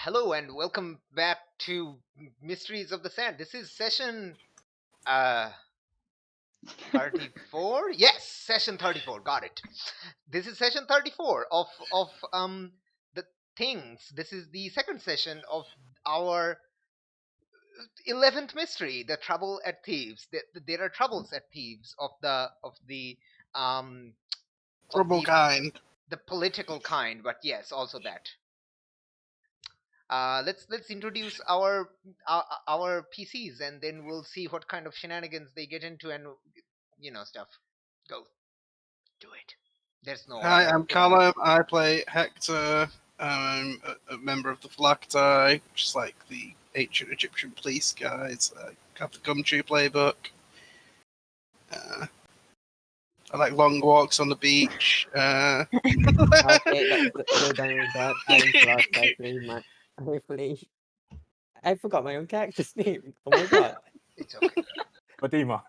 Hello and welcome back to Mysteries of the Sand. This is session uh 34. Yes, session 34. Got it. This is session 34 of the things. This is the second session of our 11th mystery, the trouble at Thebes. There are troubles at Thebes um of Trouble kind. the political kind, but yes, also that. Let's introduce our PCs, and then we'll see what kind of shenanigans they get into, and stuff. Go, do it. There's no Hi, order. I'm Callum. I play Hector. I'm a member of the Phylactery, which is like the ancient Egyptian police guys. I have the Gumtree playbook. I like long walks on the beach. Okay, we're done with that. I'm Clark. I forgot my own character's name. Oh my god. It's okay. Fatima.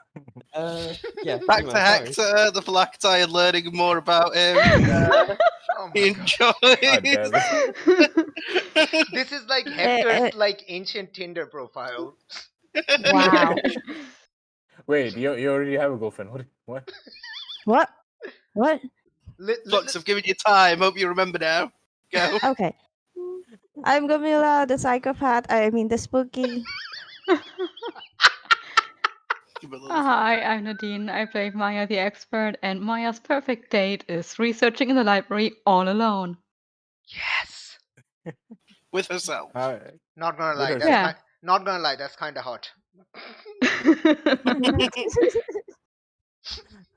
Yeah. Back Fatima, to Hector, the Phylactery, and learning more about him. Oh my god. God damn it. This is like Hector's like ancient Tinder profile. Wow. Wait, you already have a girlfriend. What? What? What? Flux, I've given you time. Hope you remember now. Go. Okay. I'm Gamila, the psychopath. I mean, the spooky. Give it a little- Hi, I'm Nadine. I play Maya the expert, and Maya's perfect date is researching in the library all alone. Yes. With herself. Not gonna lie. With That's herself. not gonna lie. That's kind of hot.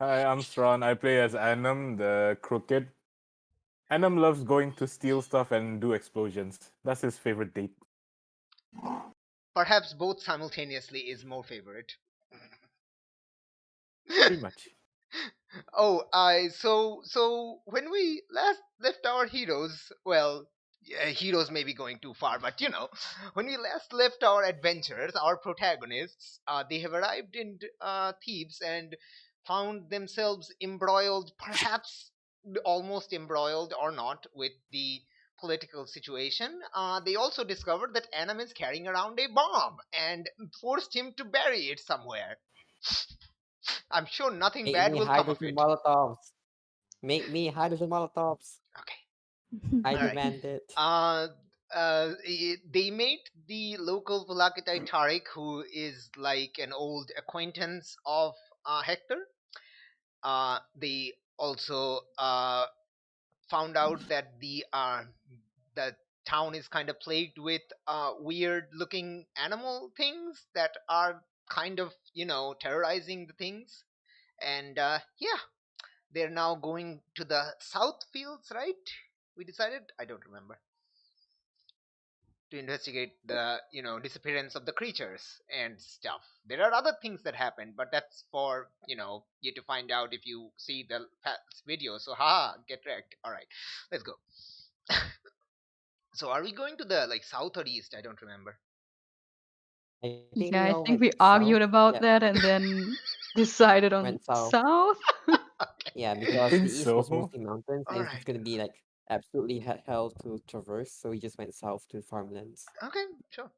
Hi, I'm Strawn. I play as Annam, the crooked. Annam loves going to steal stuff and do explosions. That's his favorite date. Perhaps both simultaneously is more favorite. Pretty much. Oh, so when we last left our heroes, well, heroes may be going too far, but when we last left our adventurers, our protagonists, they have arrived in Thebes and found themselves embroiled, perhaps almost embroiled or not, with the political situation. They also discovered that Anam is carrying around a bomb and forced him to bury it somewhere. I'm sure nothing Make bad me will come of hydrogen it. molotovs. Make me hydrogen molotovs. Okay. I All right. demand it. They made the local Volakite Tariq, who is like an old acquaintance of Hector. They also found out that the town is kind of plagued with weird-looking animal things that are kind of terrorizing the things. And yeah, they're now going to the south fields, right? We decided. I don't remember. To investigate the disappearance of the creatures and stuff. There are other things that happened, but that's for you to find out if you see the past video. So get wrecked. All right, let's go. So are we going to the south or east? I don't remember. I Yeah, I all think went we argued south. about Yeah, that and then decided on went south. south. Yeah, because think the east was so. mostly mountains and Alright. it's gonna be like absolutely hell to traverse, so we just went south to farmlands. Okay, sure.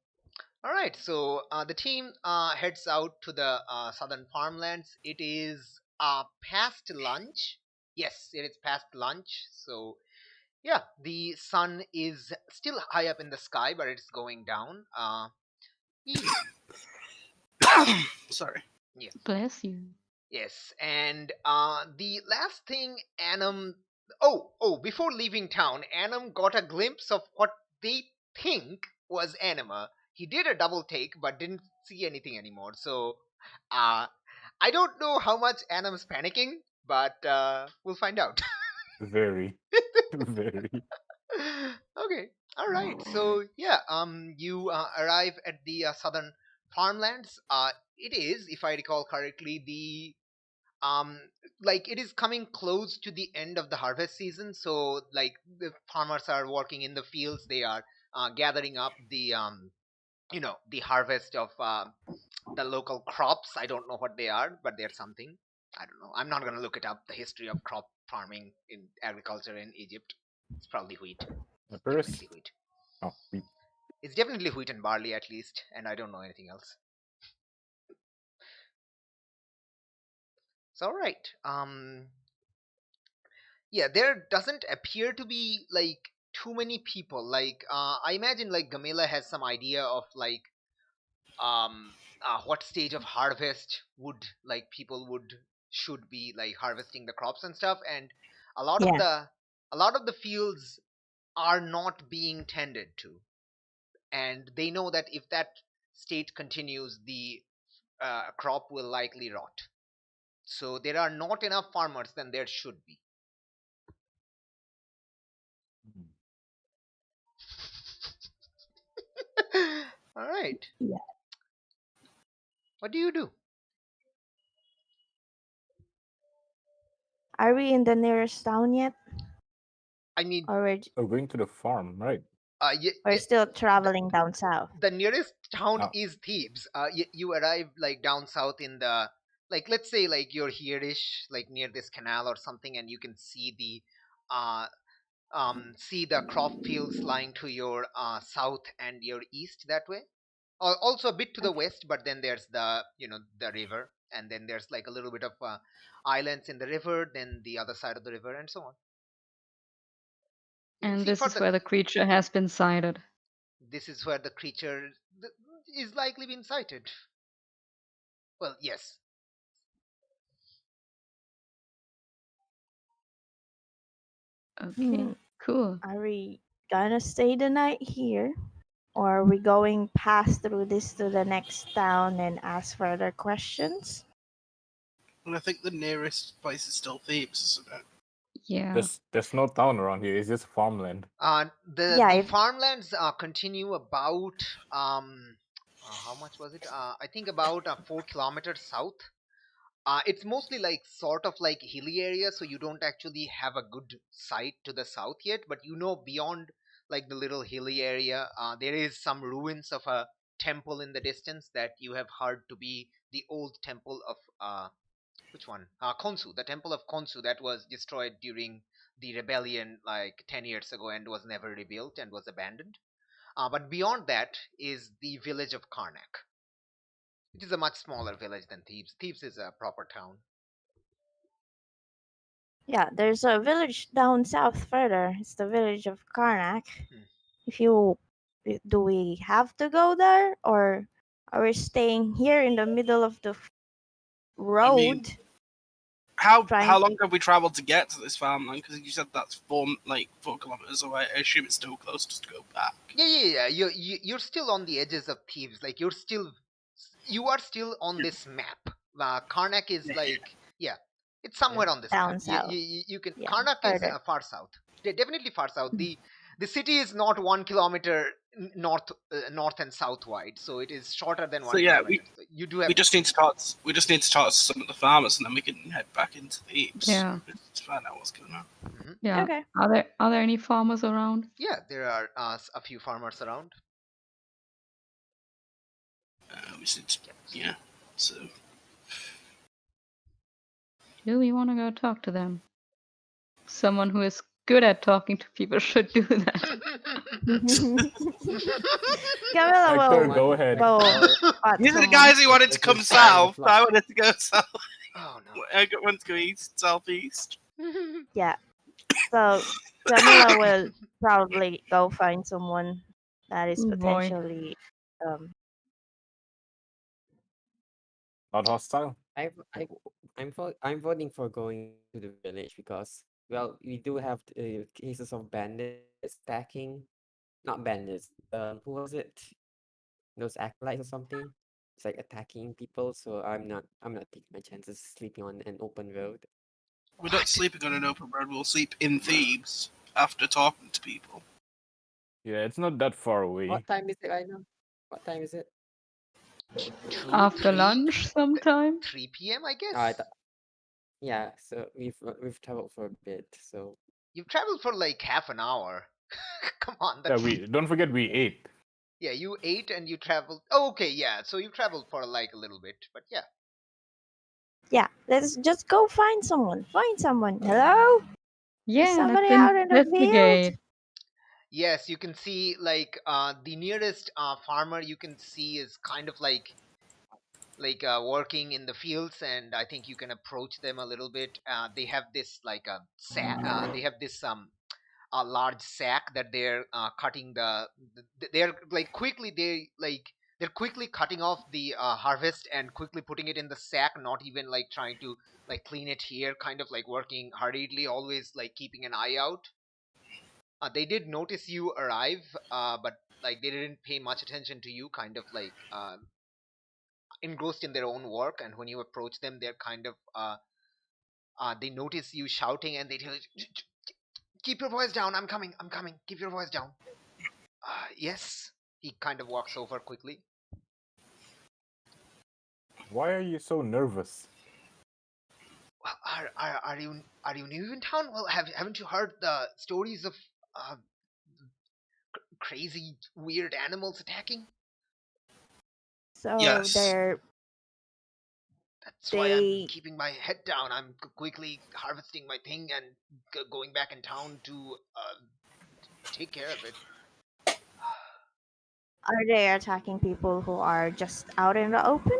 All right, so the team heads out to the southern farmlands. It is past lunch. Yes, it is past lunch. So yeah, the sun is still high up in the sky, but it's going down. Sorry. Bless you. Yes, and the last thing Annam. Oh! Before leaving town, Annam got a glimpse of what they think was Anima. He did a double take, but didn't see anything anymore. So, I don't know how much Annam's panicking, but we'll find out. Very. Very. Okay, all right. So yeah, you arrive at the southern farmlands. It is, if I recall correctly, the like it is coming close to the end of the harvest season. So like the farmers are working in the fields. They are gathering up the harvest of the local crops. I don't know what they are, but they're something. I don't know. I'm not gonna look it up. The history of crop farming in agriculture in Egypt. It's probably wheat. First. Definitely wheat. Oh, wheat. It's definitely wheat and barley at least, and I don't know anything else. It's all right. Yeah, there doesn't appear to be like too many people. Like, I imagine like Gamela has some idea of like what stage of harvest would like people would should be like harvesting the crops and stuff, and a lot of Yeah. the fields are not being tended to, and they know that if that state continues, the crop will likely rot. So there are not enough farmers than there should be. All right. Yeah. What do you do? Are we in the nearest town yet? I mean, Or Oh, going to the farm, right? we're still traveling down south? the nearest town Ah. is Thebes. You arrive like down south in the, like, let's say like you're here-ish, like near this canal or something, and you can see uh the crop fields lying to your south and your east that way. Also a bit to the Okay. west, but then there's the river, and then there's like a little bit of islands in the river, then the other side of the river, and so on. You can And see this for is where the creature has been sighted. this is where the creature is likely been sighted. Well, yes. Okay, cool. Are we gonna stay the night here? Or are we going past through this to the next town and ask further questions? And I think the nearest place is still Thebes, isn't it? Yeah. There's no town around here. It's just farmland. The farmlands continue about how much was it? I think about 4 kilometers south. It's mostly like sort of like hilly area, so you don't actually have a good sight to the south yet. But beyond like the little hilly area, there is some ruins of a temple in the distance that you have heard to be the old temple of which one? Khonsu, the temple of Khonsu that was destroyed during the rebellion like 10 years ago and was never rebuilt and was abandoned. But beyond that is the village of Karnak. It is a much smaller village than Thebes. Thebes is a proper town. Yeah, there's a village down south further. It's the village of Karnak. Hmm. Do we have to go there, or are we staying here in the middle of the road? I mean, how trying- long have we travelled to get to this farmland? Because you said that's 4 kilometers away. I assume it's still close to go back. Yeah. You're still on the edges of Thebes. Like you are still on this map. Karnak is it's somewhere on this Down map. south. You can Yeah, Karnak is further. far south. Definitely far south. The city is not 1 kilometer north and south wide, so it is shorter than 1 So, yeah, kilometer. So you do have We just need to talk. We just need to talk to some of the farmers, and then we can head back into Thebes. Yeah. To find out what's going on. Mhm. Yeah. Okay. Are there any farmers around? Yeah, there are a few farmers around. We just need to, yeah. So Do we want to go talk to them? Someone who is good at talking to people should do that. Camilla Hector, will go ahead. go. these are the guys who wanted to come This is fine, south. it's I wanted to go south. Oh no. I wanted to go east, southeast. Yeah. So Camilla will probably go find someone that is Oh, boy. potentially Not hostile. I'm voting for going to the village because, well, we do have cases of bandits attacking, not bandits. Who was it? Those acolytes or something. It's like attacking people. So I'm not taking my chances sleeping on an open road. We're not sleeping on an open road. We'll sleep in Thebes after talking to people. Yeah, it's not that far away. What time is it right now? What time is it? After lunch sometime? 3 p.m. I guess. I yeah. So we've traveled for a bit. So You've traveled for like half an hour. Come on. Yeah, don't forget we ate. Yeah, you ate and you traveled. Oh, okay, yeah. So you traveled for like a little bit, but yeah. yeah. Let's just go find someone. Find someone. Hello? Yeah, somebody let's out in the field? investigate. Yes, you can see like the nearest farmer you can see is kind of like working in the fields, and I think you can approach them a little bit. They have this like a sack. They have this a large sack that they're cutting they're like quickly they're quickly cutting off the harvest and quickly putting it in the sack, not even like trying to like clean it here, kind of like working hurriedly, always like keeping an eye out. They did notice you arrive, but like they didn't pay much attention to you, kind of like engrossed in their own work. And when you approach them, they're kind of they notice you shouting, and they tell you, keep your voice down, I'm coming, keep your voice down. Yes. He kind of walks over quickly. Why are you so nervous? Well, are you new in town? Well, haven't you heard the stories of uh, crazy, weird animals attacking? So Yes. That's why I'm they keeping my head down. I'm quickly harvesting my thing and going back in town to take care of it. are they attacking people who are just out in the open,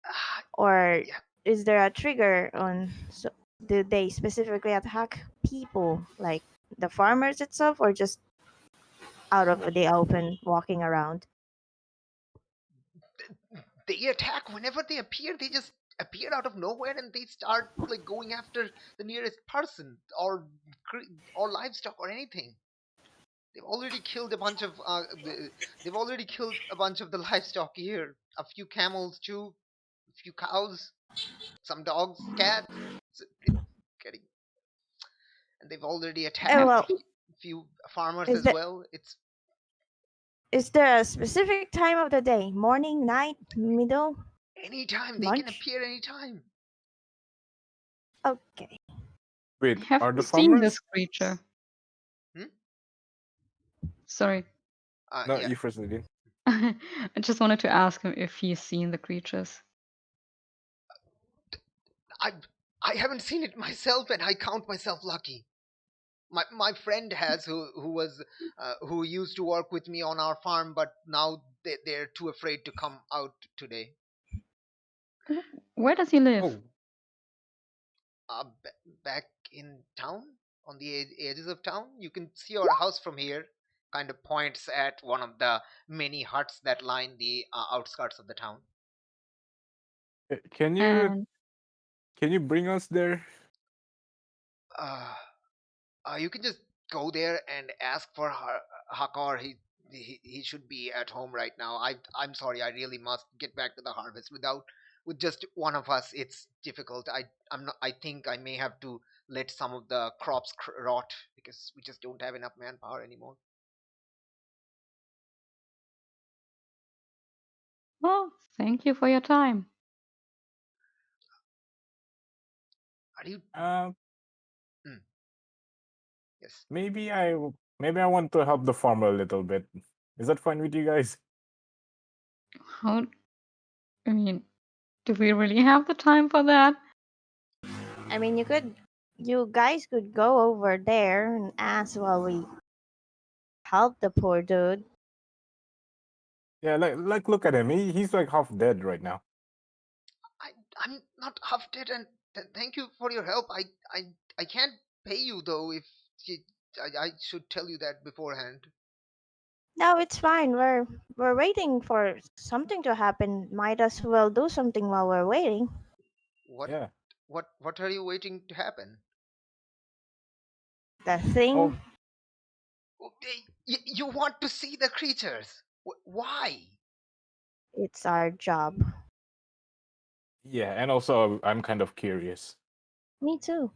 Ah, or yeah. is there a trigger on? So, do they specifically attack people like the farmers itself, or just out of the open walking around? They attack whenever they appear. They just appear out of nowhere and they start like going after the nearest person or livestock or anything. They've already killed a bunch of they've already killed a bunch of the livestock here. A few camels too, a few cows, some dogs, cats. It's getting, and they've already Oh attacked well, a few farmers is as that well. It's is there a specific time of the day? Morning, night, middle, anytime they can lunch? appear anytime. Okay. Wait, Have are you the seen this farmers? creature? Hmm? Sorry. No, Yeah. you first, Nadine. I just wanted to ask him if he's seen the creatures. I I haven't seen it myself, and I count myself lucky. My friend has who used to work with me on our farm, but now they're too afraid to come out today. Where does he live? Oh, Back in town, on the edges of town, you can see our house from here. Kind of points at one of the many huts that line the outskirts of the town. can And you bring us there? Uh, you can just go there and ask for Hakor. He should be at home right now. I'm sorry. I really must get back to the harvest. With just one of us, it's difficult. I'm not. I think I may have to let some of the crops rot because we just don't have enough manpower anymore. well, thank you for your time. Are you? Uh, Mm, yes. maybe I want to help the farmer a little bit. Is that fine with you guys? How? I mean, do we really have the time for that? I mean, you guys could go over there and ask while we help the poor dude. Yeah, like look at him. He's like half dead right now. I'm not half dead, and thank you for your help. I can't pay you though. If you, I should tell you that beforehand. No, it's fine. We're waiting for something to happen. Might as well do something while we're waiting. What Yeah. what are you waiting to happen? The thing, Oh, You want to see the creatures? Why? it's our job. yeah. And also, I'm kind of curious. Me too.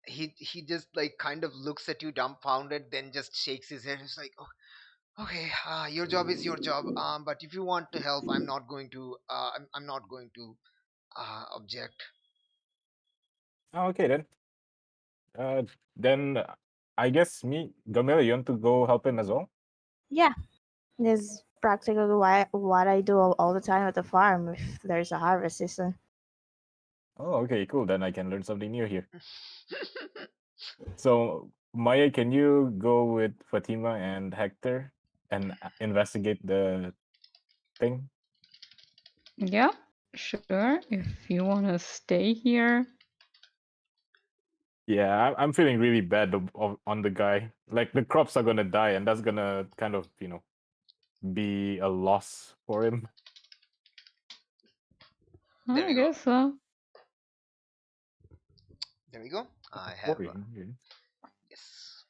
He just like kind of looks at you dumbfounded, then just shakes his head. It's like, oh, okay, your job is your job. But if you want to help, I'm not going to. I'm not going to object. Oh, okay then. Then I guess Gamil, you want to go help him as well? Yeah, this is practically what I do all the time at the farm if there's a harvest season. Oh, okay, cool. Then I can learn something new here. So Maya, can you go with Fatima and Hector and investigate the thing? Yeah, sure. If you want to stay here. Yeah, I'm feeling really bad on the guy. Like the crops are gonna die, and that's gonna kind of be a loss for him. There I we go. guess so. There we go. I have Boring, really. yes.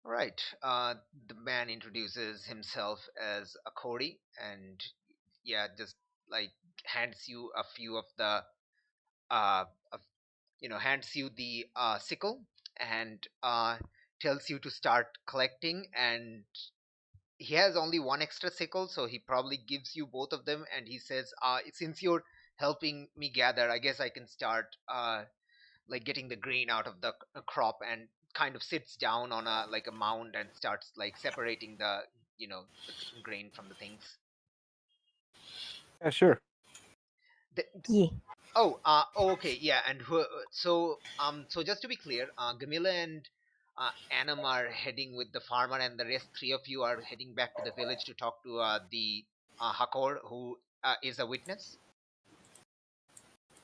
All right. The man introduces himself as a Cody, and yeah, just like hands you a few of the of, hands you the sickle and tells you to start collecting. And he has only one extra sickle, so he probably gives you both of them. And he says, "Since you're helping me gather, I guess I can start like getting the grain out of the crop." And kind of sits down on a like a mound and starts like separating the grain from the things. Yeah, sure. The, Yeah. okay, yeah, and so just to be clear, Gamila and Anam are heading with the farmer, and the rest three of you are heading back to the village to talk to the Hakor, who is a witness.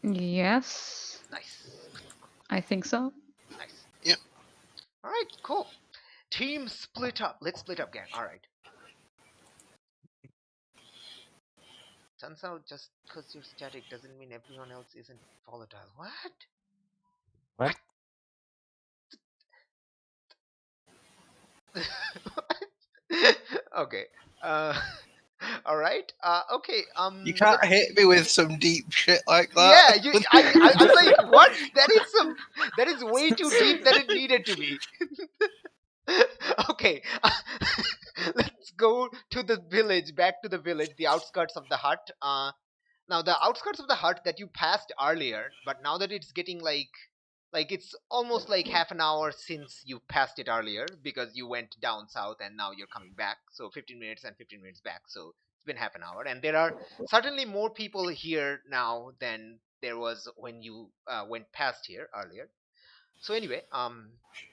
Yes, Nice, I think so. nice. Yep. All right, cool. Team split up. Let's split up, gang. All right. Turns out just because you're static doesn't mean everyone else isn't volatile. What? What? Okay. All right. Okay. You can't hit me with some deep shit like that. Yeah. I'm like, what? That is way too deep than it needed to be. Okay. Let's go to the village. Back to the village, the outskirts of the hut. Now the outskirts of the hut that you passed earlier, but now that it's getting like it's almost like half an hour since you passed it earlier because you went down south and now you're coming back, so 15 minutes and 15 minutes back, so it's been half an hour. And there are certainly more people here now than there was when you went past here earlier. So anyway,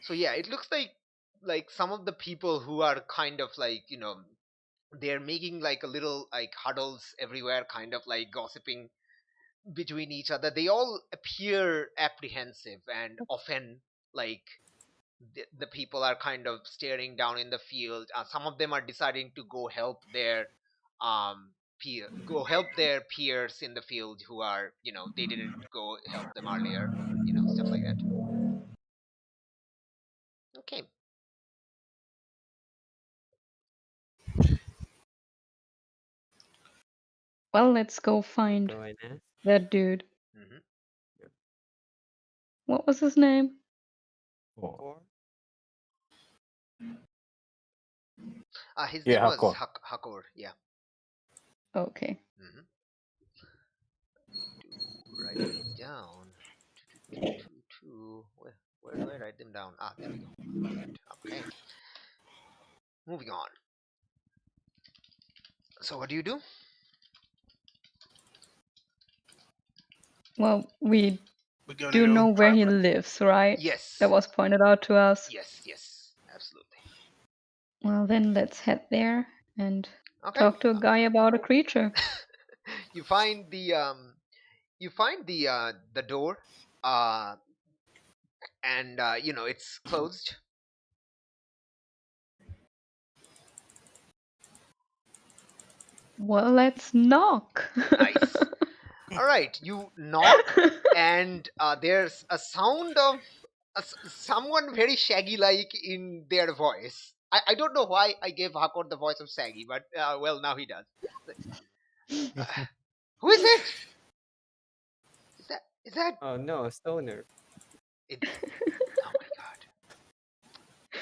so yeah, it looks like some of the people who are kind of like they're making like a little like huddles everywhere, kind of like gossiping between each other. They all appear apprehensive, and often like the people are kind of staring down in the field. Some of them are deciding to go help their peers in the field who are they didn't go help them earlier, stuff like that. Okay. Well, let's go find Go and ask. that dude. Hmm. What was his name? Oh. Or His Yeah, name was Hakor. Hakor. Yeah. Okay. Hmm. To write these down. Where do I write them down? There we go. Perfect. Okay. Moving on. So what do you do? Well, we We're going to do go know where he Farmlands. lives, right? Yes. That was pointed out to us. Yes. Absolutely. Well, then let's head there and Okay. talk to a guy about a creature. You find the door, and it's closed. Well, let's knock. Nice. All right. You knock, and there's a sound of someone very shaggy-like in their voice. I don't know why I gave Hakor the voice of Shaggy, but well, now he does. Who is it? Is that? oh no, stoner. It's. Oh my god.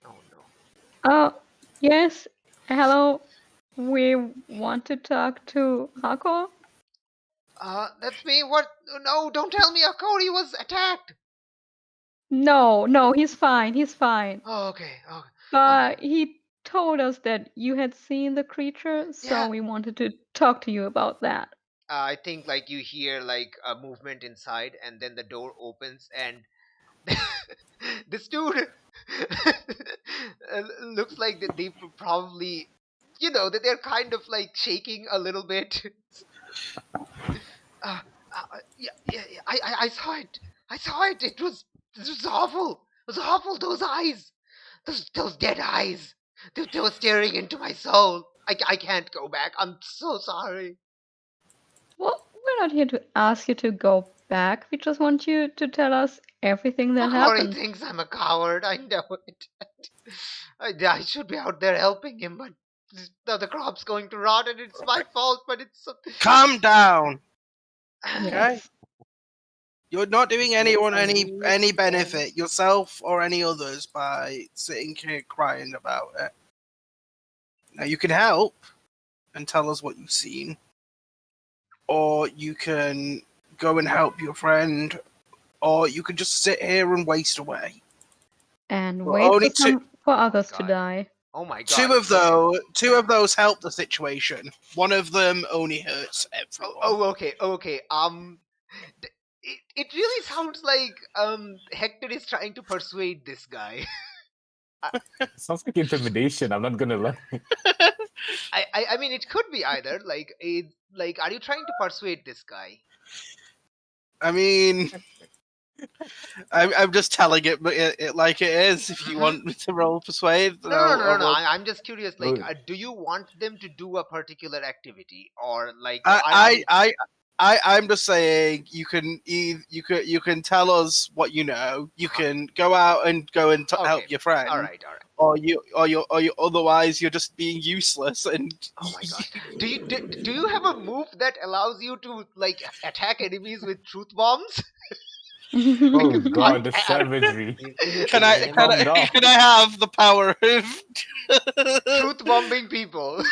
Oh no. Oh, yes. Hello. We want to talk to Hako. That's me. What? No, don't tell me Hakori was attacked. No, he's fine. He's fine. Oh, okay. Oh, But he told us that you had seen the creature, so Yeah. we wanted to talk to you about that. I think like you hear like a movement inside, and then the door opens, and this dude looks like that they probably, that they're kind of like shaking a little bit. Yeah. I saw it. I saw it. It was awful. It was awful. Those eyes. Those dead eyes. They were staring into my soul. I can't go back. I'm so sorry. Well, we're not here to ask you to go back. We just want you to tell us everything that Rory happened. thinks I'm a coward. I know it. I should be out there helping him, but the crop's going to rot, and it's my fault. But it's so... Calm down. Yes. You're not doing anyone Yes, any please, any yes. benefit, yourself or any others, by sitting here crying about it. Now you can help and tell us what you've seen, or you can go and help your friend, or you can just sit here and waste away. And Well, wait only for others to God. die. Oh my god. Two of those help the situation. One of them only hurts everyone. Okay. It really sounds like Hector is trying to persuade this guy. Sounds like intimidation. I'm not gonna lie. I mean, it could be either. Like, are you trying to persuade this guy? I mean, I'm just telling it like it is. If you Mhm. want me to roll persuade, No. I'm just curious. Like, Oh. do you want them to do a particular activity, or like, I'm just saying you can tell us what you know. You can go out and Okay. help your friend. All right. Or you otherwise you're just being useless. And Oh my god. Do you have a move that allows you to like attack enemies with truth bombs? Oh Like, god, the I- savagery. can I can I have the power of truth bombing people?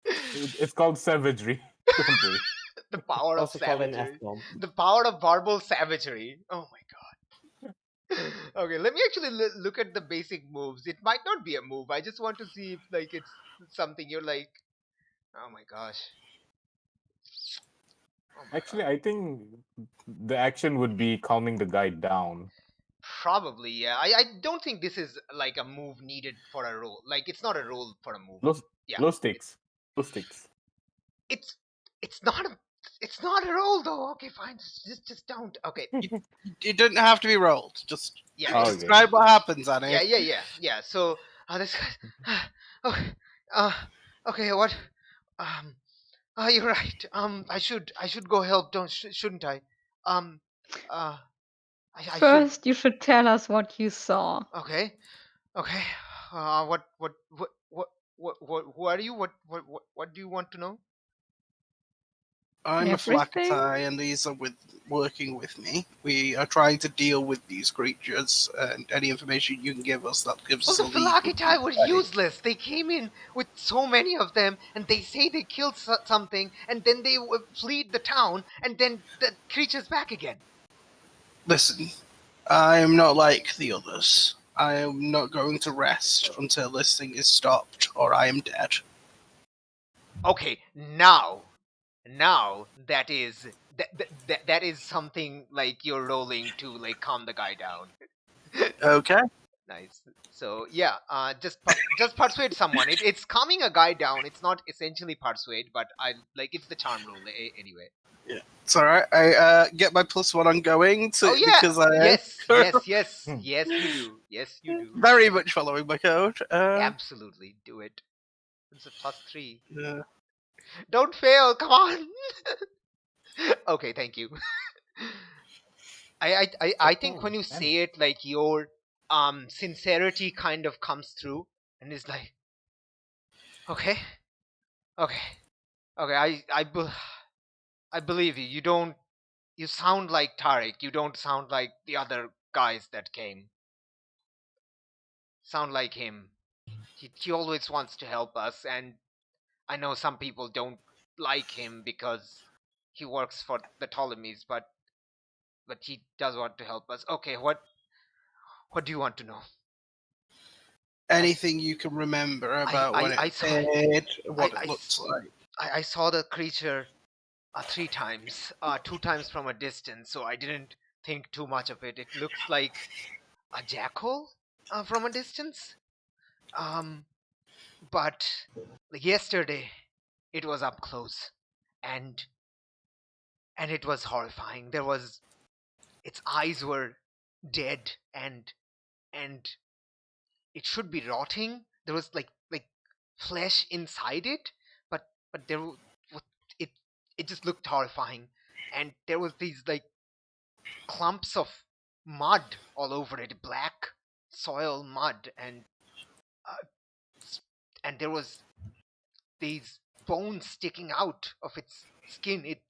It's called savagery. Don't worry. The power of Also called an savagery. F-bomb. The power of verbal savagery. Oh my god. Okay, let me actually look at the basic moves. It might not be a move. I just want to see if like it's something you're like. Oh my gosh. Oh my Actually, god. I think the action would be calming the guy down. Probably, yeah. I don't think this is like a move needed for a role. Like, it's not a role for a move. Low, Yeah. low stakes. Low stakes. It's it's not a role though. Okay, fine. Just don't. Okay. it didn't have to be rolled. Just Yeah. Oh, It's, okay. describe what happens, Annie. yeah. So, this guy. Okay. Okay. What? Um. You're right. I should go help. Shouldn't I? Um. I should. First, you should tell us what you saw. Okay. Okay. What? Who are you? What do you want to know? I'm a Everything? Flakatai, and these are working with me. We are trying to deal with these creatures, and any information you can give us that gives Well, us the a lead. would be Philokitai were great. useless. They came in with so many of them, and they say they killed something, and then they fled the town, and then the creature's back again. Listen, I am not like the others. I am not going to rest until this thing is stopped, or I am dead. Okay, now that is that is something like you're rolling to like calm the guy down. Okay. Nice. So yeah, just persuade someone. It's calming a guy down. It's not essentially persuade, but I like it's the charm roll anyway. It's alright. I get my +1 ongoing Oh yeah. because I Yes, you do. Yes, you do. very much following my code. Absolutely, do it. It's a +3. Yeah. Don't fail. Come on. Okay, thank you. I think when you say it, like your sincerity kind of comes through, and is like, okay. I believe you. You sound like Tariq. You don't sound like the other guys that came. Sound like him. He always wants to help us, and I know some people don't like him because he works for the Ptolemies, but he does want to help us. Okay, what do you want to know? Anything you can remember about when I it saw appeared, what I it looks like. I saw the creature 3 times, 2 times from a distance, so I didn't think too much of it. It looks like a jackal from a distance. Um, but like yesterday, it was up close, and it was horrifying. Its eyes were dead, and it should be rotting. There was like flesh inside it, but it it just looked horrifying, and there was these like clumps of mud all over it, black soil mud, uh, there was these bones sticking out of its skin. It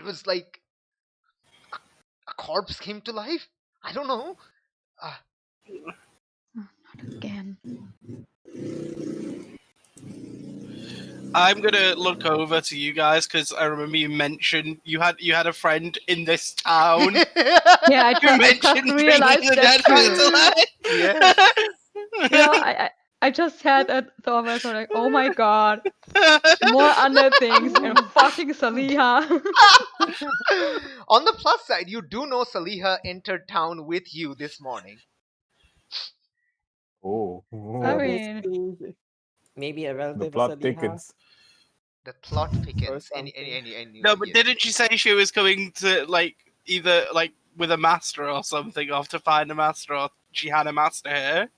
was like a corpse came to life. I don't know. Again. I'm gonna look over to you guys because I remember you mentioned you had a friend in this town Yeah, I who just mentioned bringing realized the that dead back too. to life. Yes. You know, I just had a thought where I was like, oh my god, more under things and fucking Saliha. On the plus side, you do know Saliha entered town with you this morning. Oh. I So mean, basically, maybe a The relative of plot Saliha. thickens. The plot Or thickens. something. Anyway, No, but yes. didn't she say she was coming to like either like with a master or something, off to find a master, or she had a master here?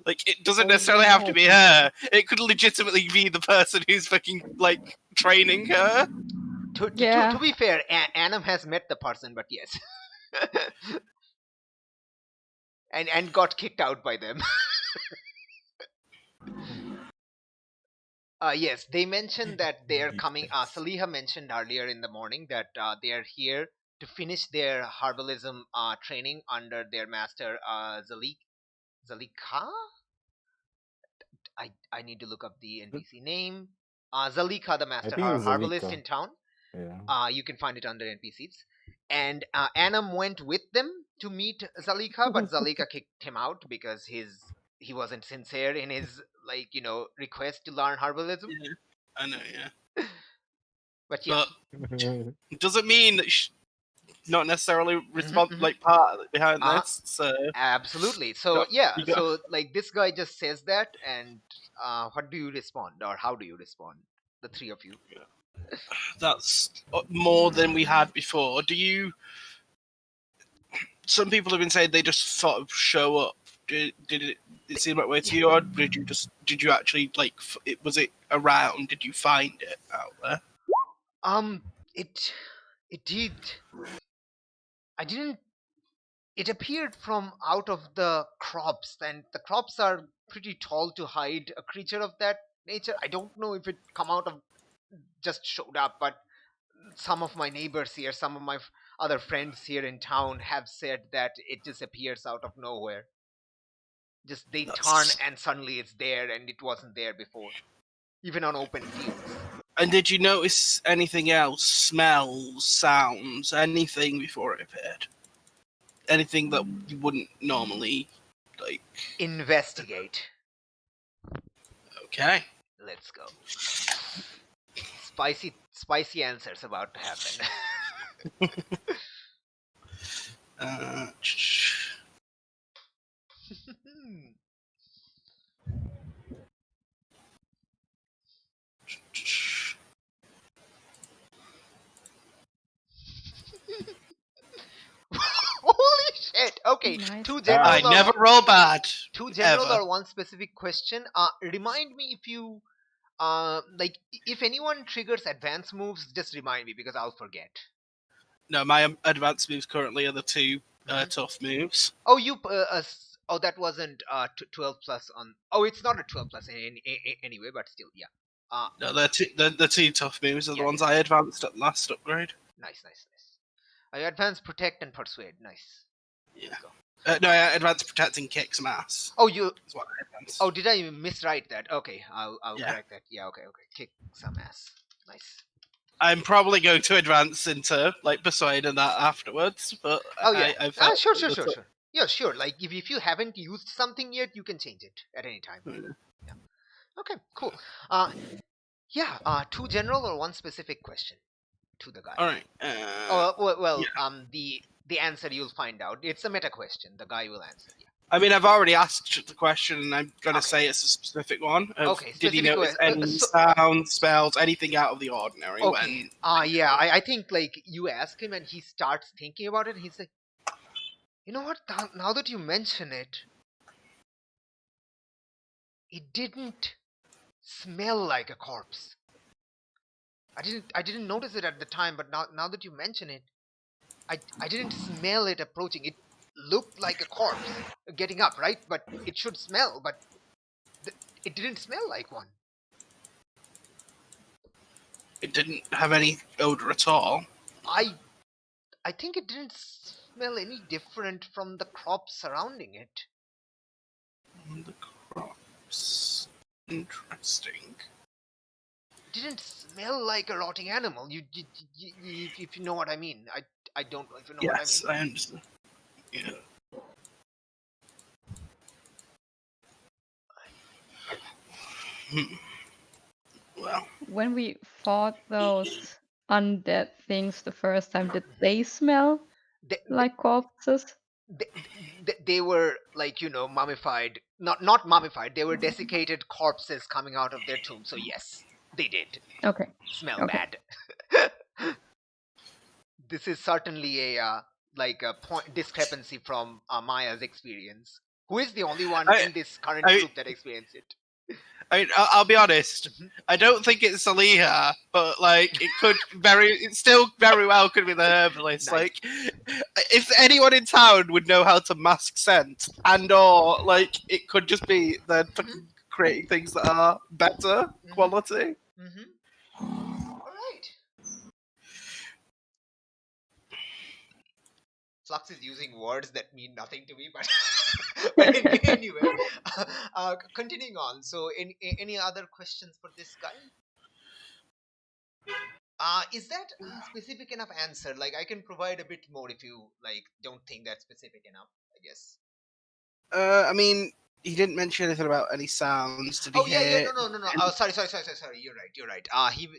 Like, it doesn't Oh, necessarily yeah, have to be her. It could legitimately be the person who's fucking like training her. yeah. To be fair, Annam has met the person, but yes. and got kicked out by them. Yes, they mentioned that they're coming. Saliha mentioned earlier in the morning that they are here to finish their herbalism training under their master Zalika. I need to look up the NPC name. Zalika, the I master think it was herbalist Zalika. in town. Yeah. You can find it under NPCs. And Annam went with them to meet Zalika, but Zalika kicked him out because he wasn't sincere in his request to learn herbalism. Yeah, I know, yeah. But yeah, But it doesn't mean that she's not necessarily mhm. like part behind Uh-huh. this. So Absolutely. So got- yeah, you got- so like this guy just says that, and what do you respond, or how do you respond? The three of you. that's more than we had before. Do you? Some people have been saying they just sort of show up. Did it seem that way to you, or did you actually like? Was it around? Did you find it out there? It did. I didn't. It appeared from out of the crops, and the crops are pretty tall to hide a creature of that nature. I don't know if it come out of just showed up, but some of my neighbors here, some of my other friends here in town have said that it disappears out of nowhere. Just they turn That's... and suddenly it's there, and it wasn't there before, even on open fields. And did you notice anything else? Smells, sounds, anything before it appeared? Anything that you wouldn't normally like? Investigate. Okay. Let's go. Spicy answers about to happen. Uh, Holy shit! Okay, Nice. two I general or never roll bad. two general ever. or one specific question. Remind me if you if anyone triggers advance moves, just remind me because I'll forget. No, my advanced moves currently are the two Mhm. tough moves. Oh, that wasn't 12 plus on. Oh, it's not a 12 plus anyway, but still, yeah. No, the two tough moves are the Yeah, ones yeah. I advanced at last upgrade. Nice. I advance, protect, and persuade. Nice. Yeah. Let's go. No, I advanced protect and kick some ass. Oh, you. Is what I advanced. Oh, did I miswrite that? Okay, I'll Yeah. correct that. Yeah, okay. Kick some ass. Nice. I'm probably going to advance into like persuade and that afterwards, but Oh yeah. I felt Sure. that Yeah, sure. Like if you haven't used something yet, you can change it at any time. Mm. Yeah. Okay, cool. Yeah, two general or one specific question to the guy. All right. The answer you'll find out. It's a meta question. The guy will answer. Yeah. I mean, I've already asked the question, and I'm gonna Okay. say it's a specific one. Okay, Did he specific notice any so- sounds, spells, anything out of the ordinary? Okay. Yeah, I think like you ask him and he starts thinking about it. He's like, you know what? Now that you mention it, it didn't smell like a corpse. I didn't notice it at the time, but now that you mention it, I didn't smell it approaching. It looked like a corpse getting up, right? But it should smell, but it didn't smell like one. It didn't have any odor at all. I think it didn't smell any different from the crops surrounding it. The crops. Interesting. It didn't smell like a rotting animal. If you know what I mean. I don't know if you know Yes, what I mean. I understand. Yeah. Well, When we fought those undead things the first time, did they smell like corpses? They were like, mummified. Not mummified. They were desiccated corpses coming out of their tomb. So yes, they did Okay. smell Okay. bad. This is certainly a point discrepancy from Maya's experience. Who is the only one in this current group that experienced it? I'll be honest. I don't think it's Saliha, but like it still very well could be the herbalist. Nice. Like, if anyone in town would know how to mask scent, or like it could just be them creating things that are better quality. All right. Flux is using words that mean nothing to me, but anyway, continuing on. So, any other questions for this guy? Is that a specific enough answer? Like, I can provide a bit more if you don't think that's specific enough. I guess. I mean, he didn't mention anything about any sounds. Did he? Oh yeah, no. Oh, sorry. You're right.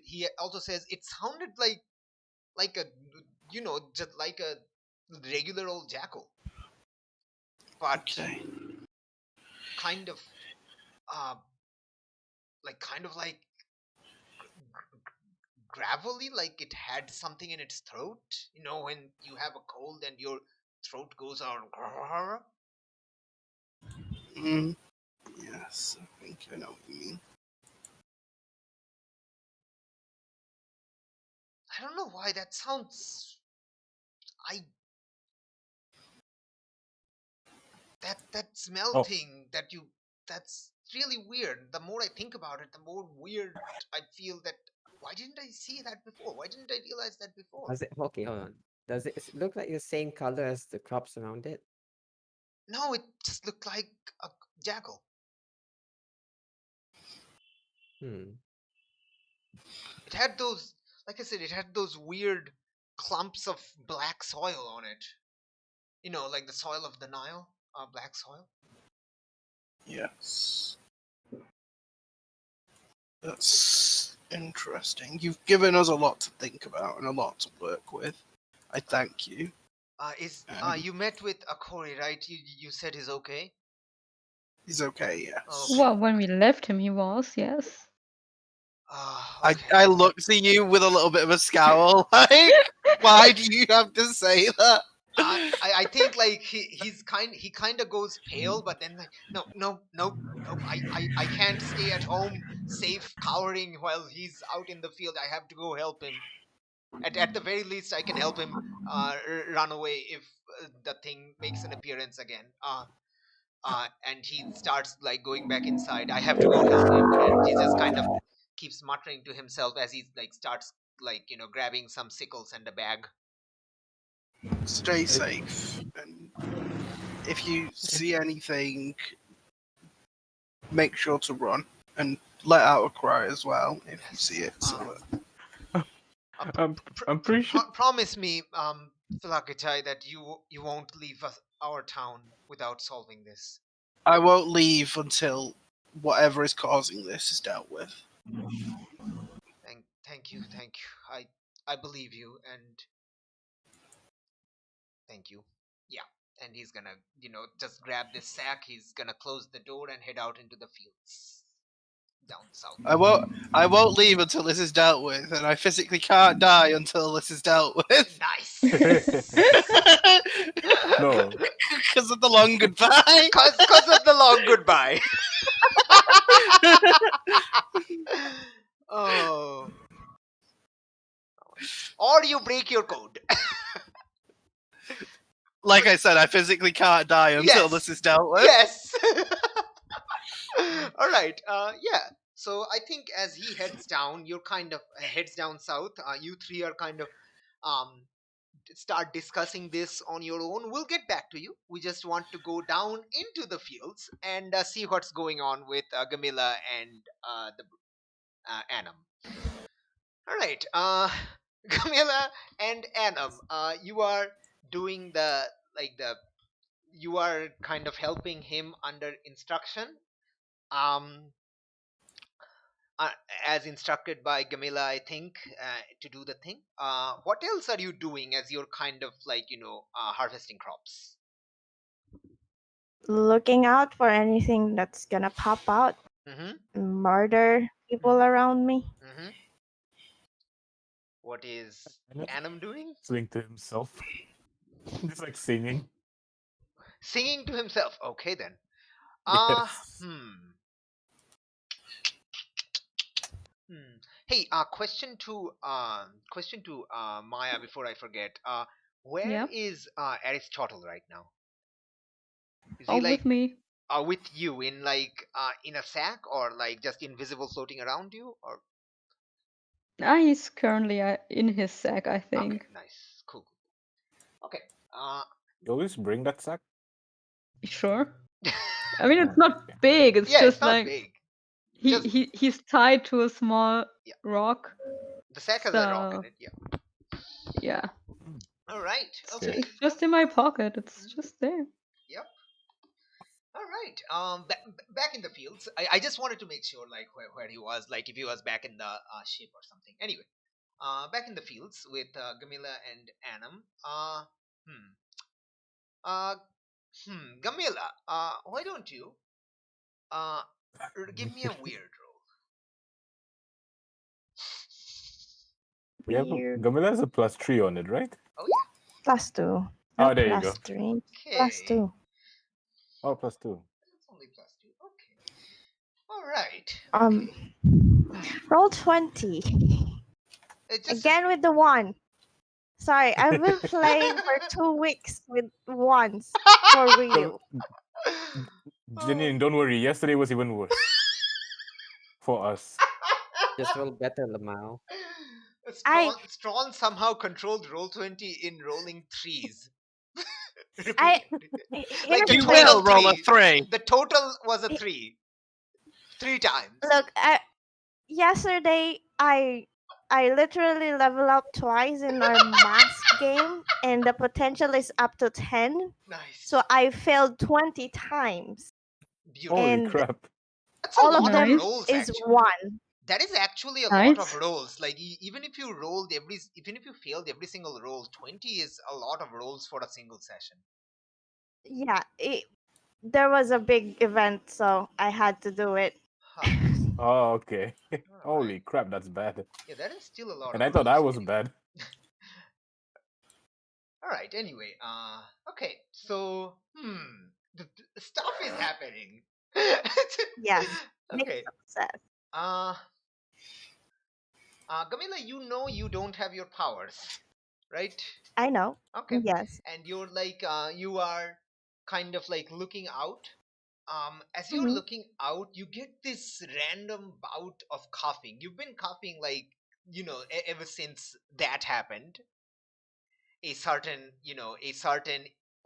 He also says it sounded like a just like a regular old jackal, but Okay. kind of like gravelly, like it had something in its throat. You know, when you have a cold and your throat goes on. Yes, I think I know what you mean. I don't know why that sounds. That smell thing that's really weird. The more I think about it, the more weird I feel. That why didn't I see that before? Why didn't I realize that before? Okay, hold on. Does it look like the same color as the crops around it? No, it just looked like a jackal. Hmm. It had those, like I said, it had those weird clumps of black soil on it. You know, like the soil of the Nile, black soil. Yes. That's interesting. You've given us a lot to think about and a lot to work with. I thank you. You met with Akori, right? You said he's okay? He's okay, yes. Okay. Well, when we left him, he was, yes. Okay. I looked at you with a little bit of a scowl. Like, why do you have to say that? I think like he kind of goes pale, but then like no, I can't stay at home safe cowering while he's out in the field. I have to go help him. At the very least, I can help him run away if the thing makes an appearance again. And he starts like going back inside. I have to go help him, and he just kind of keeps muttering to himself as he like starts like grabbing some sickles and a bag. Stay safe, and if you see anything, make sure to run and let out a cry as well if you see it. So, I'm pretty sure. Promise me, Philakitai, that you won't leave our town without solving this. I won't leave until whatever is causing this is dealt with. Thank you. I believe you, and thank you. Yeah. And he's gonna, just grab this sack. He's gonna close the door and head out into the fields down south. I won't leave until this is dealt with, and I physically can't die until this is dealt with. Nice. No. Because of the long goodbye. Cause of the long goodbye. Oh. Or you break your code. Like I said, I physically can't die until Yes. this is dealt with. Yes. All right. Yeah. So I think as he heads down, you're kind of heads down south. You three are kind of start discussing this on your own. We'll get back to you. We just want to go down into the fields and see what's going on with Gamila and the Anam. All right. Gamila and Anam, you are doing you are kind of helping him under instruction. Um, as instructed by Gamila, I think, to do the thing. What else are you doing as you're kind of harvesting crops? Looking out for anything that's gonna pop out, Mm-hmm. murder people Mhm. around me. Mm-hmm. What is Anam Anam doing? Swing to himself. Just like singing. Singing to himself. Okay then. Yes. Hey, question to Maya before I forget. Where Yeah. is Aristotle right now? Is Oh, he like with me. with you in in a sack, or like just invisible floating around you, or He's currently in his sack, I okay, think. nice, cool. Okay. You always bring that sack? Sure. I mean, it's Oh, not okay. big. It's Yeah, it's just not like big. he, Just he he's tied to a small yeah, rock. the sack has a rock in So it. Yeah. yeah, All right. Okay. Okay. it's just in my pocket. It's Mhm. just there. Yep. All right. Back in the fields. I just wanted to make sure, like, where he was, like, if he was back in the ship or something. Anyway, back in the fields with Gamila and Anam. Hmm. Uh, Gamila. Why don't you uh give me a weird roll? Weird. Gamila has a +3 on it, right? Oh yeah. +2. Oh, Not there you go. +3. Okay. +2. Oh, +2. It's only +2. Okay. All right. Um, roll 20. It just Again with the 1. Sorry, I've been playing for 2 weeks with ones for real. Janine, don't worry. Yesterday was even worse for us. Just roll better, Lamau. Strawn somehow controlled Roll20 in rolling threes. I Repeatedly. here's Like the You the total will thing. roll a three. 3. The total was a It- 3. 3 times. Look, yesterday I literally level up twice in our mask game, and the potential is up to 10. Nice. So I failed 20 times, Beautiful. Holy and crap. That's a all lot of of them Nice. rolls, is actually. 1. That is actually a lot of Nice. rolls. Like even if you rolled even if you failed every single roll, 20 is a lot of rolls for a single session. Yeah, there was a big event, so I had to do it. Huh. Oh, okay. All Holy right. crap, that's bad. Yeah, that is still a lot And of I thought rolls. I was Anyway. bad. All right. Anyway, okay. So, the stuff is happening. Yes, mixed Okay. success. Gamila, you don't have your powers, right? I know. Okay. Yes. And you're like, you are kind of like looking out. As you're Mhm. looking out, you get this random bout of coughing. You've been coughing like, ever since that happened. A certain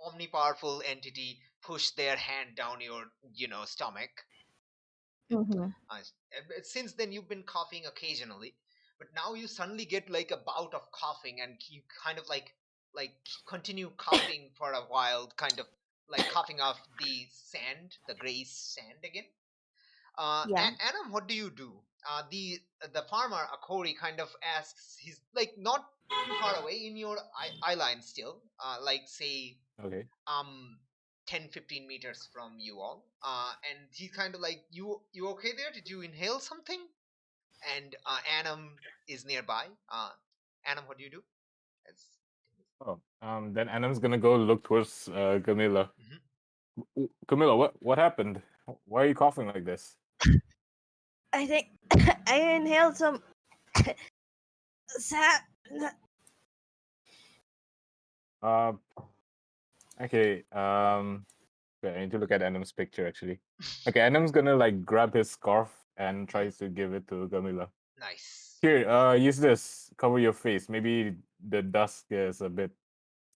omnipowerful entity pushed their hand down your stomach. Mm-hmm. Since then you've been coughing occasionally, but now you suddenly get like a bout of coughing, and you kind of like continue coughing for a while, kind of like coughing off the sand, the gray sand again. Yeah. Adam, what do you do? The farmer Akori kind of asks. He's like not too far away in your eye line still. Like say Okay. 10-15 meters from you all. And he's kind of like, you okay there? Did you inhale something? And Adam is nearby. Adam, what do you do? As- Oh, then Adam's gonna go look towards Camilla. Camilla, what happened? Why are you coughing like this? I think I inhaled some sap. Uh, okay. Wait, I need to look at Adam's picture actually. Okay, Adam's gonna like grab his scarf and tries to give it to Camilla. Nice. Here, use this. Cover your face. Maybe the dust is a bit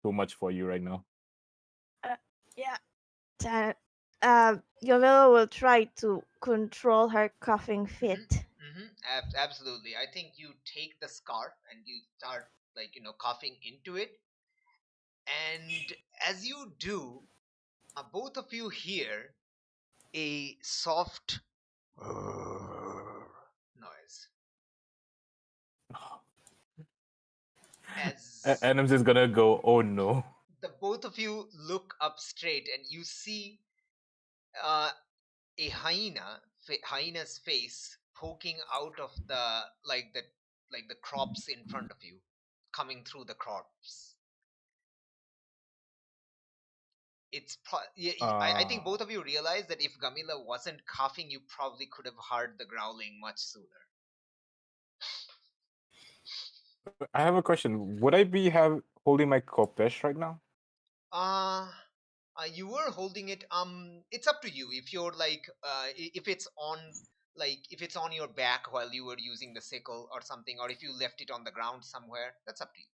too much for you right now. Yeah. Yamila will try to control her coughing fit. Absolutely. I think you take the scarf and you start like coughing into it, and as you do, both of you hear a soft noise as Adam's just gonna go, oh no. the both of you look up straight and you see uh, a hyena's face poking out of the crops in front of you, coming through the crops. I think both of you realize that if Gamila wasn't coughing, you probably could have heard the growling much sooner. I have a question. Would I be holding my kopesh right now? You were holding it. It's up to you if you're like, if it's on, like if it's on your back while you were using the sickle or something, or if you left it on the ground somewhere. That's up to you.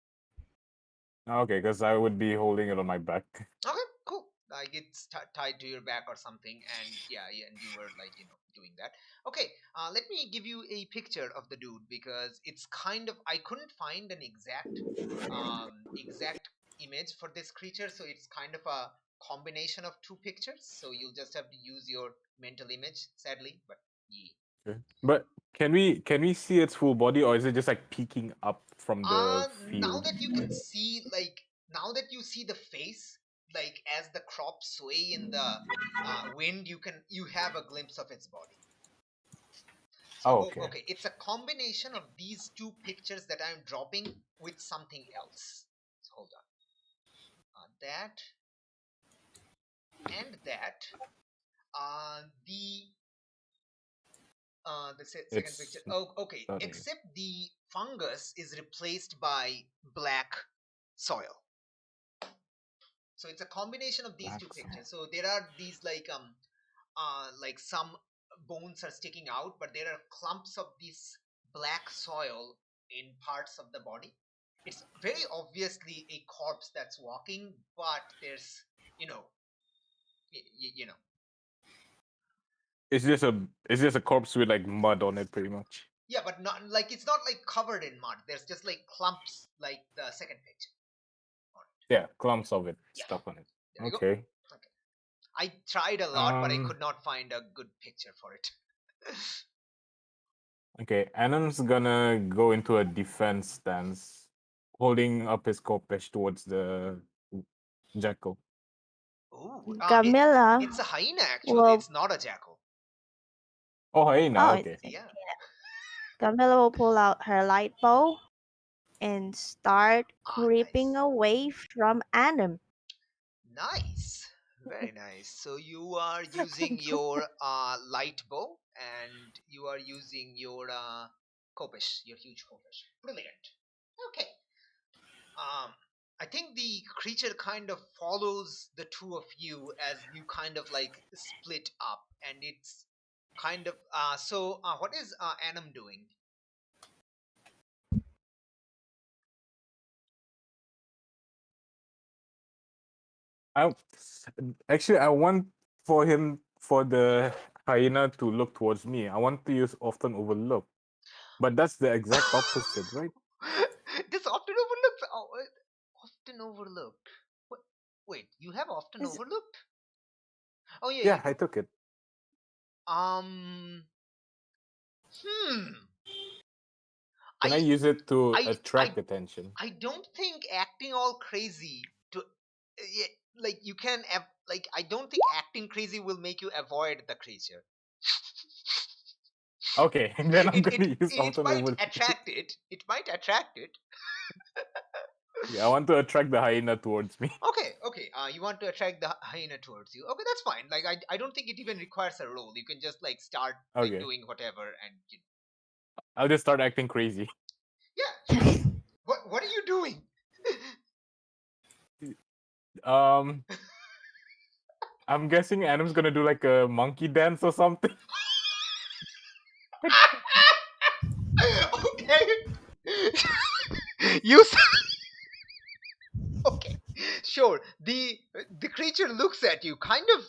Okay, because I would be holding it on my back. Okay, cool. Like it's tied to your back or something, and yeah, and you were like doing that. Okay, let me give you a picture of the dude because it's kind of, I couldn't find an exact image for this creature, so it's kind of a combination of two pictures. So you'll just have to use your mental image, sadly, but yeah. Okay. But can we see its full body, or is it just like peeking up from the Now field? that you can see, like now that you see the face, like as the crops sway in the wind, you have a glimpse of its body. So Oh, okay. okay, it's a combination of these two pictures that I'm dropping with something else. So hold on, that and that. The second picture. It's Oh, okay. not here. Except the fungus is replaced by black soil. So it's a combination of these two Black soil. pictures. So there are these like some bones are sticking out, but there are clumps of this black soil in parts of the body. It's very obviously a corpse that's walking, but there's you know you know It's just a corpse with like mud on it, pretty much. yeah, but not like it's not like covered in mud. There's just like clumps, like the second picture. Yeah, clumps of it Yeah, stuck on it. there you go. Okay. Okay. I tried a lot, but I could not find a good picture for it. Okay, Adam's gonna go into a defense stance, holding up his kopesh towards the jackal. Ooh, Camilla it's a hyena actually. will. It's not a jackal. Oh, hey, now, Oh, okay. Yeah. Camilla will pull out her light bow and start creeping Nice. away from Adam. Nice. Very nice. So you are using your light bow and you are using your kopesh, your huge kopesh. Brilliant. Okay. I think the creature kind of follows the two of you as you kind of like split up, and it's kind of so. What is Anam doing? I actually I want for the hyena to look towards me. I want to use often overlook, but that's the exact opposite, right? This often overlooked. Oh, often overlooked. What? Wait, you have often Is- overlooked? Oh yeah, Yeah, you I do. took it. Um. Hmm. Can I I use it to I attract attention? I don't think acting all crazy to yeah, like you can like I don't think acting crazy will make you avoid the creature. Okay, then I'm It gonna use it often might over. attract it. It might attract it. Yeah, I want to attract the hyena towards me. Okay. You want to attract the hyena towards you. Okay, that's fine. Like I don't think it even requires a roll. You can just like start like Okay, doing whatever and I'll just start acting crazy. yeah, sure. What are you doing? Um, I'm guessing Adam's gonna do like a monkey dance or something. Okay. You okay, sure. The creature looks at you, kind of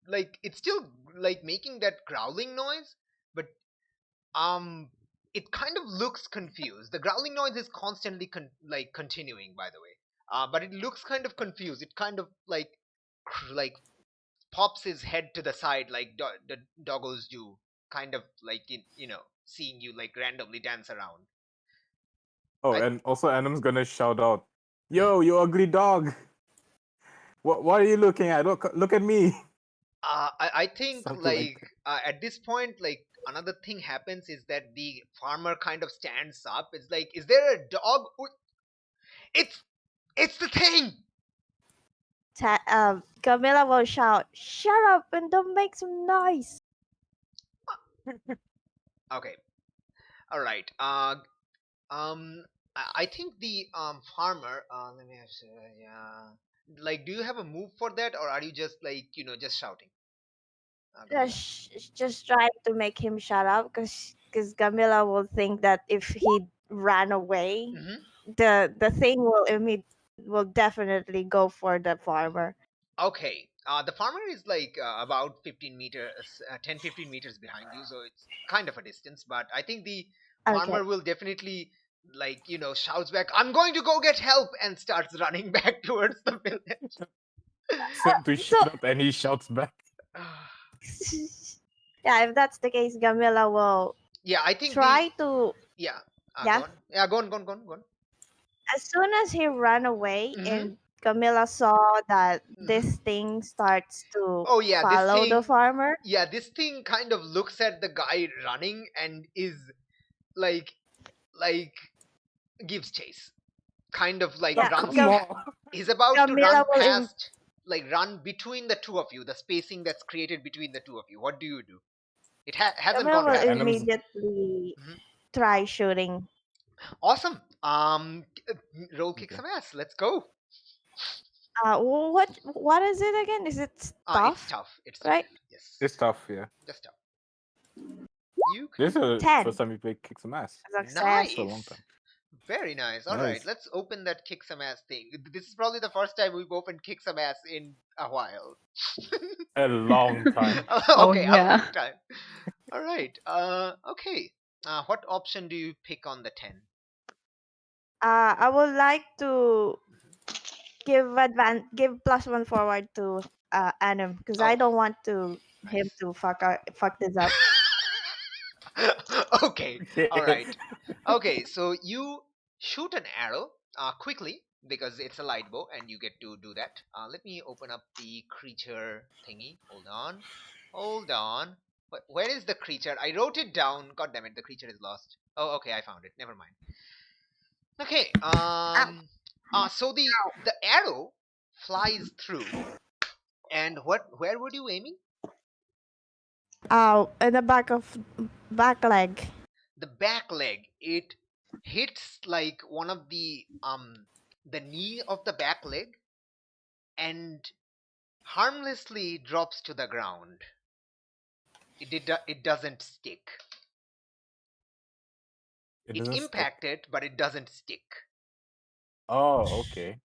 like it's still like making that growling noise, but it kind of looks confused. The growling noise is constantly like continuing, by the way. But it looks kind of confused. It kind of like pops his head to the side like the doggos do, kind of like seeing you like randomly dance around. Oh, I and also Adam's gonna shout out, "Yo, you ugly dog! What are you looking at? Look at me!" I think Something like like at this point, like another thing happens is that the farmer kind of stands up. It's like, is there a dog? It's it's the thing. Camilla will shout, "Shut up and don't make some noise." Okay, all right. Um, I think the farmer. Let me have yeah. Like, do you have a move for that, or are you just like just shouting? Gamila? Just try to make him shut up, because Camilla will think that if he ran away, Mm-hmm. the thing will definitely go for the farmer. Okay. The farmer is like about 15 meters, 10, 15 meters behind you, so it's kind of a distance. But I think the Okay. farmer will definitely, like, shouts back, "I'm going to go get help," and starts running back towards the village. Send to So shut up, and he shouts back. yeah, if that's the case, Camilla will Yeah, I think the. try to Yeah. Go yeah. on. Yeah, go on, go on, go on, go on. As soon as he ran away Mm-hmm. and Camilla saw that Mm-hmm. this thing starts to Oh, yeah, this follow the thing. farmer. Yeah, this thing kind of looks at the guy running and is like, like, gives chase. Kind of like Yeah, Oh, runs come on! he's about to Camilla run will past, like run between the two of you, the spacing that's created between the two of you. What do you do? It hasn't Camilla gone will past And you. I'm immediately Mhm. try shooting. Awesome. Roll kick okay. some ass. Let's go. What is it again? Is it It's stuff? tough. It's tough. Right? Yes, It's tough, yeah. just tough. You This is can. the 10. first time we play Kick Some Ass. Success. For a long Nice. time. Very nice. All right, Nice. let's open that kick some ass thing. This is probably the first time we've opened kick some ass in a while. A long time. Oh Okay, a long yeah. time. All right. Okay. What option do you pick on the 10? I would like to give +1 forward to Adam, because I Oh, don't want to him nice. to fuck this up. Okay. All right. Okay, so you shoot an arrow quickly because it's a light bow and you get to do that. Let me open up the creature thingy. Hold on. Hold on. Where is the creature? I wrote it down. God damn it, the creature is lost. Oh, okay, I found it. Never mind. Okay. Ow. So the arrow flies through, and where were you aiming? Ow, in the back leg. The back leg. It hits like one of the knee of the back leg and harmlessly drops to the ground. It doesn't stick. It It doesn't stick. impacted, but it doesn't stick. Oh, okay.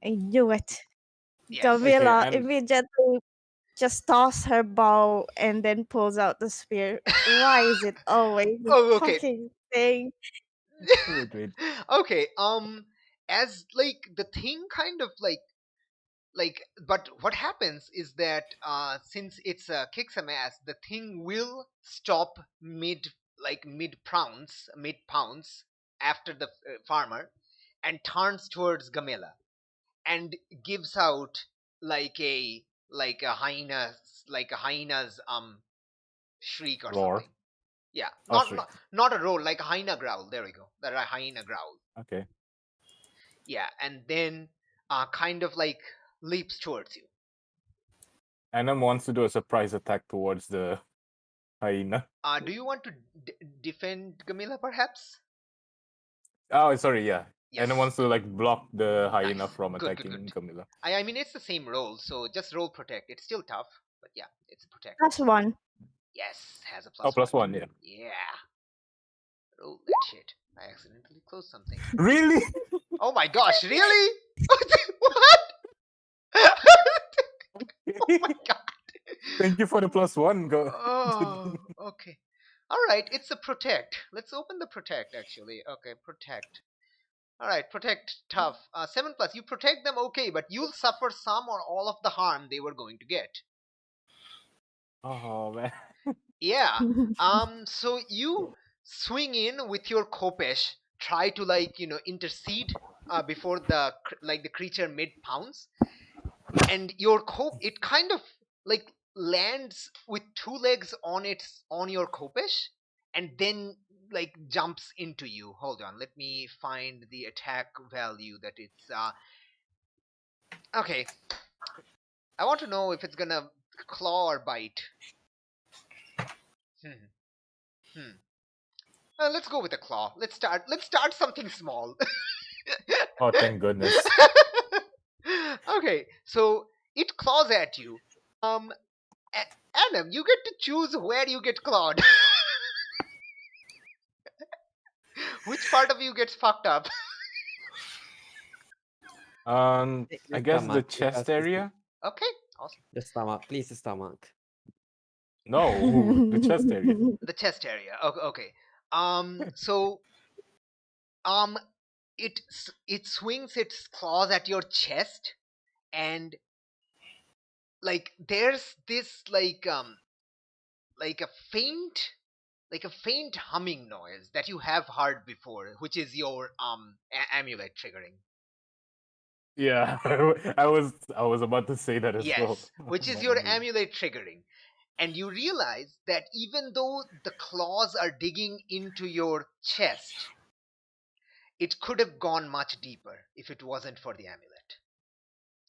I knew it. Yes. Okay, Camilla and immediately just toss her bow and then pulls out the spear. Why is it always this Oh, okay. fucking thing? wait. Okay. As like the thing kind of like but what happens is that since it's kicks some ass, the thing will stop mid pounce after the farmer, and turns towards Gamela and gives out like a hyena's shriek or Roar. something. Yeah, Oh, not shriek. not a roar, like a hyena growl. There we go. That a hyena growl. Okay. Yeah, and then kind of like leaps towards you. Anam wants to do a surprise attack towards the hyena. Do you want to defend Gamila, perhaps? Oh, sorry, yeah. Yes. Anam wants to like block the hyena Nice. from Good, attacking Camilla. I mean, it's the same roll, so just roll protect. It's still tough, but yeah, it's a protect. +1. Yes, has a Oh, plus one. +1, yeah. Yeah. Roll that shit. I accidentally closed something. Really? Oh my gosh, really? What? Oh my god. Thank you for the +1. Go. Oh, okay. All right, it's a protect. Let's open the protect actually. Okay, protect. All right, protect tough. 7+. You protect them, okay, but you'll suffer some or all of the harm they were going to get. Oh man. Yeah. So you swing in with your kopesh, try to intercede before the creature mid pounce, and your it kind of like lands with two legs on your kopesh, and then like jumps into you. Hold on, let me find the attack value that it's okay. I want to know if it's gonna claw or bite. Let's go with a claw. Let's start something small. Oh, thank goodness. Okay, so it claws at you. Adam, you get to choose where you get clawed. Which part of you gets fucked up? I guess the stomach, chest because it's area. Okay, awesome. the stomach. Please, the stomach. No, the chest area. The chest area. Okay. So it swings its claws at your chest, and like there's this like a faint humming noise that you have heard before, which is your amulet triggering. Yeah, I was about to say that as well. Yes, which is My your amulet. amulet triggering. And you realize that even though the claws are digging into your chest, it could have gone much deeper if it wasn't for the amulet.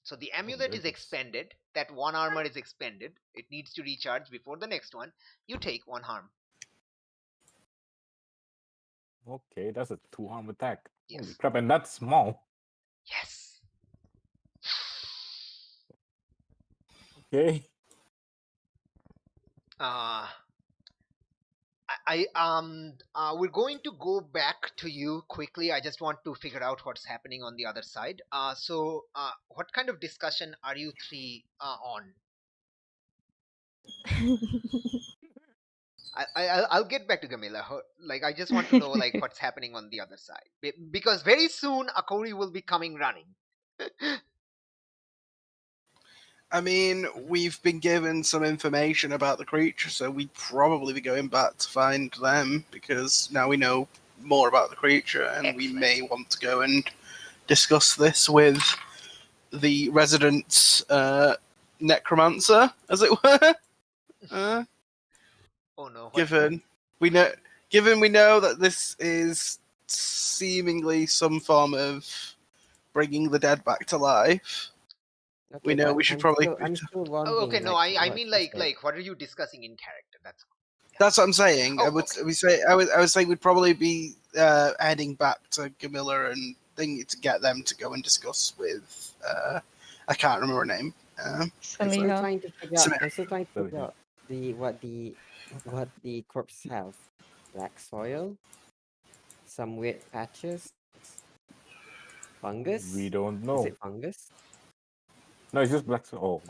So the amulet is goodness. expended. That one armor is expended. It needs to recharge before the next one. You take one harm. Okay, that's a 2-arm attack. Yes. Holy crap, and that's small. Yes. Okay. We're going to go back to you quickly. I just want to figure out what's happening on the other side. What kind of discussion are you three on? I'll get back to Gamila. I just want to know what's happening on the other side, because very soon Akori will be coming running. I mean, we've been given some information about the creature, so we'd probably be going back to find them, because now we know more about the creature, and we may want to go and discuss this with the resident necromancer, as it were. Oh no! Given we know that this is seemingly some form of bringing the dead back to life. Okay, We know but we should I'm probably. still Oh, okay, wondering. no, I what mean she said. what are you discussing in character? That's what I'm saying. Oh, I would okay. I was saying we'd probably be heading back to Gamilla and thinking to get them to go and discuss with I can't remember her name. I'm still Selena. trying to figure out. I'm still trying to figure out what the corpse have. Black soil, some weird patches, fungus. We don't Is know. it fungus? No, it's just black soil.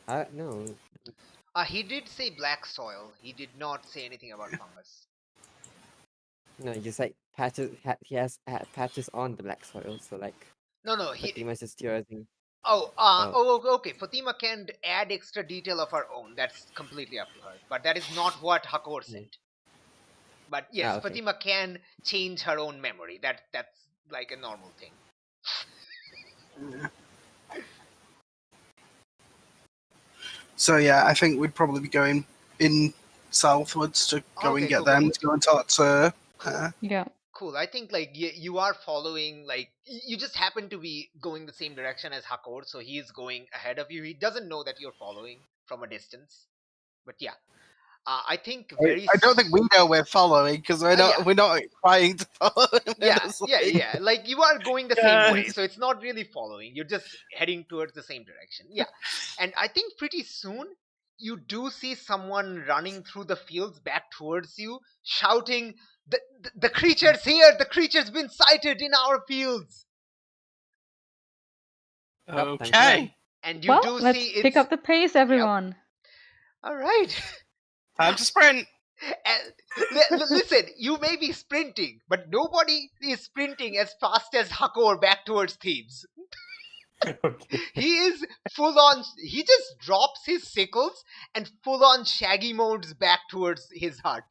Oh, no. He did say black soil. He did not say anything about fungus. No, just like patches. He has patches on the black soil, so like No, he. Fatima is theorizing. Okay. Fatima can add extra detail of her own. That's completely up to her. But that is not what Hakor said. But yes, okay. Fatima can change her own memory. That's like a normal thing. So yeah, I think we'd probably be going in southwards to go Okay, and get cool. them to go and talk to her. Yeah. Cool. I think like you are following, like you just happen to be going the same direction as Hakor, so he is going ahead of you. He doesn't know that you're following from a distance. But yeah, I think very. I don't think we know we're following because we're not yeah. we're not trying to follow him. Yeah. Like you are going the same way, so it's not really following. You're just heading towards the same direction. Yeah, and I think pretty soon you do see someone running through the fields back towards you, shouting, "The creature's here! The creature's been sighted in our fields!" Well, time to Okay. run. And you Well, do let's see it's pick up the pace, everyone. all right. Time to sprint. Listen, you may be sprinting, but nobody is sprinting as fast as Hakor back towards Thebes. Okay. He is full on. He just drops his sickles and full on shaggy modes back towards his hut.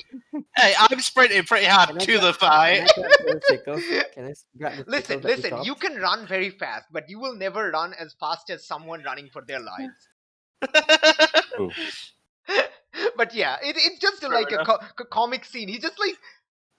Hey, I'm sprinting pretty hard Can I to grab- the fight. Can I grab those sickles? Can I grab the Listen, sickle that listen. You dropped? can run very fast, but you will never run as fast as someone running for their lives. True. But yeah, it's just Fair like a enough. comic scene. He just like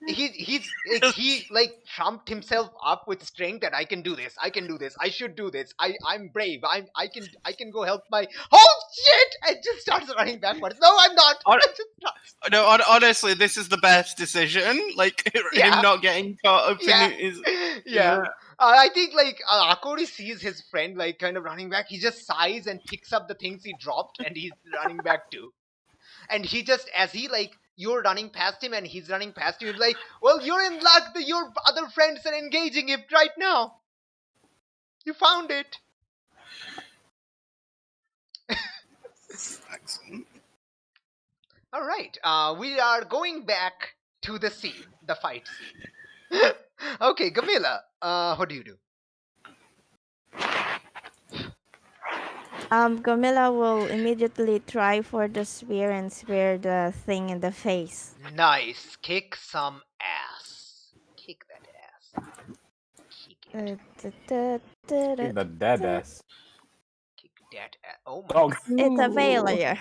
he like trumped himself up with strength that I can do this. I can do this. I should do this. I'm brave. I can go help my. Oh shit! And just starts running backwards. No, I'm not. Hon- I just not. No, honestly, this is the best decision. Like Yeah. him not getting caught up Yeah. in his. Yeah. I think like Akori sees his friend like kind of running back. He just sighs and picks up the things he dropped, and he's running back too. And he just, as he like, you're running past him and he's running past you, he's like, well, you're in luck that your other friends are engaging it right now. You found it. Excellent. All right. We are going back to the scene, the fight scene. Okay, Gamila, what do you do? Gamila will immediately try for the spear and spear the thing in the face. Nice. Kick some ass. Kick that ass. Kick it. Kick the dead ass. Kick that ass. Oh my. Dog. It's a failure.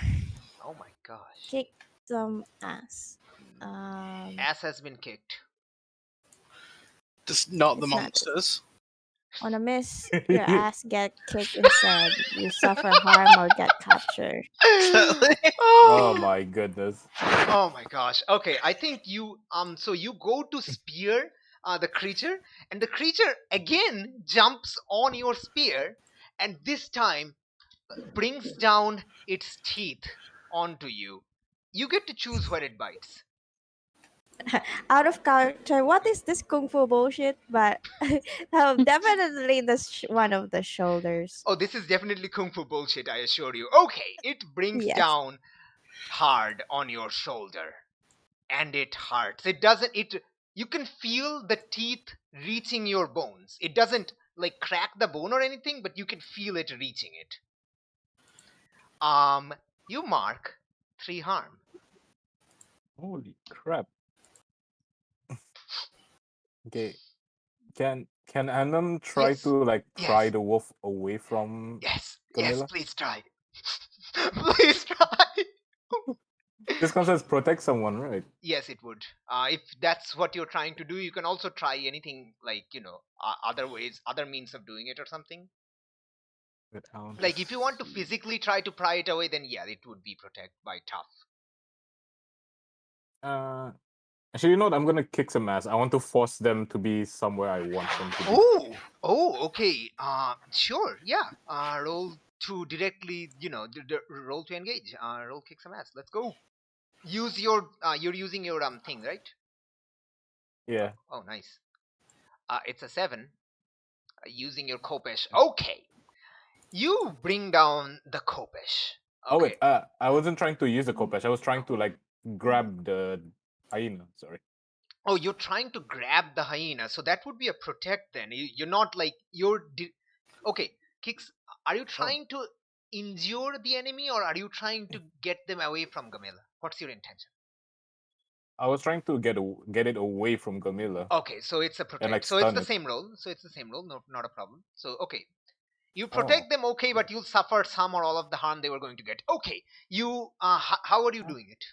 Oh my gosh. Kick some ass. Ass has been kicked. Just not the It's not- monsters. On a miss, your ass get kicked instead. You suffer harm or get captured. Oh my goodness. Oh my gosh. Okay, I think you so you go to spear the creature, and the creature again jumps on your spear, and this time brings down its teeth onto you. You get to choose where it bites. Out of character, what is this kung fu bullshit? But definitely one of the shoulders. Oh, this is definitely kung fu bullshit, I assure you. Okay, it brings Yes. down hard on your shoulder, and it hurts. It doesn't. You can feel the teeth reaching your bones. It doesn't like crack the bone or anything, but you can feel it reaching it. You mark 3 harm. Holy crap. Okay. Can Anam try Yes. to like pry Yes. the wolf away from Yes, Camilla? please try. Please try. This concept protect someone, right? Yes, it would. If that's what you're trying to do, you can also try anything like, other ways, other means of doing it or something. Without Like if you want to see. physically try to pry it away, then yeah, it would be protect by tough. Actually, you know what? I'm gonna kick some ass. I want to force them to be somewhere I want them to be. Oh, okay. Sure, yeah. Roll to directly, roll to engage. Roll kick some ass. Let's go. Use your, you're using your thing, right? Yeah. Oh, nice. It's a 7. Using your Kopesh. Okay. You bring down the Kopesh. Oh Okay. wait, I wasn't trying to use the Kopesh. I was trying to like grab the hyena. Sorry. Oh, you're trying to grab the hyena, so that would be a protect then. You're not like okay, Kix. Are you trying to injure the enemy, or are you trying to get them away from Gamila? What's your intention? I was trying to get it away from Gamila Okay, so it's a and protect. like So it's stun the it. same role. So it's the same role. No, not a problem. So okay, you Oh, protect them. Okay, but you'll suffer some or all of the harm they were going to get. Okay, you. How are you doing it?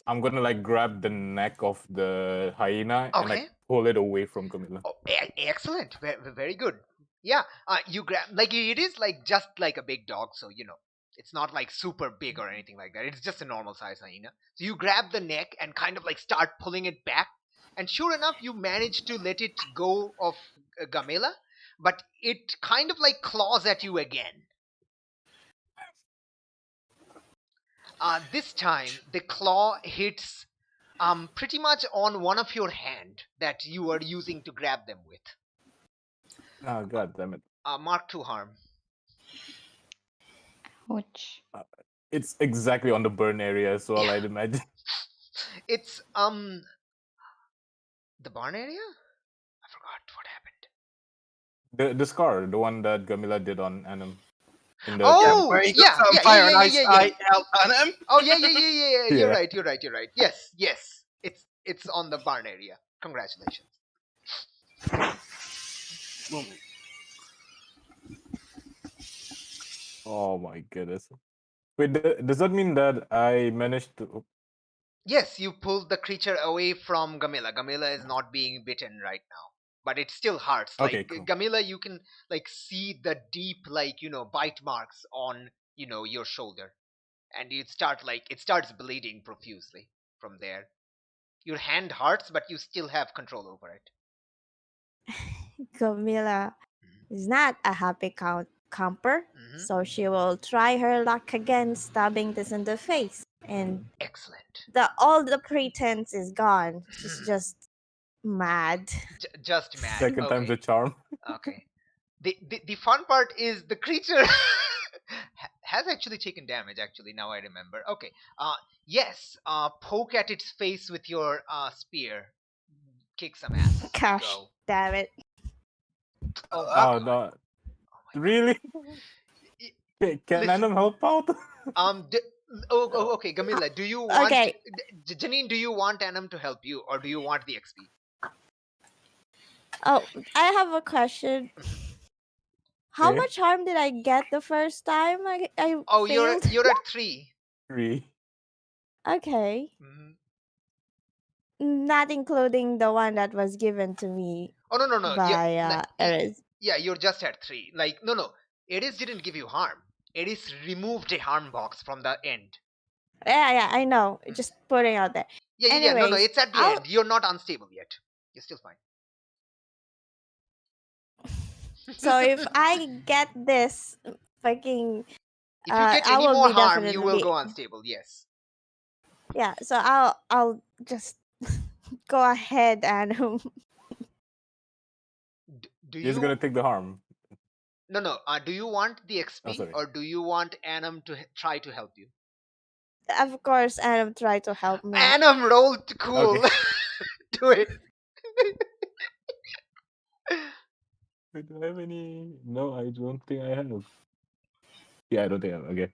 I'm gonna like grab the neck of the hyena and like Okay. pull it away from Gamila. Oh, excellent. Very good. Yeah. You grab like it is like just like a big dog, so it's not like super big or anything like that. It's just a normal size hyena. So you grab the neck and kind of like start pulling it back, and sure enough, you manage to let it go of Gamela, but it kind of like claws at you again. This time the claw hits pretty much on one of your hand that you are using to grab them with. Ah, god damn it! Mark 2 harm. Ouch. It's exactly on the burn area as well. Yeah. I'd imagine. It's the barn area? I forgot what happened. The scar, the one that Gamila did on Anam in the Oh, Where he got yeah, some fire and ice yeah. out on him. Oh yeah. You're Yeah. right. You're right. Yes. It's on the barn area. Congratulations. Oh my goodness. Wait, does that mean that I managed to? Yes, you pulled the creature away from Gamila. Gamila is not being bitten right now, but it still hurts. Okay, Like cool. Gamila, you can like see the deep bite marks on your shoulder, and it starts bleeding profusely from there. Your hand hurts, but you still have control over it. Camilla is not a happy camper, Mhm. so she will try her luck again, stabbing this in the face. And Excellent. all the pretense is gone. She's just mad. Just mad. Second time's a Okay. charm. Okay. The fun part is the creature has actually taken damage. Actually, now I remember. Okay. Yes. Poke at its face with your spear. Kick some ass. Gosh, Go. damn it. Oh my Oh god. no! Oh my Really? god. Can Listen. Anam help out? Okay, Gamila, do you want Okay. Janine, do you want Anam to help you, or do you want the XP? Oh, I have a question. How Okay. much harm did I get the first time I Oh, failed? you're at 3. 3. Okay. Mhm. Not including the one that was given to me Oh no. by Erez. Yeah, you're just at 3. Like no. Eris didn't give you harm. Eris removed a harm box from the end. Yeah, I know. Just putting out there. Yeah. No. Anyways, It's at the I'll end. You're not unstable yet. You're still fine. so if I get this fucking If you get I any will more be harm, you definitely will be go unstable. Yes. yeah, so I'll just go ahead and Do He's gonna you take the harm. No. Do you want the Oh, XP, sorry. or do you want Anam to try to help you? of course Adam try to help me. Anam rolled cool. Okay. Do it. Wait, do I have any? No, I don't think I have. Yeah, I don't think I have. Okay,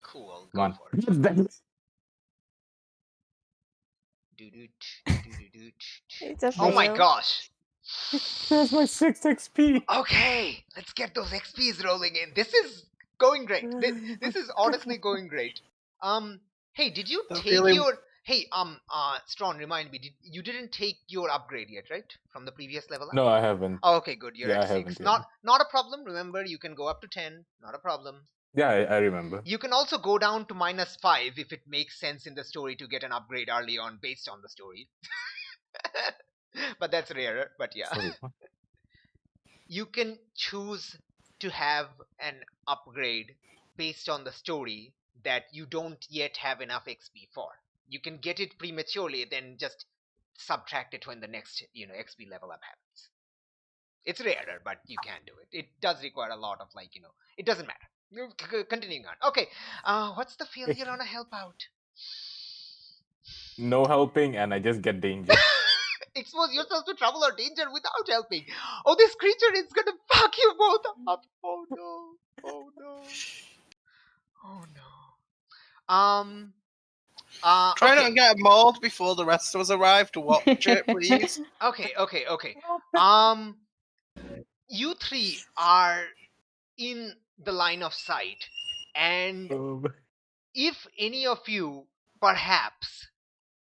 Cool. come Go on. for it. It's a Oh my fail. gosh. That's my 6 XP. Okay, let's get those XPs rolling in. This is going great. This is honestly going great. Hey, did you I'm take feeling- your? Hey, Strawn, remind me. You didn't take your upgrade yet, right? From the previous level up? No, I haven't. Oh, okay, good. You're Yeah, at I 6. haven't yet. Not a problem. Remember, you can go up to 10. Not a problem. Yeah, I remember. You can also go down to -5 if it makes sense in the story to get an upgrade early on based on the story. But that's rarer. But yeah. Sorry. What? You can choose to have an upgrade based on the story that you don't yet have enough XP for. You can get it prematurely, then just subtract it when the next XP level up happens. It's rarer, but you can do it. It does require a lot of it doesn't matter. Continuing on. Okay, what's the failure on a help out? no helping, and I just get danger. Expose yourself to trouble or danger without helping. Oh, this creature is gonna fuck you both up. Oh no. Oh no. Oh no. Try not Okay. to get mauled before the rest of us arrive to watch it, please. Okay. You three are in the line of sight, and if any of you perhaps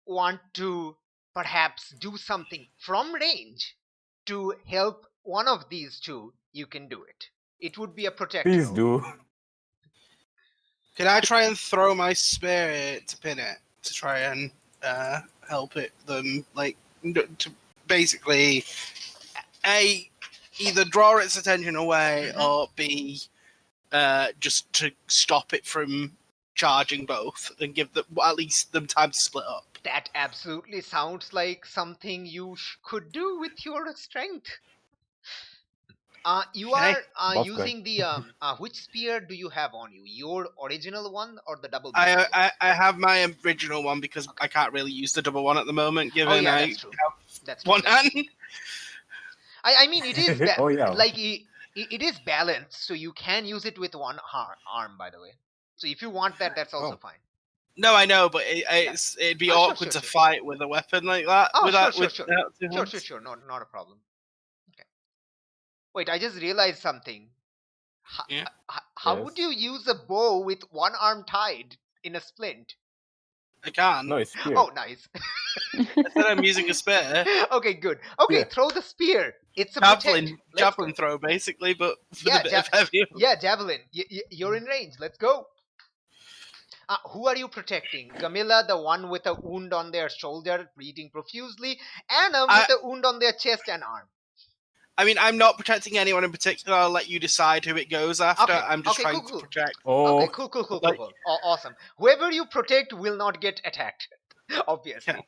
want to perhaps do something from range to help one of these two, you can do it. It would be a protect Please roll. do. Can I try and throw my spear to pin it to try and help them to basically either draw its attention away Mhm. or B just to stop it from charging both and give them at least them time to split up. That absolutely sounds like something you could do with your strength. You Okay. are Buff guy. using the which spear do you have on you? Your original one or the double bladed one? I have my original one because I can't really use the double one at the moment, given Oh yeah, I that's true. have That's true. one That's hand. true. I mean, it is Oh, yeah. like it is balanced, so you can use it with one arm. By the way, so if you want that, that's also Oh. fine. No, I know, but it'd be Oh, sure, awkward sure, to sure. fight with a weapon like that. Oh, without, sure. without two Sure. hands. Not a problem. Okay. Wait, I just realized something. Yeah. How would you Yes. use a bow with one arm tied in a splint? I can. No, it's spear. Oh, nice. I said I'm using a spear. Okay, good. Okay, Yeah. throw the spear. It's a protect. Javelin, Let's javelin go. throw, basically, but for Yeah, the bit of heavy. Yeah, javelin. You're in range. Let's go. Who are you protecting? Gamila, the one with a wound on their shoulder, bleeding profusely, Anna with a wound on their chest and arm. I mean, I'm not protecting anyone in particular. I'll let you decide who it goes after. Okay, I'm just okay, trying cool. to protect. Oh, Okay, cool. Like- Awesome. Whoever you protect will not get attacked. Obviously. Okay.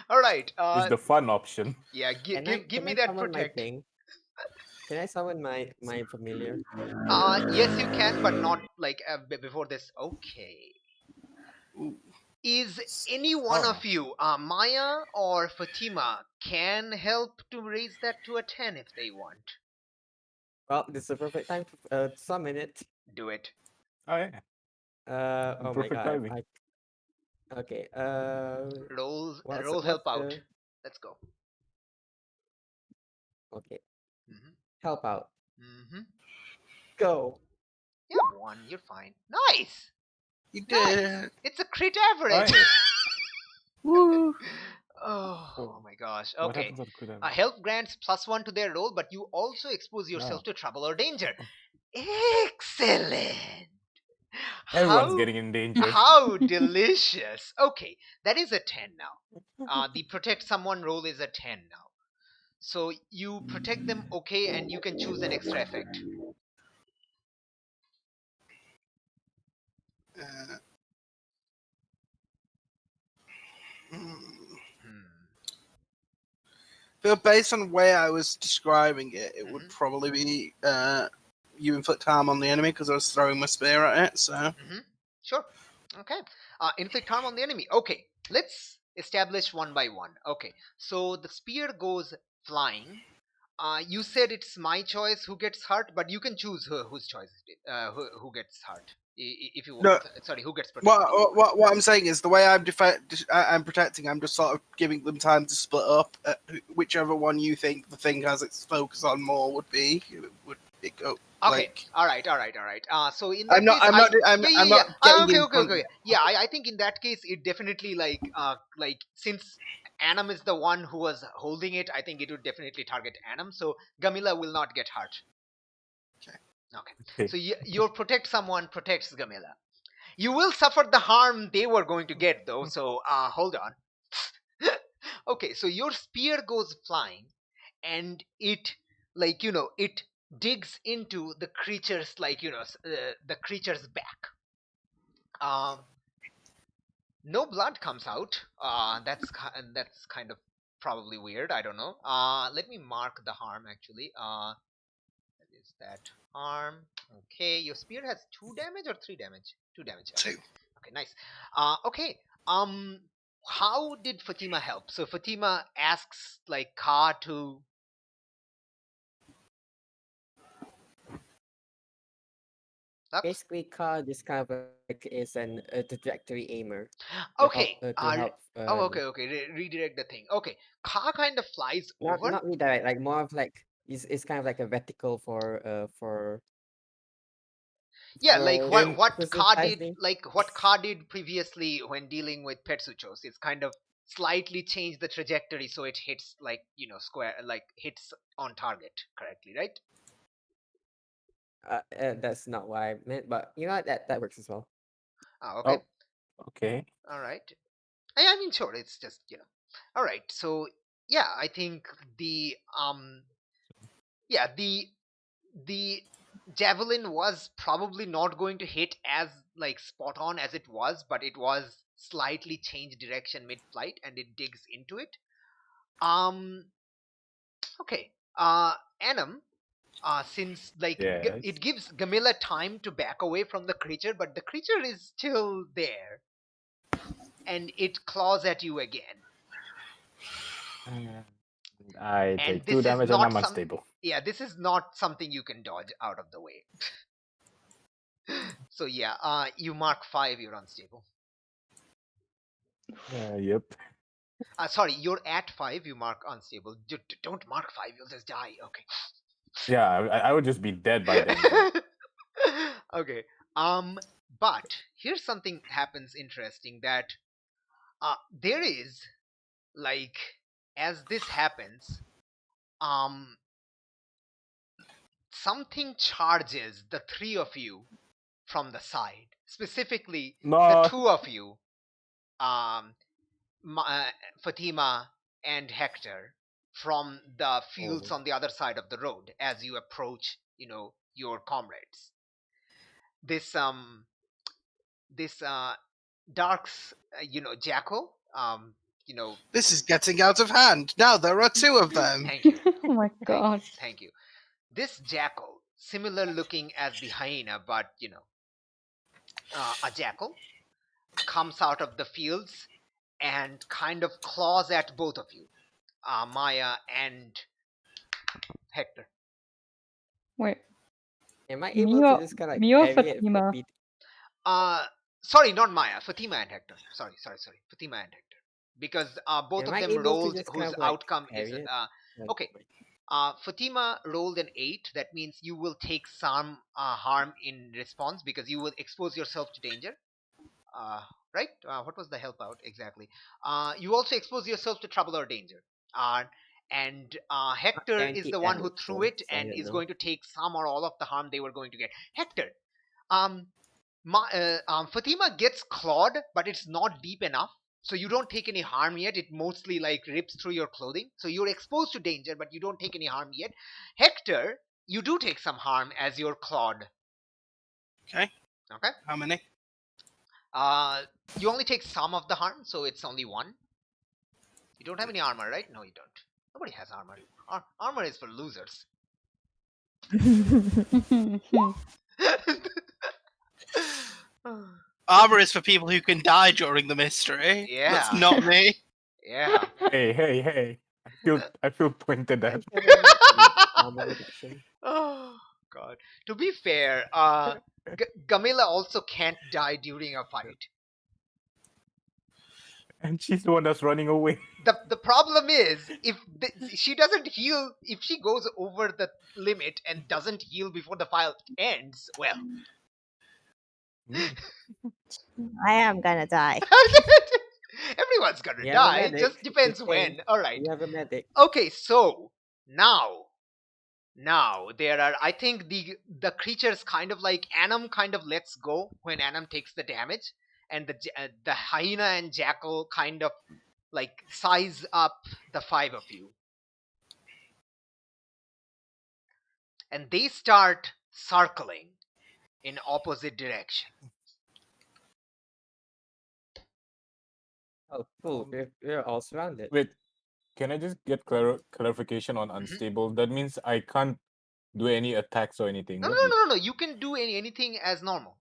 All right. it's the fun option. Yeah, give Can me I that summon my protect. thing? Can I summon my familiar? Yes, you can, but not like before this. Okay. Ooh. Is any one of you, Maya or Fatima, can help to raise that to a 10 if they want? Well, this is the perfect time to summon it. Do it. Oh yeah. Oh my Perfect god. timing. Okay. Roll What's help the- out. Let's go. Okay. Mm-hmm. Help out. Mm-hmm. Go. You have one. You're fine. Nice. You did. Nice. It's a crit average. Right. Woo. Oh my gosh. What Okay. happens on crit damage? Help grants +1 to their roll, but you also expose yourself to trouble or danger. Excellent. Everyone's How- getting in danger. How delicious. Okay, that is a 10 now. The protect someone roll is a 10 now. So you protect them, okay, and you can choose an extra effect. But based on the way I was describing it, it would Mhm. probably be you inflict harm on the enemy because I was throwing my spear at it. So Sure. Okay. Inflict harm on the enemy. Okay, let's establish one by one. Okay, so the spear goes flying. You said it's my choice who gets hurt, but you can choose whose choice who gets hurt. If you No. want. Sorry, who gets protected. what I'm saying is the way I'm protecting, I'm just sort of giving them time to split up. Whichever one you think the thing has its focus on more would go. Okay. Like, All right. So in that I'm not. case, I'm not. yeah. I'm not getting in front. Okay. Yeah, I think in that case, it definitely like since Anam is the one who was holding it, I think it would definitely target Anam. So Gamila will not get hurt. Okay. So your protect someone protects Gamila. You will suffer the harm they were going to get though. So hold on. Okay. So your spear goes flying, and it it digs into the creature's the creature's back. No blood comes out. That's kind of probably weird. I don't know. Let me mark the harm actually. Is that harm? Okay, your spear has 2 damage or 3 damage? 2 damage. Okay. 2. Okay, nice. Okay. how did Fatima help? So Fatima asks like Ka to. Oops. Basically, Ka just kind of like is a trajectory aimer Okay. to help Okay. Redirect the thing. Okay. Ka kind of flies over. not redirect, like more of like it's kind of like a vertical for Yeah, like In what Ka did, synthesizing. like what Ka did previously when dealing with Petsuchos. It's kind of slightly changed the trajectory so it hits like square, like hits on target correctly, right? That's not what I meant, but you know what, that works as well. Okay. okay. All right. I mean, sure. It's just All right. So yeah, I think the yeah the javelin was probably not going to hit as like spot on as it was, but it was slightly changed direction mid-flight and it digs into it. Um. Okay. Anam. Since like Yes. it gives Gamila time to back away from the creature, but the creature is still there, and it claws at you again. I And take this 2 is damage and not I'm some. unstable. Yeah, this is not something you can dodge out of the way. So yeah, you mark 5. You're unstable. Yep. Sorry, you're at 5. You mark unstable. Don't mark 5. You'll just die. Okay. Yeah, I would just be dead by then. But Okay. But here's something happens interesting that there is like as this happens, something charges the 3 of you from the side. Specifically, the no. 2 of you, um, Fatima and Hector, from the fields on the other side of the road as you approach, your comrades. This Dark's, jackal, This is getting out of hand. Now there are 2 of them. thank you, Oh my god. thank you. This jackal, similar looking as the hyena, but a jackal, comes out of the fields and kind of claws at both of you, Maya and Hector. Wait. Am I able to Me just kind of or like parry it for Fatima? beat? Sorry, not Maya, Fatima and Hector. Sorry, Fatima and Hector. Because both Am of I them able to rolled, just kind whose of like outcome is parry it? Like, okay. Fatima rolled an 8. That means you will take some harm in response because you will expose yourself to danger. Right? What was the help out exactly? You also expose yourself to trouble or danger. And Hector is guaranteed the one who damage threw though, it so I and don't is know. going to take some or all of the harm they were going to get. Hector, Fatima gets clawed, but it's not deep enough. So you don't take any harm yet. It mostly like rips through your clothing. So you're exposed to danger, but you don't take any harm yet. Hector, you do take some harm as you're clawed. Okay. Okay. How many? You only take some of the harm, so it's only 1. You don't have any armor, right? No, you don't. Nobody has armor. Armor is for losers. Armor is for people who can die during the mystery. Yeah. That's not me. Yeah. Hey. I feel pointed at. Armor reduction. Oh god. To be fair, Gamila also can't die during a fight. And she's the one that's running away. The problem is if she doesn't heal, if she goes over the limit and doesn't heal before the fight ends, well, I am gonna die. everyone's gonna You have a die. It medic, just depends just saying. when. All right. You have a medic. Okay, so now there are, I think the creatures kind of like Anam kind of lets go when Anam takes the damage, and the hyena and jackal kind of like size up the 5 of you, and they start circling in opposite direction. Oh, cool. We're all surrounded. Wait, can I just get clarification on unstable? That means I can't do any attacks or anything. No. You can do anything as normal.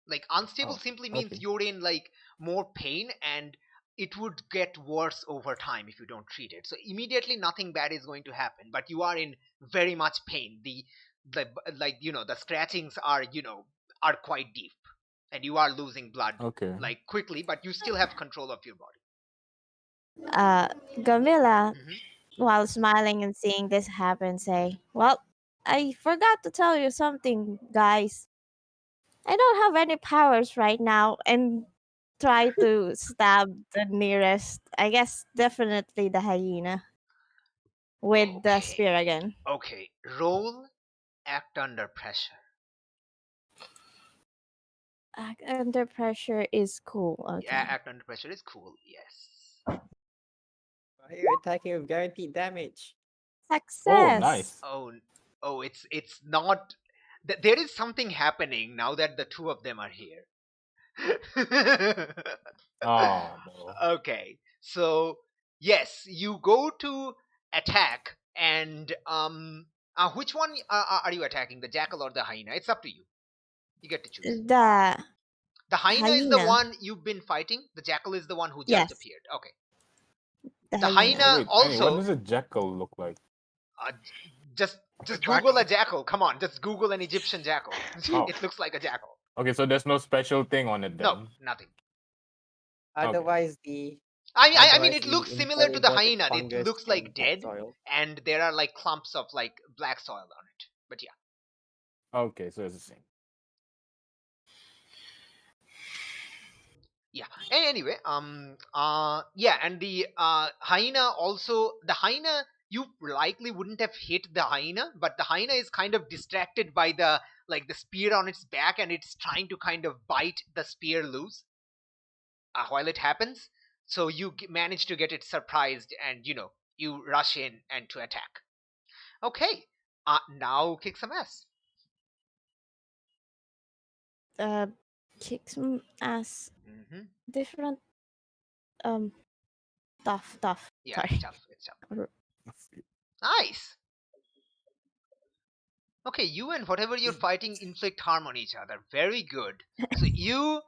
Like unstable Oh, simply means okay. you're in like more pain, and it would get worse over time if you don't treat it. So immediately nothing bad is going to happen, but you are in very much pain. The like the scratchings are are quite deep, and you are losing blood Okay. like quickly, but you still have control of your body. Gamila, Mhm. while smiling and seeing this happen, say, "Well, I forgot to tell you something, guys. I don't have any powers right now," and try to stab the nearest. I guess definitely the hyena with the Okay. spear again. Okay, roll act under pressure. Act under pressure is cool. Okay. Act under pressure is cool. Yes. Why are you attacking with guaranteed damage? Oh, Success. nice. Oh, it's not. There is something happening now that the two of them are here. Oh no. Okay, so yes, you go to attack, and which one are you attacking? The jackal or the hyena? It's up to you. You get to choose. The The hyena is the hyena. one you've been fighting. The jackal is the one who just Yes. appeared. Okay. The The hyena. Oh hyena wait, Annie, what also does a jackal look like? uh, just A Google a jackal. jackal. Come on, just Google an Egyptian jackal. Oh. It looks like a jackal. Okay, so there's no special thing on it No, then. nothing. Otherwise, the I mean, otherwise it the looks similar to the imported hyena. It fungus looks and like black dead, soil. and there are like clumps of like black soil on it. But yeah. Okay, so it's the same. Yeah. Anyway, yeah, and the hyena also, the hyena, you likely wouldn't have hit the hyena, but the hyena is kind of distracted by the spear on its back, and it's trying to kind of bite the spear loose while it happens. So you manage to get it surprised, and you rush in and to attack. Okay. Now kick some ass. Kick some ass. Mm-hmm. Different. Tough. Yeah, Sorry. it's tough. It's tough. Nice. Okay, you and whatever you're fighting inflict harm on each other. Very good. So you,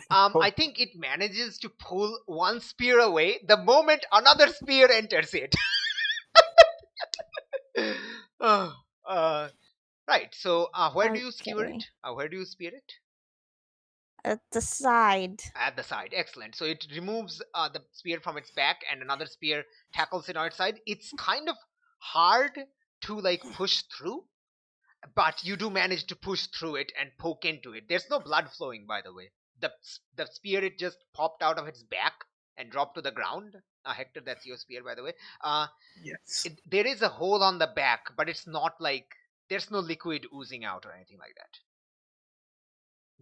I think it manages to pull one spear away the moment another spear enters it. uh, right. So where do you skewer Okay. it? Where do you spear it? At the side. At the side. Excellent. So it removes the spear from its back, and another spear tackles it on its side. It's kind of hard to like push through, but you do manage to push through it and poke into it. There's no blood flowing, by the way. The spear, it just popped out of its back and dropped to the ground. Hector, that's your spear, by the way. Yes. There is a hole on the back, but it's not like there's no liquid oozing out or anything like that.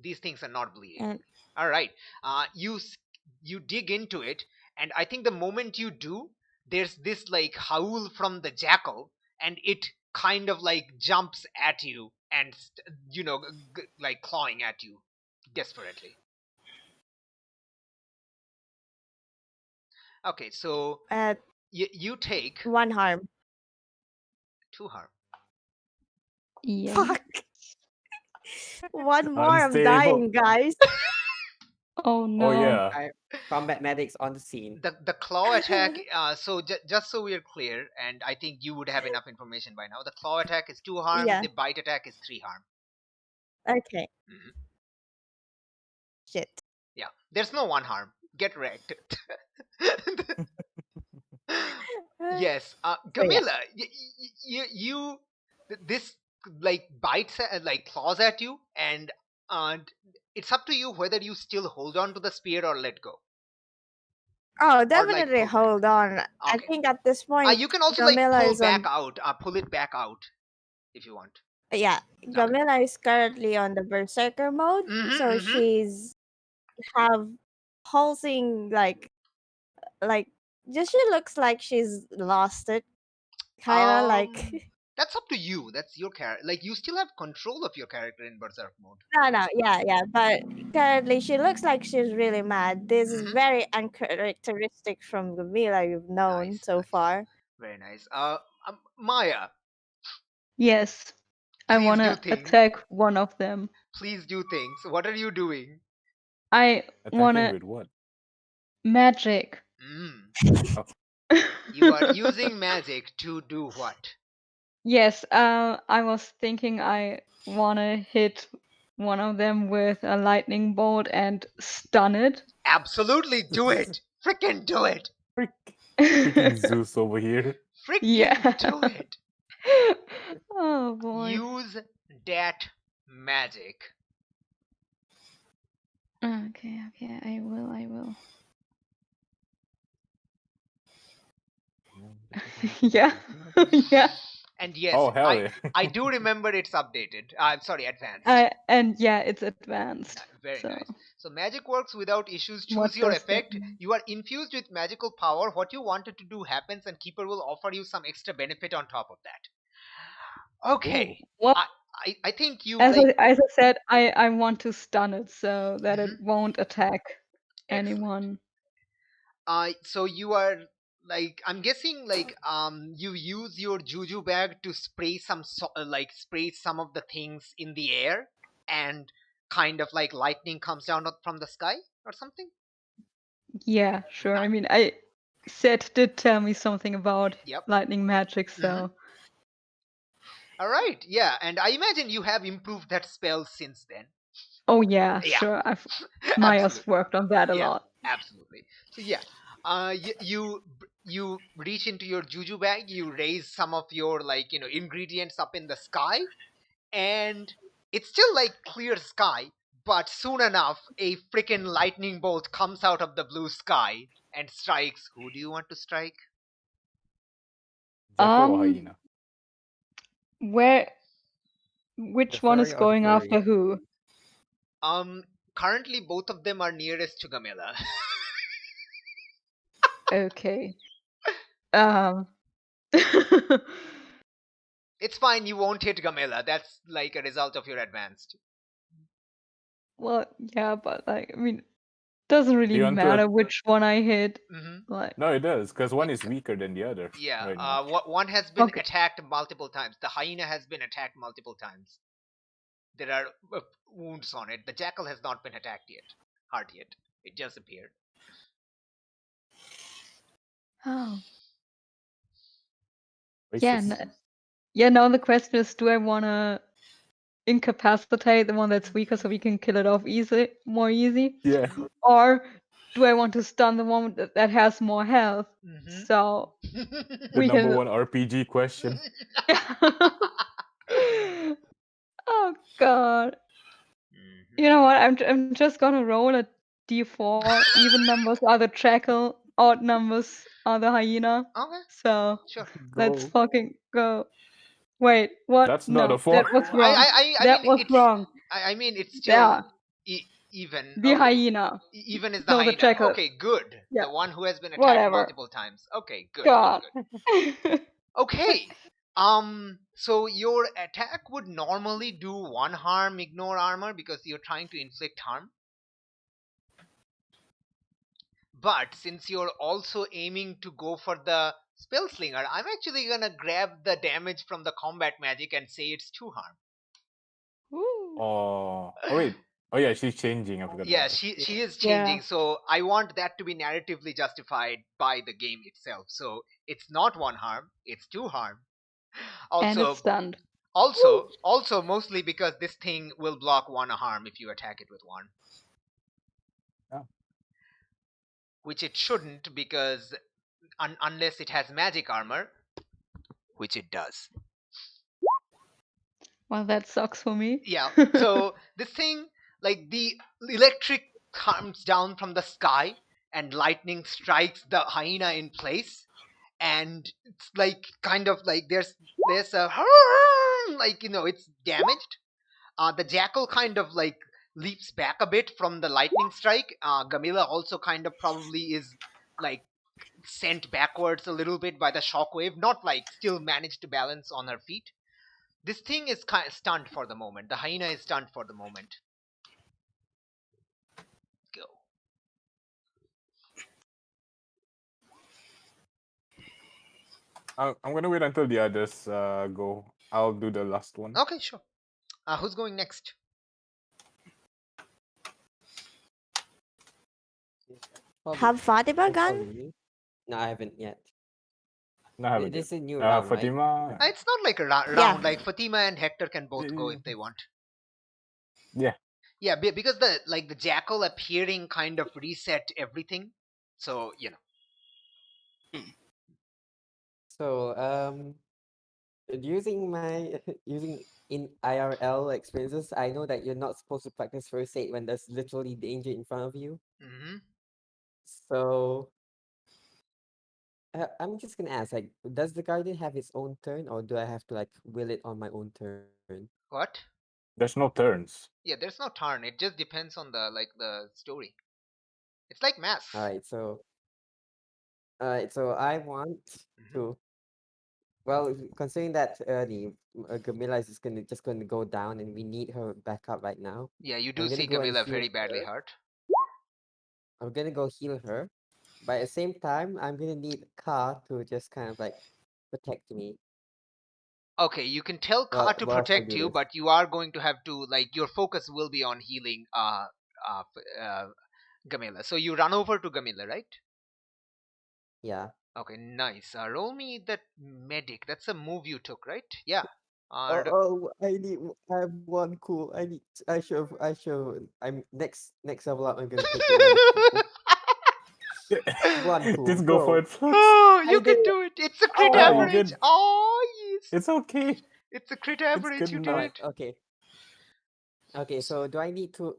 These things are not bleeding. And All right. You dig into it, and I think the moment you do, there's this like howl from the jackal, and it kind of like jumps at you and like clawing at you desperately. Okay, so you take one harm. 2 harm. Yeah. Fuck. One more, I'm Unstable. dying, guys. Oh no. Oh yeah. Combat medics on the scene. The claw attack, so just so we're clear, and I think you would have enough information by now, the claw attack is 2 harm, Yeah. the bite attack is 3 harm. Okay. Mhm. Shit. Yeah, there's no 1 harm. Get wrecked. Yes, Camilla, this like bites, like claws at you, and it's up to you whether you still hold on to the spear or let go. Oh, definitely poke. hold on. I Okay. think at this point, You can also like Gamila pull is back on. out, pull it back out if you want. Yeah, Gamila is currently on the berserker mode, so Mhm. she's have pulsing like just she looks like she's lost it, kind of like. That's up to you. That's your character. Like you still have control of your character in berserk mode. No, yeah, but currently she looks like she's really mad. This is Mhm. very uncharacteristic from Gamila you've known Nice, so nice. far. Very nice. Maya, Yes. I Please wanna do things. attack one of them. please do things. What are you doing? I Attacking wanna with what? Magic. You are using magic to do what? Yes, I was thinking I wanna hit one of them with a lightning bolt and stun it. Absolutely do it! Frickin' do it! Freaking Zeus over here. Frickin' Yeah. do it! Oh boy. Use that magic. Okay, I will. Yeah. Yeah. And yes, Oh, hell yeah. I do remember it's updated. I'm sorry, advanced. And yeah, it's advanced. Very so. nice. So magic works without issues. What Choose your does that effect. mean? You are infused with magical power. What you wanted to do happens, and Keeper will offer you some extra benefit on top of that. Okay. Well, I think you as like. I said, I want to stun it so that it Mhm. won't attack Excellent. anyone. So you are like, I'm guessing like you use your juju bag to spray spray some of the things in the air, and kind of like lightning comes down from the sky or something. Yeah, sure. I mean, Seth did tell me something about Yep. lightning magic, so. All right, yeah, and I imagine you have improved that spell since then. Oh yeah, Yeah. sure. Maya's Absolutely. worked on that a Yeah, lot. absolutely. So yeah, you reach into your juju bag, you raise some of your ingredients up in the sky, and it's still like clear sky, but soon enough a freaking lightning bolt comes out of the blue sky and strikes. Who do you want to strike? Jackal or hyena? Which The one is furry or the going furry? after who? Currently both of them are nearest to Gamela. Okay. It's fine, you won't hit Gamela. That's like a result of your advanced. Well, yeah, but like, I mean, doesn't Do really you want to? matter which one I hit. Like, No, it does, because one is weaker than the other. Yeah, Right now. one has been Okay. attacked multiple times. The hyena has been attacked multiple times. There are wounds on it. The jackal has not been attacked yet. Hard yet. It just appeared. oh. Racist. Now the question is, do I want to incapacitate the one that's weaker so we can kill it off more easy? Yeah. Or do I want to stun the one that has more health? So The we number can. one RPG question. Oh god. You know what? I'm just gonna roll a d4. Even numbers are the jackal, odd numbers are the hyena. Okay. So Sure. let's Go. fucking go. Wait, what? That's no, not a 4. that was wrong. I That mean, was wrong. I mean, it's Yeah, still even. the hyena. Even is the No, the hyena. jackal. Okay, good. Yeah. The one who has been attacked Whatever. multiple times. Okay, good. God. Good. Okay. So your attack would normally do 1 harm, ignore armor, because you're trying to inflict harm. But since you're also aiming to go for the spell slinger, I'm actually gonna grab the damage from the combat magic and say it's 2 harm. Oh wait. Oh yeah, she's changing. I forgot. Yeah, about that. she is changing. So I want that to be narratively justified by the game itself. So it's not 1 harm, it's 2 harm. And it's stunned. Also mostly because this thing will block 1 harm if you attack it with 1. Oh. Which it shouldn't, because unless it has magic armor, which it does. Well, that sucks for me. Yeah. So this thing, like, the electric comes down from the sky and lightning strikes the hyena in place, and it's like kind of like there's a like, it's damaged. The jackal kind of like leaps back a bit from the lightning strike. Gamila also kind of probably is like sent backwards a little bit by the shockwave, not like still managed to balance on her feet. This thing is kind of stunned for the moment. The hyena is stunned for the moment. Go. I'm gonna wait until the others go. I'll do the last one. Okay, sure. Who's going next? Probably, Have Fatima it's gone? probably me. No, I haven't yet. No, I haven't This yet. is a new round, right? Fatima. It's not like a Yeah. round. Like Fatima and Hector can both go if they want. Yeah. Yeah, because the jackal appearing kind of reset everything. So So, using my using in IRL experiences, I know that you're not supposed to practice first aid when there's literally danger in front of you. hmm So, I'm just gonna ask, like, does the guardian have its own turn, or do I have to like will it on my own turn? What? There's no turns. Yeah, there's no turn. It just depends on the story. It's like math. All right, so I want Mhm. to. Well, considering that the Gamila is just gonna go down, and we need her backup right now. Yeah, you do I'm gonna see go and Gamila heal very badly her. hurt. I'm gonna go heal her, but at the same time, I'm gonna need Ka to just kind of like protect me Okay, you can tell Ka to whilst I protect do you, this. but you are going to have to your focus will be on healing Gamila. So you run over to Gamila, right? Yeah. Okay, nice. Roll me that medic. That's a move you took, right? Yeah. I have one cool. I should. I'm next level up. I'm gonna take the medic cool. One cool. Just go for Go. it, Flux. Oh, I you did can it. do it. It's a crit Yeah, you Oh. average. can. Oh, yes. It's okay. It's a crit It's average. good You All did enough. right. it. Okay. Okay. So do I need to?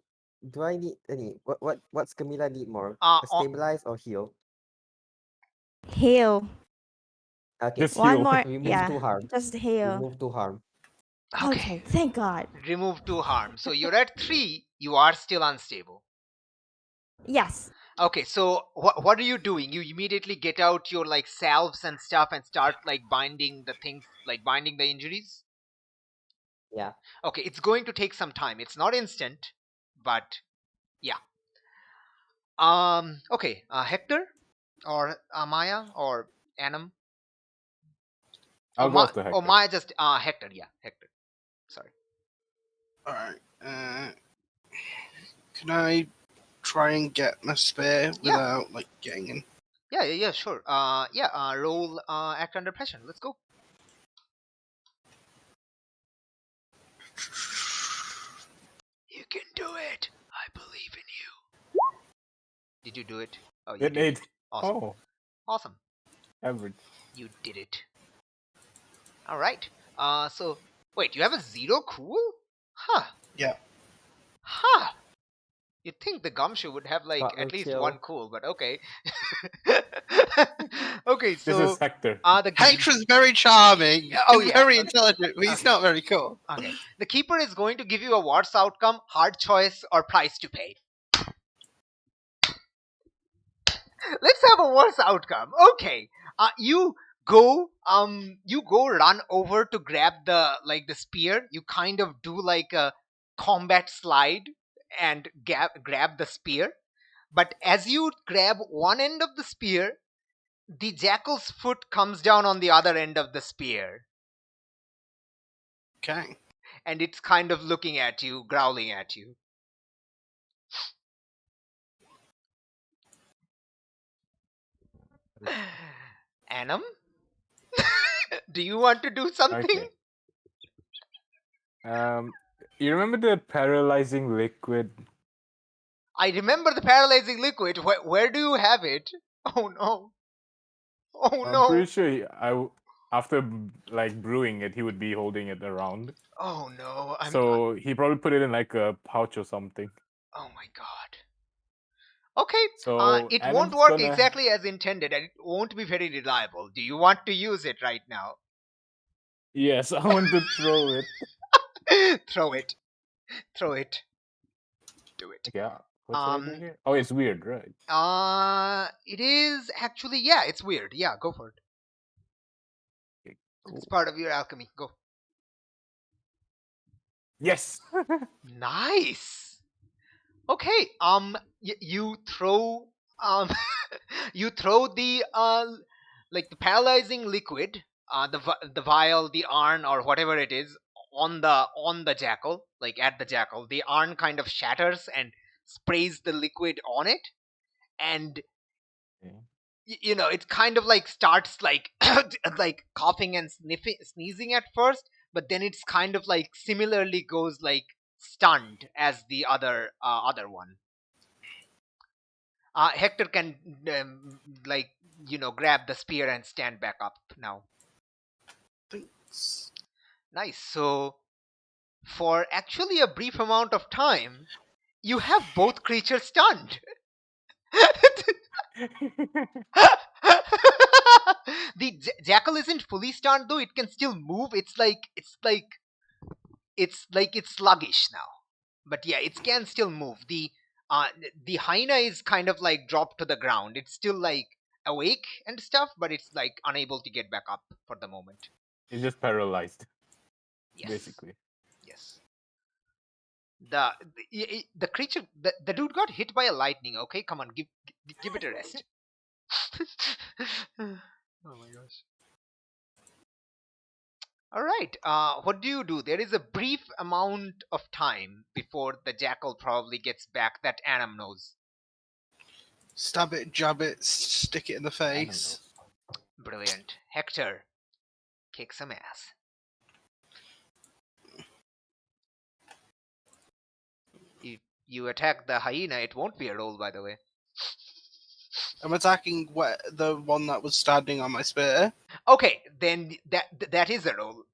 Do I need any? What's Camila need more? Uh, A uh, stabilize or heal? Heal. Okay. Just One heal. more. Remove Yeah. two harm. Just heal. Remove two harm. okay. Okay. Thank God. Remove 2 harm. So you're at 3. You are still unstable. Yes. Okay, so what are you doing? You immediately get out your salves and stuff and start binding the things, binding the injuries. Yeah. Okay, it's going to take some time. It's not instant, but yeah. Okay, Hector or Maya or Anam I'll go after or Hector. Maya just Hector. Yeah, Hector. Sorry. All right. Can I try and get my spear Yeah. without getting in? Yeah, sure. Roll act under pressure. Let's go. You can do it. I believe in you. Did you do it? Oh, you It did it. ate. Awesome. Oh, Awesome. average. You did it. All right. So wait, you have a 0 cool? Huh. Yeah. Huh. You'd think the gumshoe would have Got no at least chill. 1 cool, but okay. Okay, This is so Hector. Hector's very charming. Oh, He's yeah. very intelligent, but he's Okay. not very cool. Okay. The keeper is going to give you a worse outcome, hard choice, or price to pay. Let's have a worse outcome. Okay. You go run over to grab the spear. You kind of do a combat slide and grab the spear. But as you grab one end of the spear, the jackal's foot comes down on the other end of the spear. Okay. And it's kind of looking at you, growling at you. Anam? Do you want to do something? Okay. You remember the paralyzing liquid? I remember the paralyzing liquid. Where do you have it? Oh no. Oh I'm no. pretty sure after brewing it, he would be holding it around. Oh no. So he probably put it in a pouch or something. Oh my god. Okay. So It won't Adam's work gonna. exactly as intended, and it won't be very reliable. Do you want to use it right now? Yes, I want to throw it. Throw it. Throw it. Do it. Yeah. What should I do here? Oh, it's weird, right? It is actually, yeah, it's weird. Yeah, go for it. Okay, It's cool. part of your alchemy. Go. Yes. Nice. Okay. You throw you throw the the paralyzing liquid, the vial, the arn, or whatever it is, on the jackal, at the jackal. The arn kind of shatters and sprays the liquid on it, and It kind of like starts like like coughing and sneezing at first, but then it's kind of like similarly goes like stunned as the other one. Hector can like grab the spear and stand back up now. Thanks. Nice. So for actually a brief amount of time, you have both creatures stunned. The jackal isn't fully stunned though; it can still move. It's sluggish now, but yeah, it can still move. The hyena is kind of like dropped to the ground. It's still like awake and stuff, but it's like unable to get back up for the moment. It's just paralyzed, Yes. basically. Yes. The creature, the dude got hit by a lightning. Okay, come on, give it a rest. Oh my gosh. All right. What do you do? There is a brief amount of time before the jackal probably gets back that Anam knows. Stab it, jab it, stick it in the Animal. face. Brilliant. Hector, kick some ass. If you attack the hyena, it won't be a roll, by the way. I'm attacking the one that was standing on my spear. Okay, then that is a roll.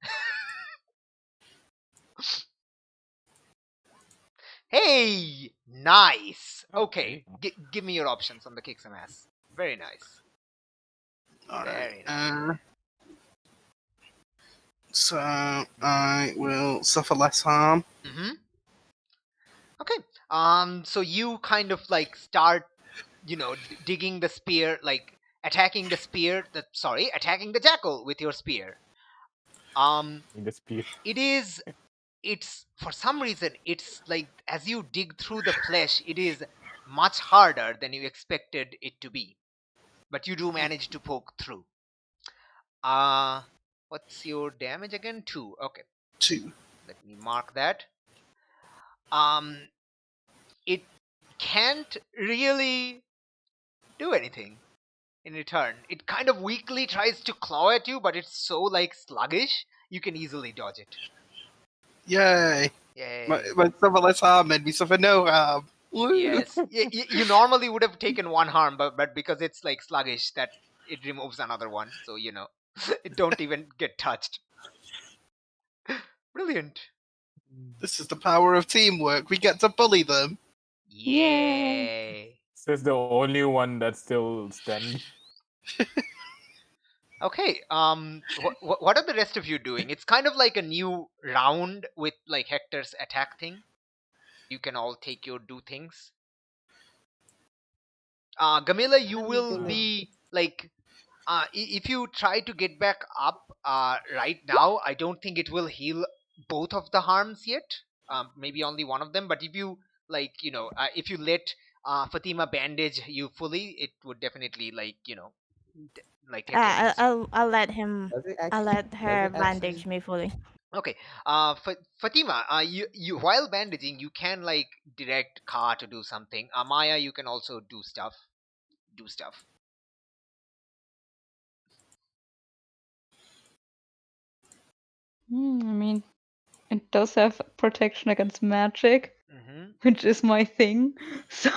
Hey, nice. Okay, give me your options on the kick some ass. Very nice. All Very right. nice. So I will suffer less harm. Mm-hmm. Okay. So you kind of like start, digging the spear, like attacking the jackal with your spear. In the spear. It's for some reason it's like as you dig through the flesh, it is much harder than you expected it to be, but you do manage to poke through. What's your damage again? 2. Okay, 2. let me mark that. It can't really do anything in return. It kind of weakly tries to claw at you, but it's so like sluggish, you can easily dodge it. Yay! Yay. My suffer less harm made me suffer no harm. Woo. Yes. You normally would have taken 1 harm, but because it's like sluggish, that it removes another one. So it don't even get touched. Brilliant. This is the power of teamwork. We get to bully them. Yay. Says the only one that's still standing. Okay. What are the rest of you doing? It's kind of like a new round with like Hector's attack thing. You can all take your do things. Gamila, you will be like, if you try to get back up right now, I don't think it will heal both of the harms yet. Maybe only one of them. But if you like, if you let Fatima bandage you fully, it would definitely like, like take care of this. I'll let him. Does it I'll actually? let her Does it bandage actually? me fully. Okay. Fatima, you while bandaging, you can like direct Ka to do something. Maya, you can also do stuff. I mean, it does have protection against magic, Mm-hmm. which is my thing. So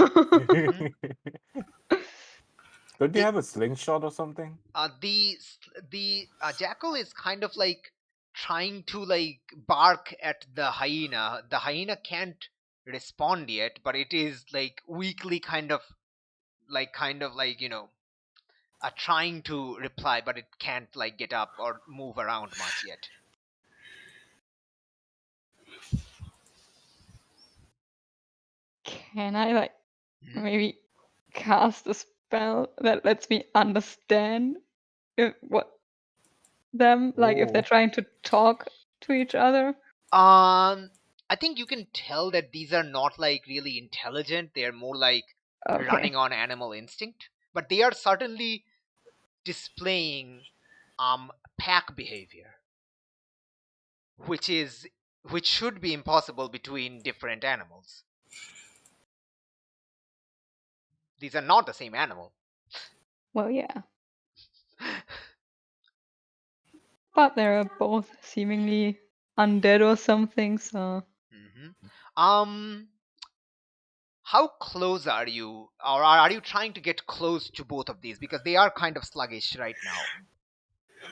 Don't you have a slingshot or something? The jackal is kind of like trying to like bark at the hyena. The hyena can't respond yet, but it is like weakly kind of like trying to reply, but it can't like get up or move around much yet. can I like Mhm. maybe cast a spell that lets me understand what them like if they're Oh. trying to talk to each other? I think you can tell that these are not like really intelligent. They're more like Okay. running on animal instinct, but they are certainly displaying pack behavior, which should be impossible between different animals. These are not the same animal. Well, yeah. But they're both seemingly undead or something, so. How close are you, or are you trying to get close to both of these, because they are kind of sluggish right now?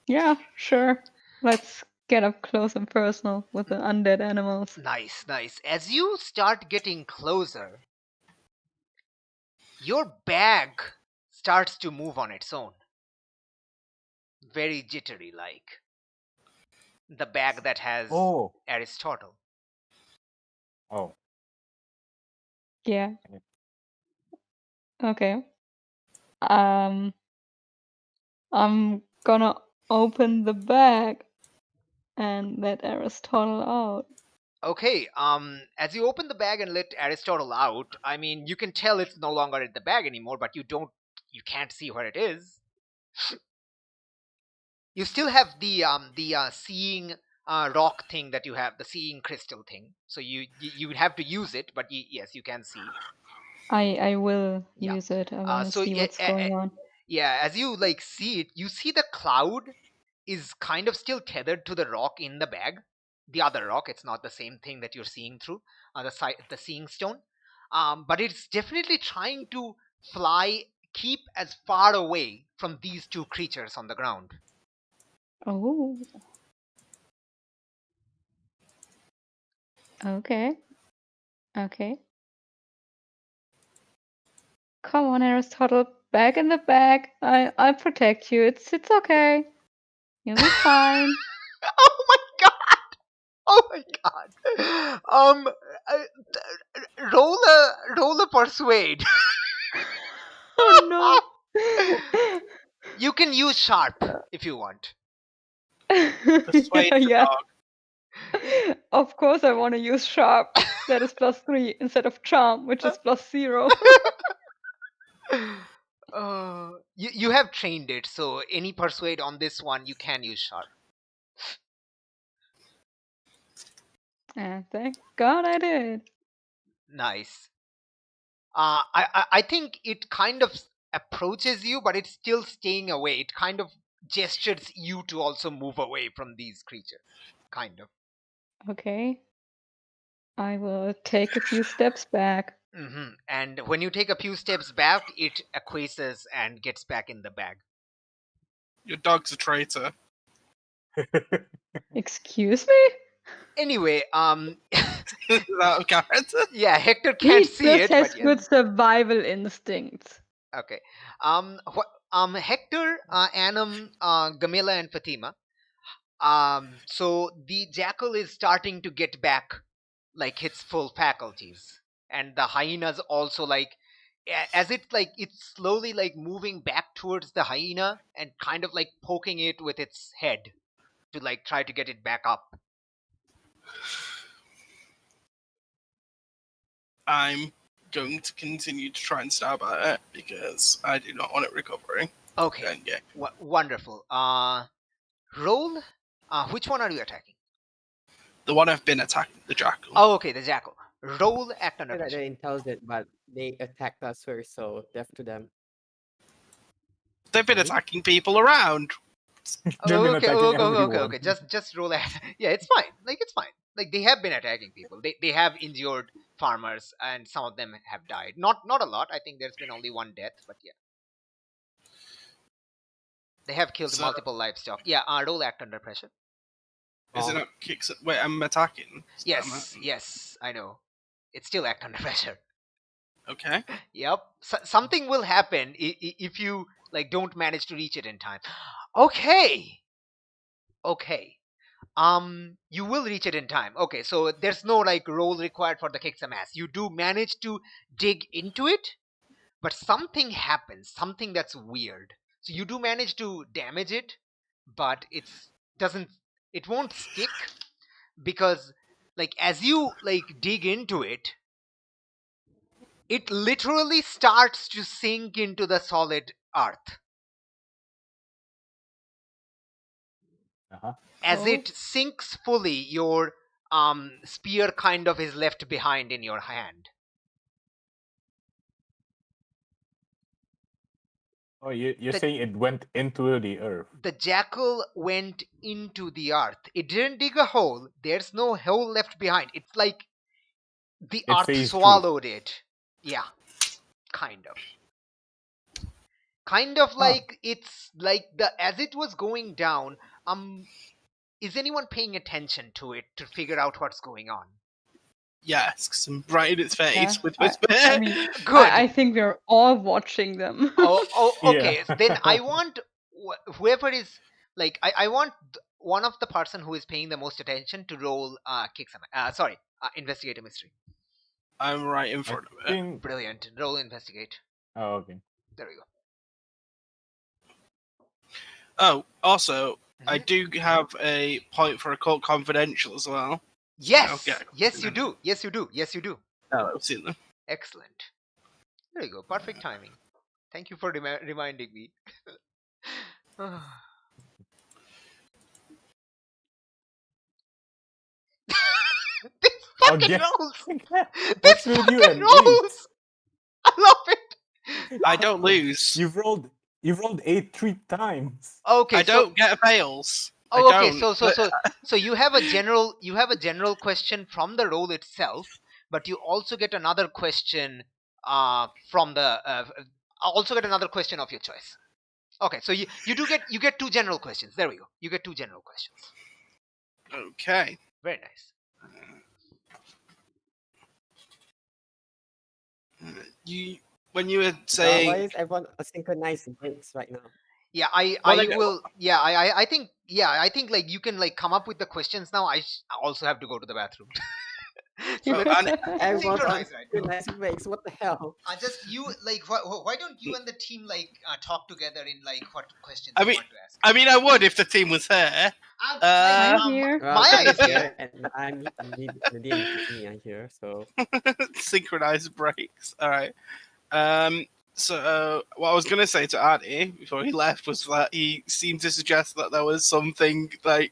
Yeah, sure. Let's get up close and personal with the undead animals. Nice. As you start getting closer, your bag starts to move on its own. Very jittery like. The bag that has Oh. Aristotle. Oh. Yeah. Okay. I'm gonna open the bag and let Aristotle out. Okay, as you open the bag and let Aristotle out, I mean, you can tell it's no longer in the bag anymore, but you can't see where it is. You still have the seeing rock thing that you have, the seeing crystal thing. So you would have to use it, but yes, you can see. I will Yeah. use it. I want to So see what's going on. yeah, as you like see it, you see the cloud is kind of still tethered to the rock in the bag. The other rock, it's not the same thing that you're seeing through the seeing stone, but it's definitely trying to keep as far away from these two creatures on the ground. Oh. Okay. Come on, Aristotle. Back in the bag. I'll protect you. It's okay. You'll be fine. Oh my god! Oh my god! Roll a persuade. Oh no. You can use sharp if you want. Persuade the Yeah. dog. Of course I want to use sharp. That is +3 instead of charm, which is +0. You have trained it, so any persuade on this one you can use sharp. And thank God I did. Nice. I think it kind of approaches you, but it's still staying away. It kind of gestures you to also move away from these creatures. Kind of. Okay. I will take a few steps back. And when you take a few steps back, it acquiesces and gets back in the bag. Your dog's a traitor. Excuse me? Anyway, Is that out of character? yeah, Hector He can't see just it, has but yes. good survival instincts. Okay. Hector, Anam, Gamila, and Fatima. So the jackal is starting to get back, like, its full faculties, and the hyena's also like, as it's slowly like moving back towards the hyena and kind of like poking it with its head to like try to get it back up. I'm going to continue to try and stab at it because I do not want it recovering. Okay. And yeah. Wonderful. Roll. Which one are you attacking? The one I've been attacking, the jackal. Oh, okay, the jackal. Roll act under They're pressure. intelligent, but they attacked us first, so deaf to them. They've been attacking people around. They've been Okay. attacking everyone. Just roll a. Yeah, it's fine. Like, it's fine. Like, they have been attacking people. They have injured farmers, and some of them have died. Not a lot. I think there's been only one death, but yeah. They have killed multiple livestock. Yeah. Roll act under pressure. Is it not kicks? Wait, I'm attacking. Yes. I know. It's still act under pressure. Okay. Yep. Something will happen if you like don't manage to reach it in time. Okay. You will reach it in time. Okay, so there's no like roll required for the kick some ass. You do manage to dig into it, but something happens, something that's weird. So you do manage to damage it, but it won't stick, because like as you like dig into it, it literally starts to sink into the solid earth. As it sinks fully, your spear kind of is left behind in your hand. Oh, you're The- saying it went into the earth. The jackal went into the earth. It didn't dig a hole. There's no hole left behind. It's like the It earth phased through. swallowed it. Yeah, kind of. Kind of like it's like as it was going down. Is anyone paying attention to it to figure out what's going on? Yes, 'cause I'm right in its face Yeah, with I Whisper. mean, Good. I think we're all watching them. Oh, okay. Yeah. Then I want whoever is like I want one of the person who is paying the most attention to roll investigate a mystery. I'm right in I front of it. think. Brilliant. Roll investigate. Oh, okay. There we go. Oh, also, I Mhm. do have a point for Occult Confidential as well. Yes. Okay. Yes, you do. Yes, you do. Yes, you do. Oh, I've seen them. Excellent. There you go. Perfect timing. Thank you for reminding me. These fucking Again? rolls. What's These with you fucking and rolls. I love it. I don't lose. You've rolled 8 3 times. Okay, I don't get fails. Oh, I okay. don't. So you have a general question from the roll itself, but you also get another question from the also get another question of your choice. Okay, so you get two general questions. There we go. You get two general questions. Okay. Very nice. When you were Why saying is everyone synchronized breaks right now? Yeah, Well, I will. Yeah, I think. Yeah, I think like you can like come up with the questions now. I also have to go to the bathroom. So let's Everyone's on synchronize right now. synchronized breaks. What the hell? Just you like why don't you and the team like talk together in like what questions I you mean- want to ask? I mean, I would if the team was here. I'm here. Well, Maya I'm is here. and I'm the DM here, so Synchronized breaks. All right. So what I was gonna say to Artie before he left was that he seemed to suggest that there was something like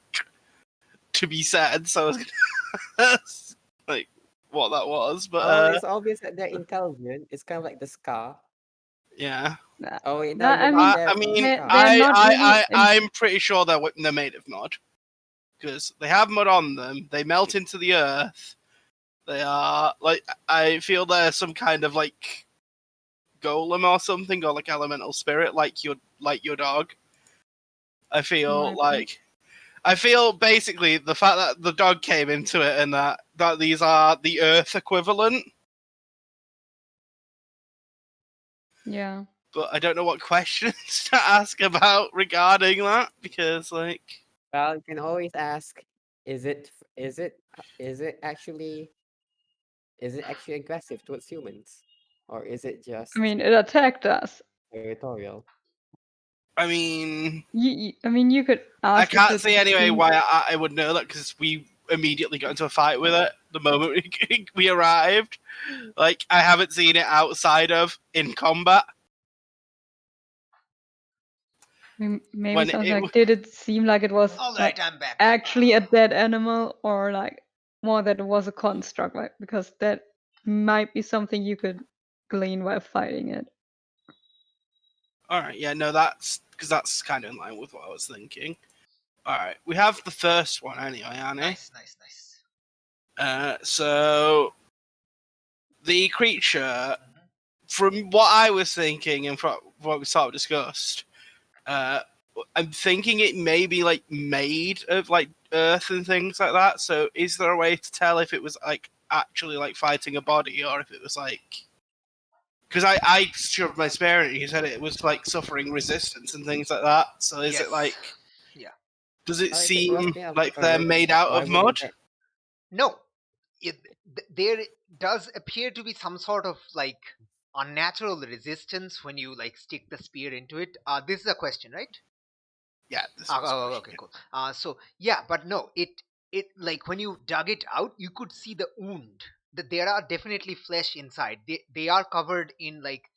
to be said. So I was gonna ask, like what that was, but it's obvious that they're intelligent. It's kind of like the Scar. yeah. Oh wait, No, no, you're I not mean, there. I mean, they're I, not I, really I, I'm pretty sure they're made of mud because they have mud on them. They melt into the earth. They are like I feel they're some kind of like golem or something, or like elemental spirit, like your dog. I feel Might be. basically the fact that the dog came into it and that these are the earth equivalent, Yeah. but I don't know what questions to ask about regarding that because like Well, you can always ask, is it actually aggressive towards humans, or is it just I mean, it attacked us. territorial? I mean You could I ask. can't if see it anyway seemed- why I would know that because we immediately got into a fight with it the moment we arrived. Like I haven't seen it outside of in combat. Maybe when something it- like, did it seem like it was All like, right, I'm back. actually a dead animal, or like more that it was a construct, like, because that might be something you could glean while fighting it. All right, yeah, no, that's because that's kind of in line with what I was thinking. All right, we have the first one anyway, Annie. Nice. So the creature, from what I was thinking and from what we sort of discussed, I'm thinking it may be like made of like earth and things like that. So is there a way to tell if it was like actually like fighting a body or if it was like? Because I shoved my spear in it. You said it was like suffering resistance and things like that. So is Yes. it like? Yeah. Does it Well, if it was seem made of like they're earth, made out why of wouldn't mud? that- No, there does appear to be some sort of like unnatural resistance when you like stick the spear into it. This is a question, right? Yeah. This Oh, was a okay, question. cool. So yeah, but no, it like when you dug it out, you could see the wound. That there are definitely flesh inside. They are covered in like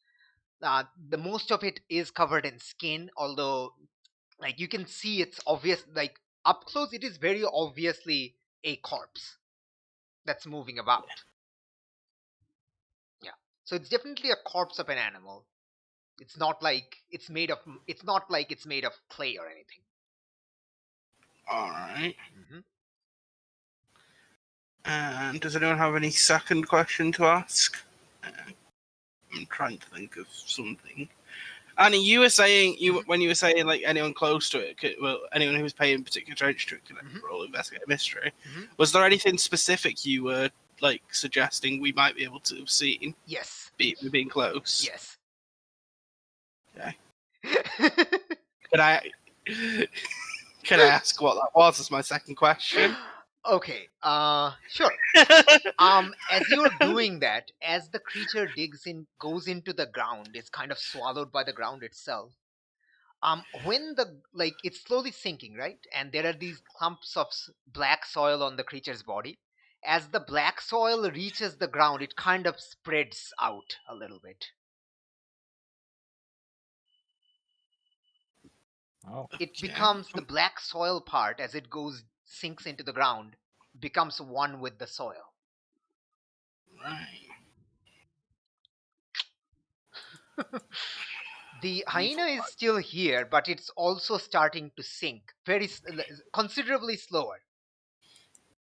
the most of it is covered in skin, although like you can see it's obvious like up close it is very obviously a corpse that's moving about. Yeah, so it's definitely a corpse of an animal. It's not like it's made of. It's not like it's made of clay or anything. All right. Hmm. And does anyone have any second question to ask? I'm trying to think of something. Annie, you were saying when you were saying like anyone close to it, anyone who was paying particular attention to it could roll investigate mystery. Mhm. Was there anything specific you were like suggesting we might be able to have seen? Yes. Being close. Yes. Okay. Could I ask what that was? As my second question. Okay. Sure. As you're doing that, as the creature goes into the ground, is kind of swallowed by the ground itself. When it's slowly sinking, right? And there are these clumps of black soil on the creature's body. As the black soil reaches the ground, it kind of spreads out a little bit. Oh. It Okay. becomes the black soil part as it sinks into the ground, becomes one with the soil. Right. The hyena is still here, but it's also starting to sink, considerably slower.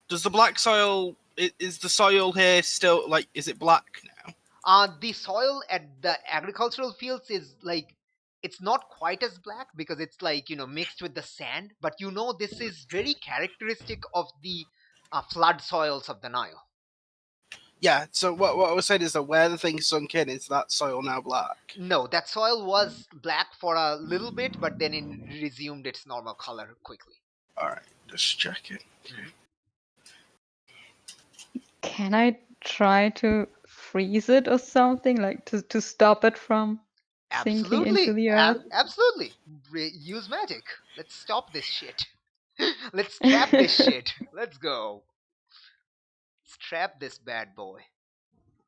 Does the black soil is the soil here still like? Is it black now? The soil at the agricultural fields is it's not quite as black because it's mixed with the sand, but this is very characteristic of the flood soils of the Nile. Yeah. So what I was saying is that where the thing sunk in, is that soil now black? No, that soil was black for a little bit, but then it resumed its normal color quickly. All right, just checking. Mhm. Can I try to freeze it or something, like to stop it from sinking into the earth? Absolutely. Use magic. Let's stop this shit. Let's trap this shit. Let's go. Let's trap this bad boy.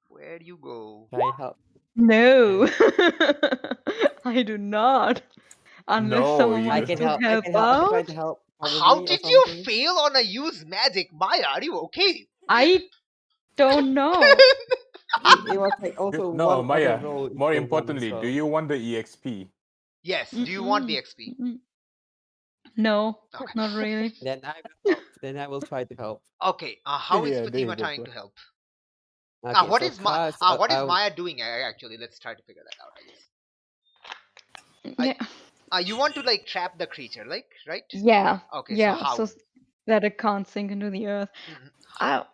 Where do you go? Can I help? No, I do not. Unless No, someone you I wants can to help. I help can help. I can try out. to help. How Probably or did you something. fail on a use magic, Maya? Are you okay? I don't know. It was like also No, one other Maya. role. More Go one as importantly, do well. you want the EXP? Yes. Do you want the XP? No, Okay. not really. Then I will help. Then I will try to help. Okay. How is Yeah, there you Fatima go, trying bro. to help? Okay, What so is cast. what is Maya doing? Actually, let's try to figure that out. I guess. Yeah, You want to trap the creature, right? yeah, Okay. So yeah. how? So that it can't sink into the earth. Mhm. I,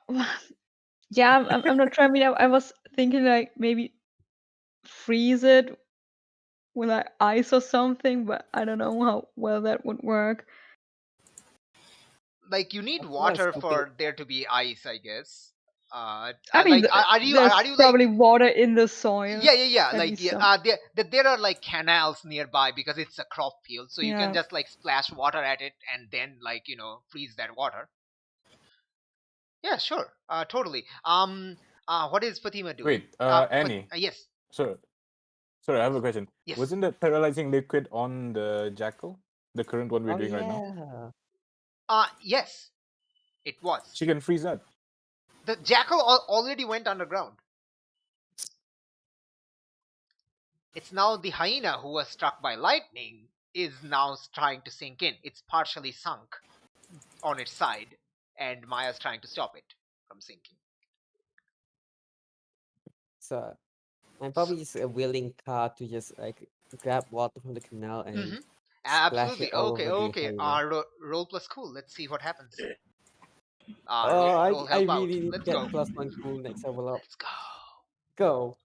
yeah, I'm not trying. I mean, I was thinking like maybe freeze it with like ice or something, but I don't know how well that would work. You need Of course, water something. for there to be ice, I guess. I mean, there's are you probably water in the soil. yeah At least some. there are canals nearby because it's a crop field, so you can Yeah. just splash water at it and then freeze that water. Yeah, sure. Totally. What is Fatima doing? Wait, Annie. Yes. Sorry, I have a question. Yes. Wasn't the paralyzing liquid on the jackal? The current one we're Oh doing right now? yeah. Yes, it was. She can freeze that. The jackal already went underground. It's now the hyena who was struck by lightning is now trying to sink in. It's partially sunk on its side, and Maya's trying to stop it from sinking. So I'm probably just a willing car to just grab water from the canal and splash it Absolutely. all Okay, over the okay. hyena. Roll plus cool. Let's see what happens. Oh, Roll I help out. really need Let's to go. get +1 cool next level up. Let's go. Go.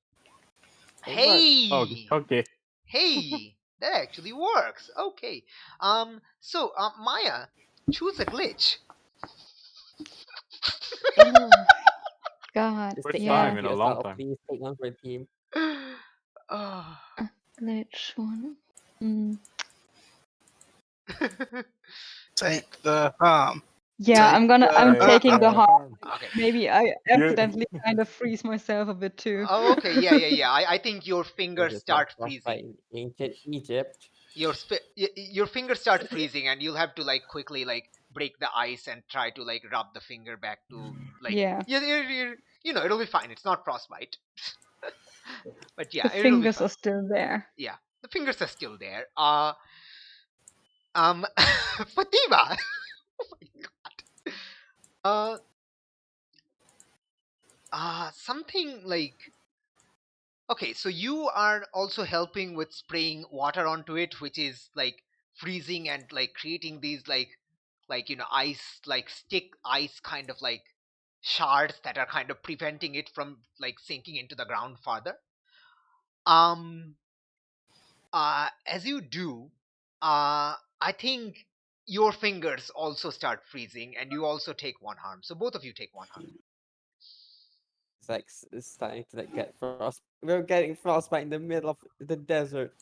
It worked. Hey! Okay. Hey! That actually works. Okay. So, Maya, choose a glitch. Oh God. Just First take Yeah. time one in for a long yourself, time. please. Take one for a team. Oh. Glitch one. Mm. Take the harm. Yeah, Take I'm Take taking the the harm. harm. Okay. Maybe I You- accidentally kind of freeze myself a bit too. Oh, okay. Yeah. I think your Give fingers yourself start frostbite freezing. in ancient Egypt. Your fingers start freezing, and you'll have to quickly break the ice and try to rub the finger back to Yeah. it'll be fine. It's not frostbite. But yeah, The it'll be fingers fine. are still there. Yeah, the fingers are still there. Fatima. Oh my god. Something like, okay, so you are also helping with spraying water onto it, which is like freezing and like creating these ice, like stick ice kind of like shards that are kind of preventing it from like sinking into the ground farther. Um as you do, I think your fingers also start freezing and you also take one harm. So both of you take one harm. It's like it's starting to like get frost. We're getting frostbite in the middle of the desert.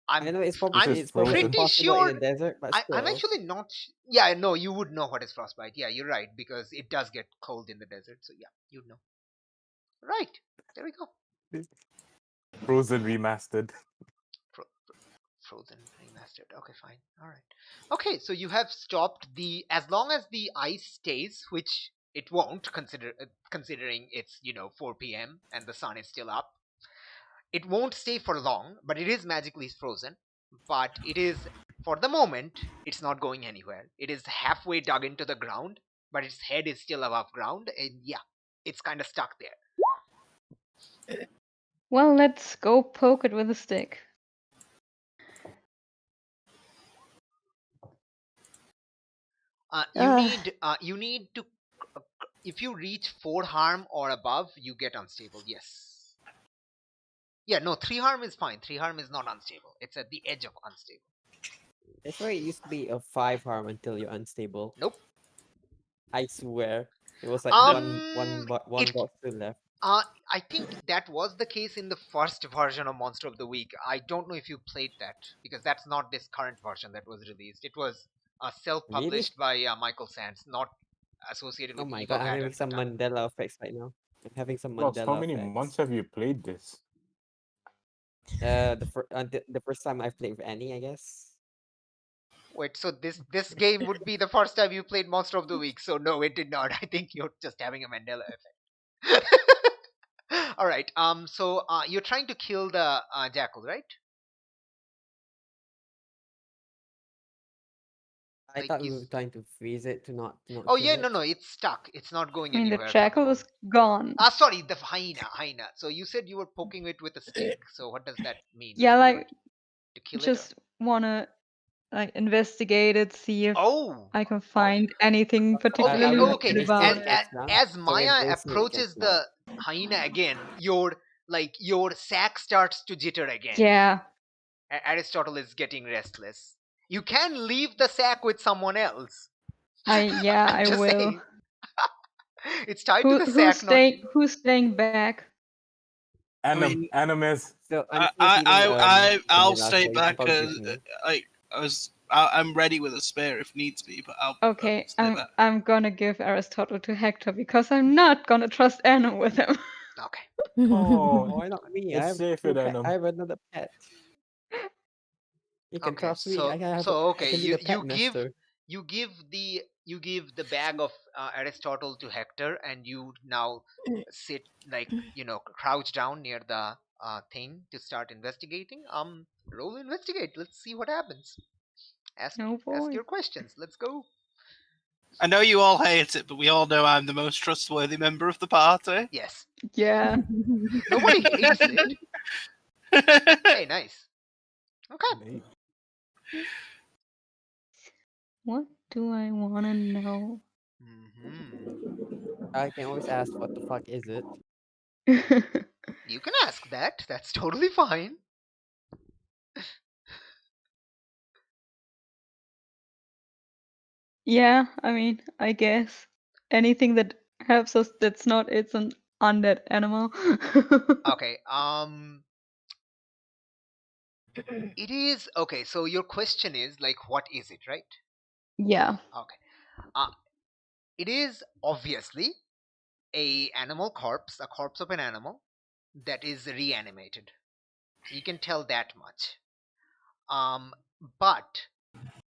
I I'm know This is it's probably frozen. pretty impossible in sure. a desert, but I'm still. actually not. Yeah, no, you would know what is frostbite. Yeah, you're right because it does get cold in the desert. So yeah, you'd know. Right, there we go. Frozen remastered. Fro- Frozen remastered. Okay, fine. All right. Okay, so you have stopped the. As long as the ice stays, which it won't, considering it's 4 p.m. and the sun is still up. It won't stay for long, but it is magically frozen. But it is, for the moment, it's not going anywhere. It is halfway dug into the ground, but its head is still above ground, and yeah, it's kind of stuck there. Well, let's go poke it with a stick. You need to. If you reach 4 harm or above, you get unstable. Yes. Yeah, no, 3 harm is fine. 3 harm is not unstable. It's at the edge of unstable. I swear it used to be a 5 harm until you're unstable. Nope. I swear. It was like one It box to left. I think that was the case in the first version of Monster of the Week. I don't know if you played that because that's not this current version that was released. It was Really? self-published by Michael Sands, not associated Oh with my Evil god, I'm Hat having at the some time. Mandela effects right now. I'm having some Lost, how Mandela many effects. months have you played this? The first time I played with Annie, I guess. Wait, so this game would be the first time you played Monster of the Week? So no, it did not. I think you're just having a Mandela effect. All right. So you're trying to kill the jackal, right? I Like thought you. we were trying to freeze it to not Oh kill yeah, no, it. no, it's stuck. It's not going I mean, the anywhere for the jackal is moment. gone. Sorry, the hyena. So you said you were poking it with a stick. So what does that mean? Yeah, Like you were like to kill it? Or... just wanna like investigate it, see if Oh, I can find anything okay, particularly okay. weird about As, it. as It's drunk, as so we're Maya bracing it approaches against drunk. the hyena again, your sack starts to jitter again. Yeah, Aristotle is getting restless. You can leave the sack with someone else. I'm I just will. saying. It's tied to the Who's sack, not you. staying back? Animes. So I'm still feeling I'll Mandela, stay so you can back probably because give me. I'm ready with a spare if needs be, but I'll Okay, stay back. I'm gonna give Aristotle to Hector because I'm not gonna trust Anna with him. Okay. Oh, Why not me? it's safe with I Venom. have another pet. You can Okay. trust me. I Okay. can be the pet master. You give the bag of Aristotle to Hector, and you now sit like crouch down near the thing to start investigating. Roll investigate. Let's see what happens. Oh Ask boy. your questions. Let's go. I know you all hate it, but we all know I'm the most trustworthy member of the party. Yes. Yeah. Nobody hates it. Hey, nice. Okay. What do I wanna know? I can always ask, what the fuck is it? You can ask that. That's totally fine. Yeah, I mean, I guess anything that helps us that's not it's an undead animal. Okay. It is okay. So your question is like, what is it, right? Yeah. Okay. Uh, it is obviously a corpse of an animal that is reanimated. So you can tell that much. But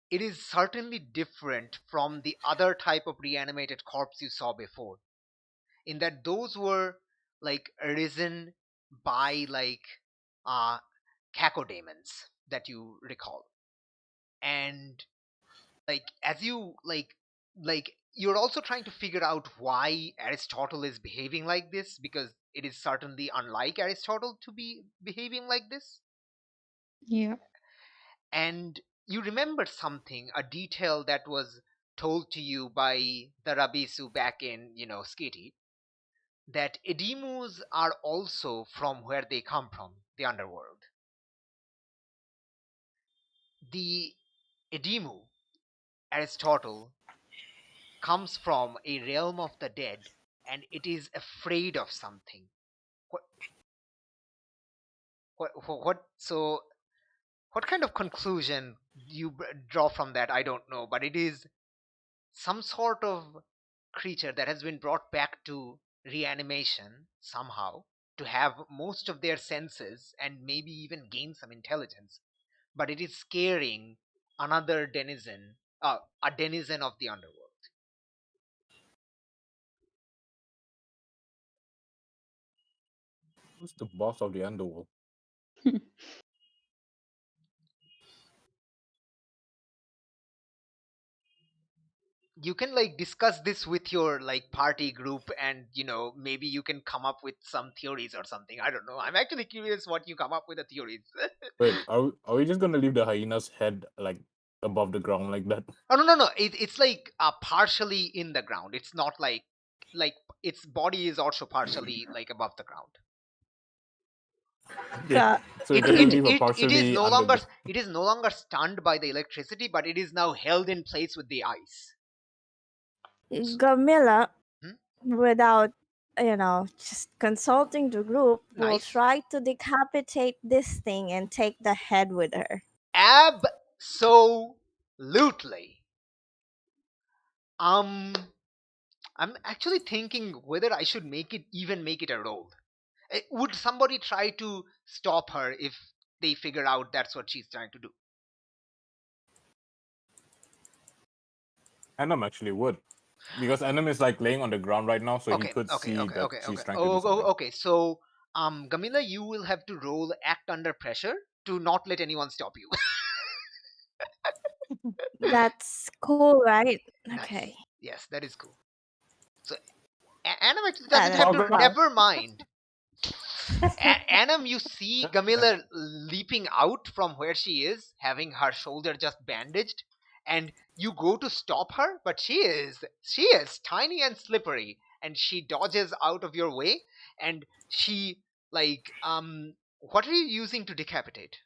it is certainly different from the other type of reanimated corpse you saw before, in that those were like risen by like cacodemons that you recall. And like as you like you're also trying to figure out why Aristotle is behaving like this, because it is certainly unlike Aristotle to be behaving like this. Yeah. And you remember something, a detail that was told to you by the Rabisu back in, Skiti, that Edemus are also from where they come from, the underworld. The Edemu, Aristotle, comes from a realm of the dead, and it is afraid of something. So what kind of conclusion you draw from that, I don't know, but it is some sort of creature that has been brought back to reanimation somehow, to have most of their senses and maybe even gain some intelligence, but it is scaring another denizen, a denizen of the underworld. Who's the boss of the underworld? You can like discuss this with your like party group, and maybe you can come up with some theories or something. I don't know, I'm actually curious what you come up with the theories. Wait, are we just gonna leave the hyena's head like above the ground like that? Oh, no, it's like partially in the ground. It's not like its body is also partially like above the ground. Ca- So we're gonna leave a It is partially no under longer the. it is no longer stunned by the electricity, but it is now held in place with the ice. Gamilla, Hmm? without just consulting the group, will Nice. try to decapitate this thing and take the head with her. Absolutely. I'm actually thinking whether I should make it a roll. Would somebody try to stop her if they figure out that's what she's trying to do? Anam actually would. Because Anam is like laying on the ground right now, so he Okay, could okay, see okay, that okay, she's okay. trying to do something. Okay. So, Gamila, you will have to roll act under pressure to not let anyone stop you. That's cool, right? Nice. Okay. Yes, that is cool. So, Anam actually Ah, doesn't have to. that's fine. Never mind. Anam, you see Gamila leaping out from where she is, having her shoulder just bandaged, and you go to stop her, but she is tiny and slippery, and she dodges out of your way, and she what are you using to decapitate?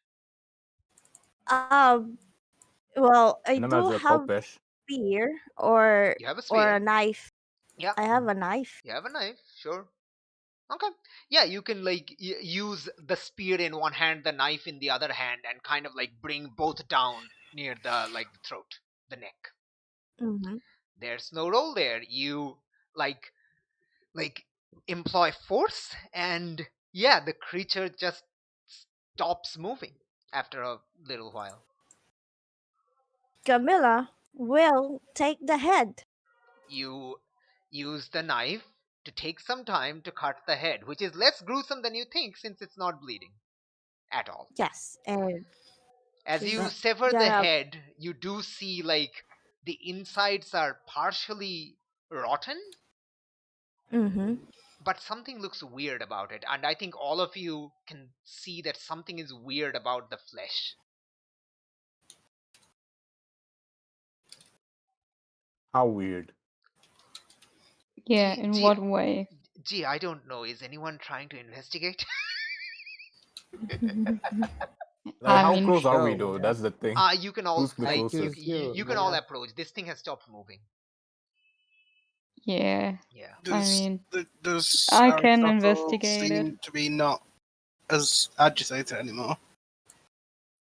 Um. Well, I Anam do has a have kopesh. spear or You have a a spear. knife. Yeah, I have a knife. you have a knife. Sure. Okay. Yeah, you can like use the spear in one hand, the knife in the other hand, and kind of like bring both down near the like the throat, the neck. Mm-hmm. There's no roll there. You like like employ force, and yeah, the creature just stops moving after a little while. Camilla will take the head. You use the knife to take some time to cut the head, which is less gruesome than you think since it's not bleeding at all. Yes, and As you she's sever the gonna. head, you do see like the insides are partially rotten, Mm-hmm. but something looks weird about it, and I think all of you can see that something is weird about the flesh. How weird. Yeah, Gee, in gee, what way? gee, I don't know. Is anyone trying to investigate? Like, I how mean, close are we Go, though? yeah. That's the thing. You can all Who's the I like closest? choose you, you can all Maya. approach. This thing has stopped moving. yeah. Yeah. Does mean, does I can Aristotle investigate seem it. to be not as agitated anymore?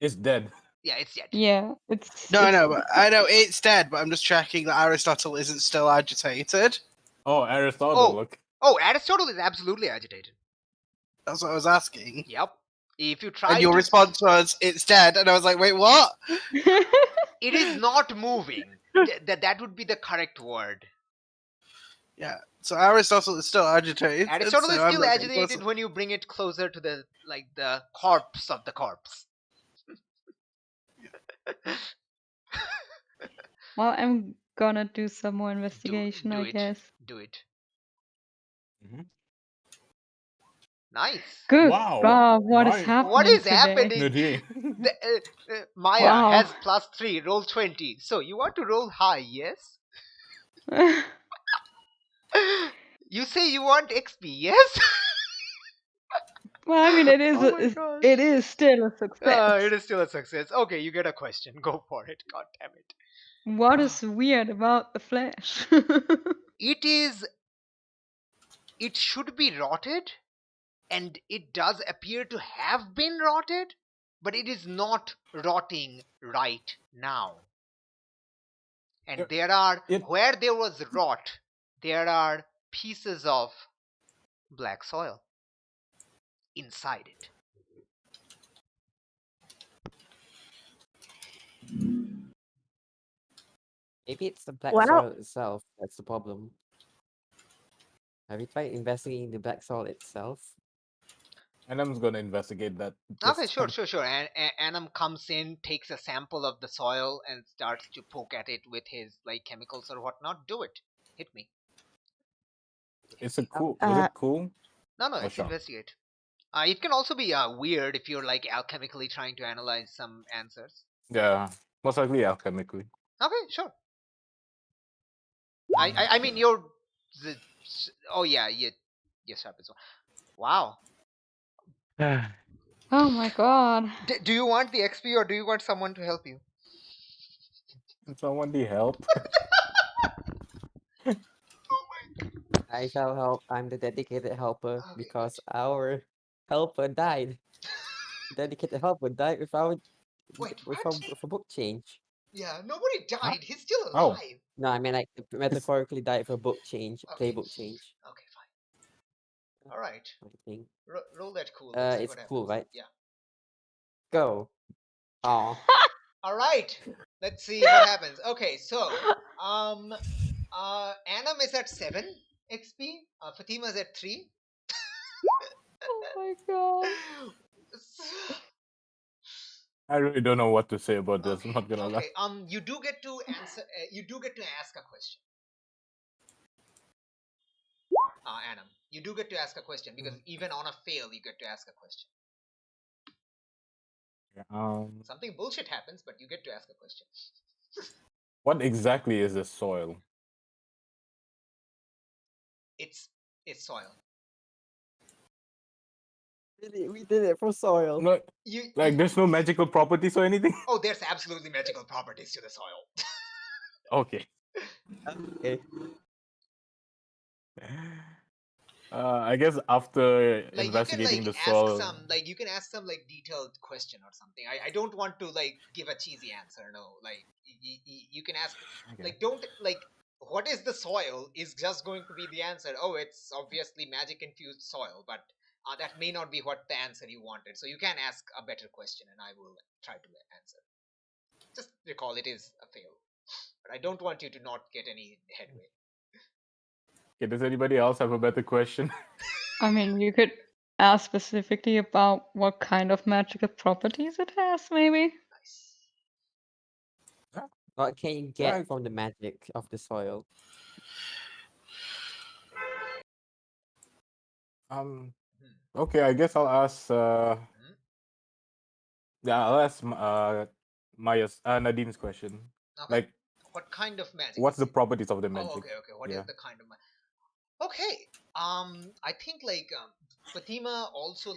It's dead. Yeah, it's dead. Yeah, it's No, I it's know, but I know it's dead. But I'm just checking that Aristotle isn't still agitated. Oh, Aristotle, Oh, look. Aristotle is absolutely agitated. That's what I was asking. Yep. If you And try your to, response was, "It's dead," and I was like, "Wait, what?" it is not moving. That would be the correct word. Yeah. So Aristotle is still agitated. Aristotle so is I'm still not getting agitated closer. when you bring it closer to the corpse of the corpse. Well, I'm gonna do some more investigation, do I it. guess. Do it. Mhm. Nice. Good Wow. God, what is Nice. happening What is today? happening? Nadine. Maya Wow. has +3, roll 20. So you want to roll high, yes? You say you want XP, yes? Well, I mean, it is Oh my gosh. it is still a success. It is still a success. Okay, you get a question. Go for it. God damn it. What is weird about the flesh? It should be rotted, and it does appear to have been rotted, but it is not rotting right now. And where there was rot, there are pieces of black soil inside it. Maybe it's the black Well, soil itself that's the problem. Have you tried investigating the black soil itself? And I'm gonna investigate that. Okay, this sure. time. And Anam comes in, takes a sample of the soil, and starts to poke at it with his chemicals or whatnot. Do it. Hit me. Is it cool? Is uh, it cool? No, Oh, it's sure. investigate. It can also be weird if you're alchemically trying to analyze some answers. Yeah. Most likely alchemically. Okay, sure. I mean you're the oh yeah yes happens. Wow. Oh my God. Do you want the XP or do you want someone to help you? Someone need help. I shall help. I'm the dedicated helper Okay, because our helper died. Dedicated helper died wait, what? with a book change. Yeah, nobody Huh? died. He's still Oh. alive. No, I mean like metaphorically died for a book change, Okay. playbook change. Okay, fine. All right. I think. Roll that cool. Let's see It's what cool, happens. right? Yeah. Go. Aw. All right. Let's see what happens. Okay, so Anam is at 7 XP. Fatima's at 3. Oh my God. I really don't know what to say about this. I'm Okay. not gonna lie. Okay. You do get to answer. You do get to ask a question. Anam, you do get to ask a question because even on a fail, you get to ask a question. Something bullshit happens, but you get to ask a question. What exactly is the soil? It's soil. We did it for soil. No, there's no magical properties or anything. Oh, there's absolutely magical properties to the soil. Okay. Okay. I guess after investigating the soil. You can ask some detailed question or something. I don't want to give a cheesy answer. No, you can ask don't what is the soil is just going to be the answer. Oh, it's obviously magic infused soil, but that may not be what the answer you wanted. So you can ask a better question, and I will try to answer. Just recall it is a fail, but I don't want you to not get any headway. Okay, does anybody else have a better question? I mean, you could ask specifically about what kind of magical properties it has, maybe. Nice. What can you get from the magic of the soil? Okay, I guess I'll ask. Yeah, I'll ask Maya's Nadine's question. Okay. What kind of magic? What's the properties of the magic? Oh, okay. What is the kind of magic? Okay. I think Fatima also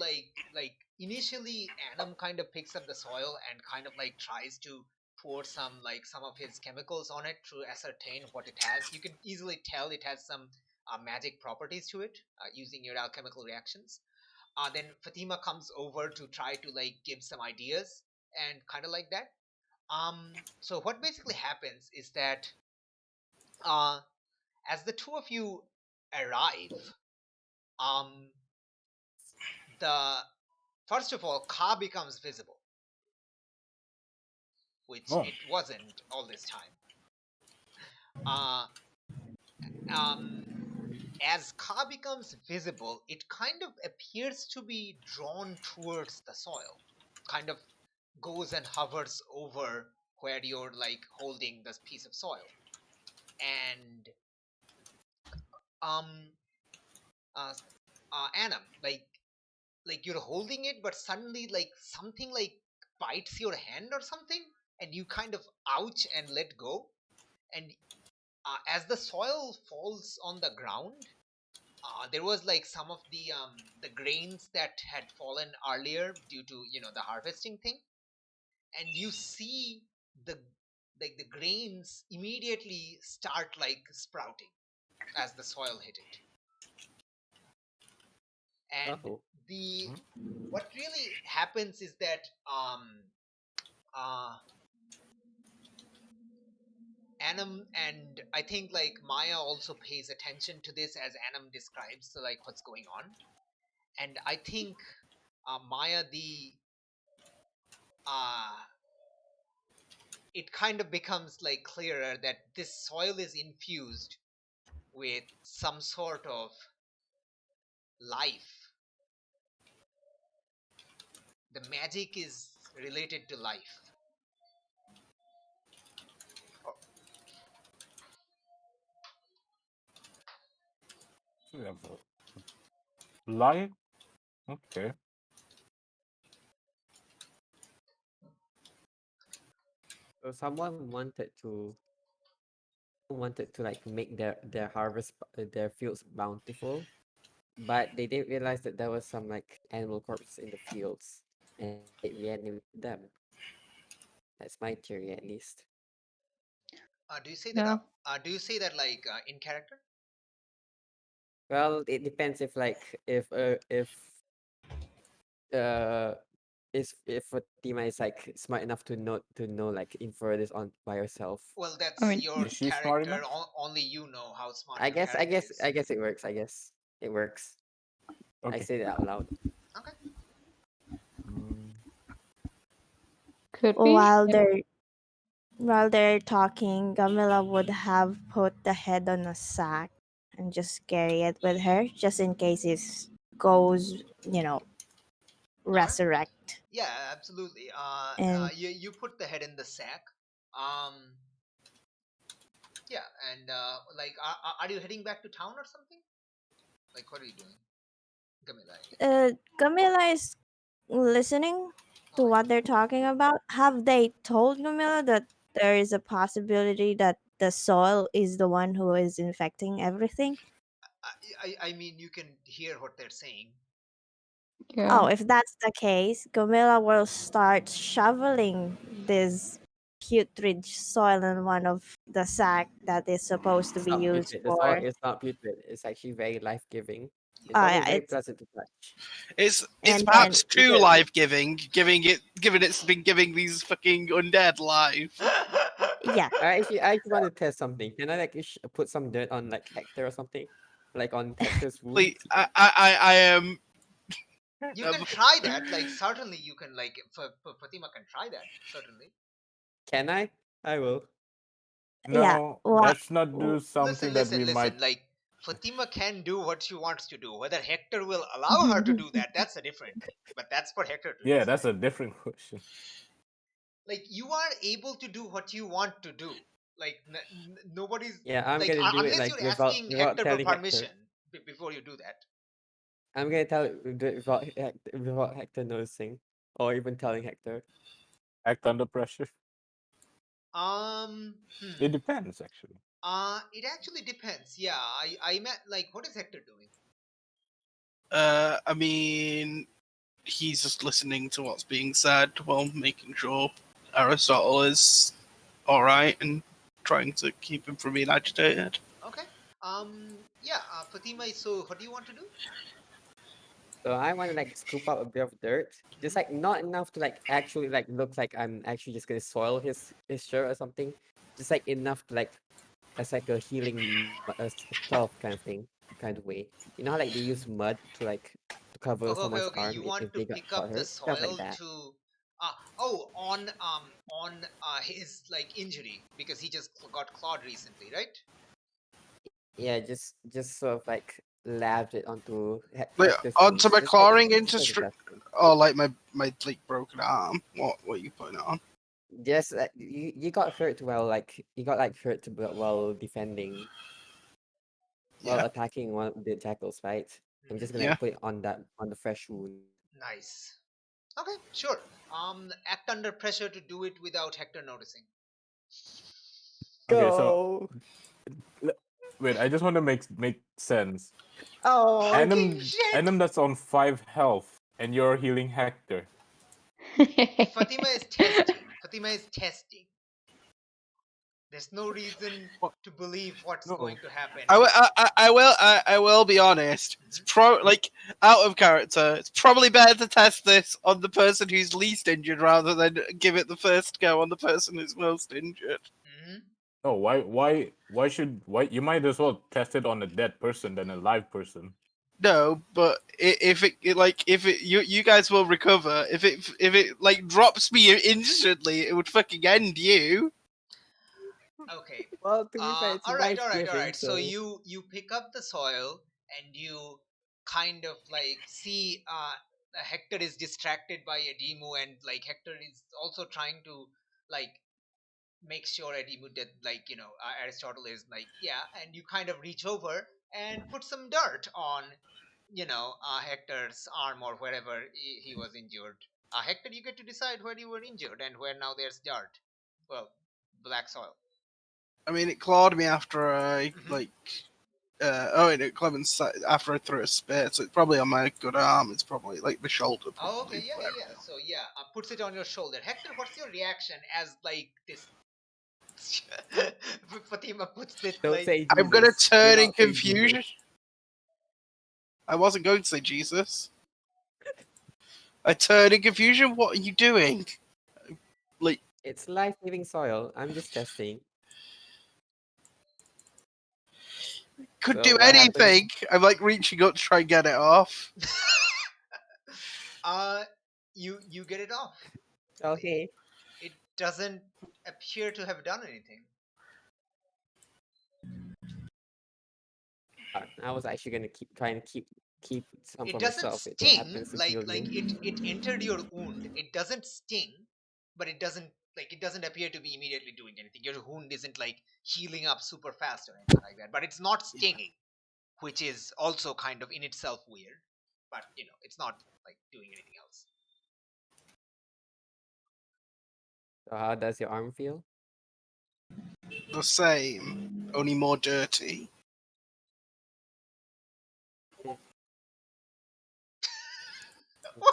initially Adam kind of picks up the soil and kind of tries to pour some of his chemicals on it to ascertain what it has. You can easily tell it has some magic properties to it using your alchemical reactions. Then Fatima comes over to try to give some ideas and kind of like that. So what basically happens is that as the two of you arrive, the first of all, Ka becomes visible, which it wasn't all this time. as Ka becomes visible, it kind of appears to be drawn towards the soil, kind of goes and hovers over where you're like holding this piece of soil. And uh Anam, like you're holding it, but suddenly like something like bites your hand or something, and you kind of ouch and let go. And as the soil falls on the ground, there was like some of the grains that had fallen earlier due to the harvesting thing, and you see the the grains immediately start like sprouting as the soil hit it. And Oh, the Hmm? what really happens is that uh Anam, and I think like Maya also pays attention to this as Anam describes like what's going on. And I think Maya, the uh it kind of becomes like clearer that this soil is infused with some sort of life. The magic is related to life. Oh, So we have light. Okay. so someone wanted to like make their harvest their fields bountiful, but they didn't realize that there was some like animal corpses in the fields, and it reanimated them. That's my theory, at least. do you say that Yeah. like in character? Well, it depends if like uh if Fatima is like smart enough to know like infer this on by herself. Well, I that's mean, your Is she smart character. enough? Only you know how smart I your guess I character guess is. I guess it works. I guess it works. I Okay. say it out loud. Okay. Mm, could be. While Yep. they're talking, Gamila would have put the head on a sack and just carry it with her, just in case it goes, All right. resurrect. Yeah, absolutely. And You put the head in the sack. Um, yeah, and like, are you heading back to town or something? Like, what are you doing, Camilla? I guess. Gamila is listening to Okay. what they're talking about. Have they told Gamila that there is a possibility that the soil is the one who is infecting everything? I mean, you can hear what they're saying. Yeah. Oh, if that's the case, Gamila will start shoveling this putrid soil in one of the sack that is supposed to It's be not used putrid. The soil for. is not putrid. It's actually very life giving. It's also Yeah, very it's pleasant to touch. It's and then perhaps too life giving, given it's been giving these fucking undead life. yeah, I actually want to test something. Can I like put some dirt on like Hector or something, like on Hector's wounds? Please, I am. You can try that. Like, certainly, you can like. Fatima can try that. Certainly. Can I? I will. yeah. no, Well, let's not do something that we might. Listen. Like, Fatima can do what she wants to do. Whether Hector will allow her to do that, that's a different thing. But that's for Hector to Yeah, decide. that's a different question. Like, you are able to do what you want to do. Like, nobody's Yeah, I'm like gonna do it unless like you're asking without Hector for telling Hector. permission before you do that. I'm gonna do it without Hector noticing, or even telling Hector. Act under pressure. Um. It Hmm. depends, actually. It actually depends. Yeah. I meant like, what is Hector doing? I mean, he's just listening to what's being said while making sure Aristotle is all right and trying to keep him from being agitated. Okay. Yeah. Fatima. So, what do you want to do? So I want to like scoop out a bit of dirt, just like not enough to like actually like look like I'm actually just gonna soil his shirt or something. Just like enough to like as like a healing cloth kind of thing, kind of way. You know how like they use mud to like to cover someone's Okay. arm You want if to they pick got up the hurt, stuff like soil that. to. On his like injury because he just got clawed recently, right? Yeah, just sort of like laved it onto Like, Hector's onto wounds, my clawing just as a industry, testing. or like my like broken arm. What are you putting it on? Just you got hurt while like you got like hurt while defending, while Yeah, attacking one of the jackals, right? I'm just gonna yeah. put it on the fresh wound. Nice. Okay, sure. Act under pressure to do it without Hector noticing. Okay, so Go! wait, I just want to make sense. Oh, Fucking Anim shit! that's on 5 health, and you're healing Hector. Fatima is testing. Fatima is testing. There's no reason What? to believe what's No. going to happen. I will be honest. It's like out of character. It's probably better to test this on the person who's least injured rather than give it the first go on the person who's most injured. Mhm. No, why you might as well test it on a dead person than a live person. No, but if you guys will recover. If it like drops me instantly, it would fucking end you. Okay. well, to be fair, it's All right, life all right, all giving, right. So so you pick up the soil and you kind of like see Hector is distracted by Edimu, and like Hector is also trying to like make sure Edimu that like Aristotle is like yeah, and you kind of reach over and put some dirt on Hector's arm or wherever he was injured. Hector, you get to decide where you were injured and where now there's dirt. Well, black soil. I mean, it clawed me after I Mhm. it clawed me after I threw a spear, so it's probably on my good arm. It's probably like the shoulder. Oh, okay, Probably. yeah. So yeah, puts it on your shoulder. Hector, what's your reaction as like this? Fatima puts it don't like say I'm gonna Jesus. Do turn in not say Jesus. confusion. I wasn't going to say Jesus. I turn in confusion. What are you doing? Like, It's life-giving soil. I'm just testing. could So do what happens? anything. I'm like reaching up to try and get it off. you get it off. Okay. It doesn't appear to have done anything. I was actually gonna trying to keep some It for doesn't myself if it sting happens to like heal you. it entered your wound. It doesn't sting, but it doesn't appear to be immediately doing anything. Your wound isn't like healing up super fast or anything like that. But it's not stinging, which is also kind of in itself weird. But it's not like doing anything else. So how does your arm feel? The same, only more dirty.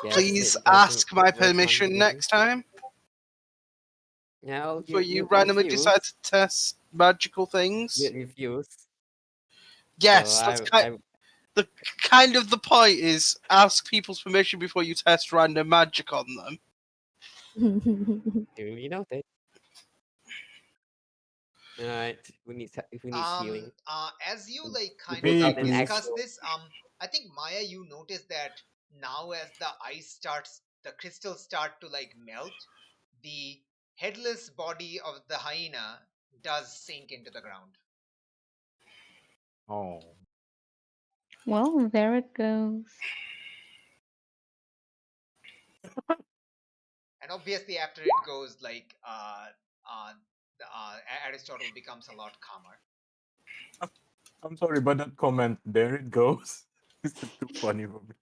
Yes, Please it doesn't ask my work on permission wounds. next time Now before you you randomly refuse. decide to test magical You things. refuse. Yes, So that's I kind of the point is ask people's permission before you test random magic on them. duly noted. All right. Who needs healing? As you like kind of Put Me, out like an please. discuss echo. this, I think Maya, you notice that now as the ice starts, the crystals start to like melt, the headless body of the hyena does sink into the ground. Oh. Well, there it goes. And obviously after it goes like Aristotle becomes a lot calmer. I'm sorry, but that comment, there it goes. This is too funny for me.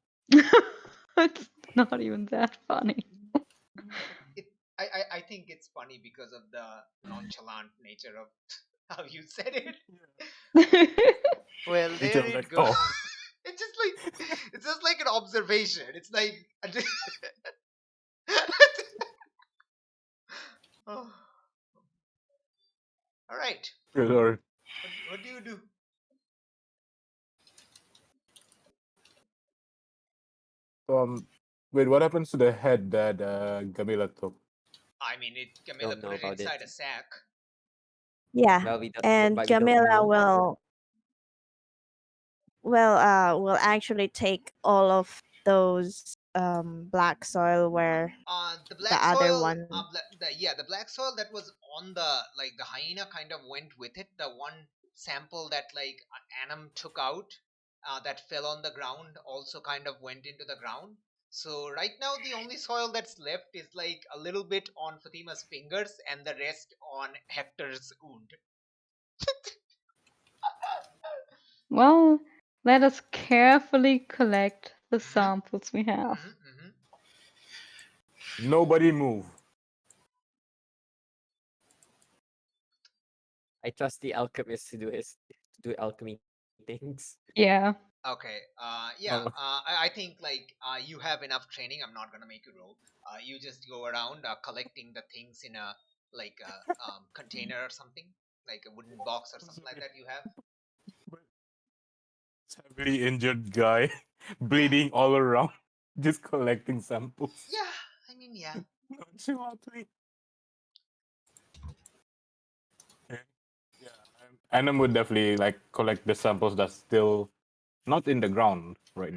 It's not even that funny. it I think it's funny because of the nonchalant nature of how you said it. Well, It's there just it like, goes. oh. It's just like an observation. It's like oh. All right. Sorry. What do you do? Wait, what happens to the head that Gamila took? I mean, Camilla Don't put know it about it. inside a sack. Yeah, Well, we don't, and but we don't Jamila know. will actually take all of those black soil where The the black other soil, one. the black soil that was on the like the hyena kind of went with it. The one sample that like Anam took out that fell on the ground also kind of went into the ground. So right now the only soil that's left is like a little bit on Fatima's fingers and the rest on Hector's wound. Well, let us carefully collect the samples we have. Nobody move. I trust the alchemist to do alchemy things. Yeah. Okay. Yeah. Oh. I think like you have enough training. I'm not gonna make you roll. You just go around collecting the things in a like a container or something, like a wooden box or something like that. You have. Heavily injured guy, bleeding all around, just collecting samples. Yeah. I mean, yeah. Nonchalantly. Yeah, Adam would definitely like collect the samples that's still not in the ground right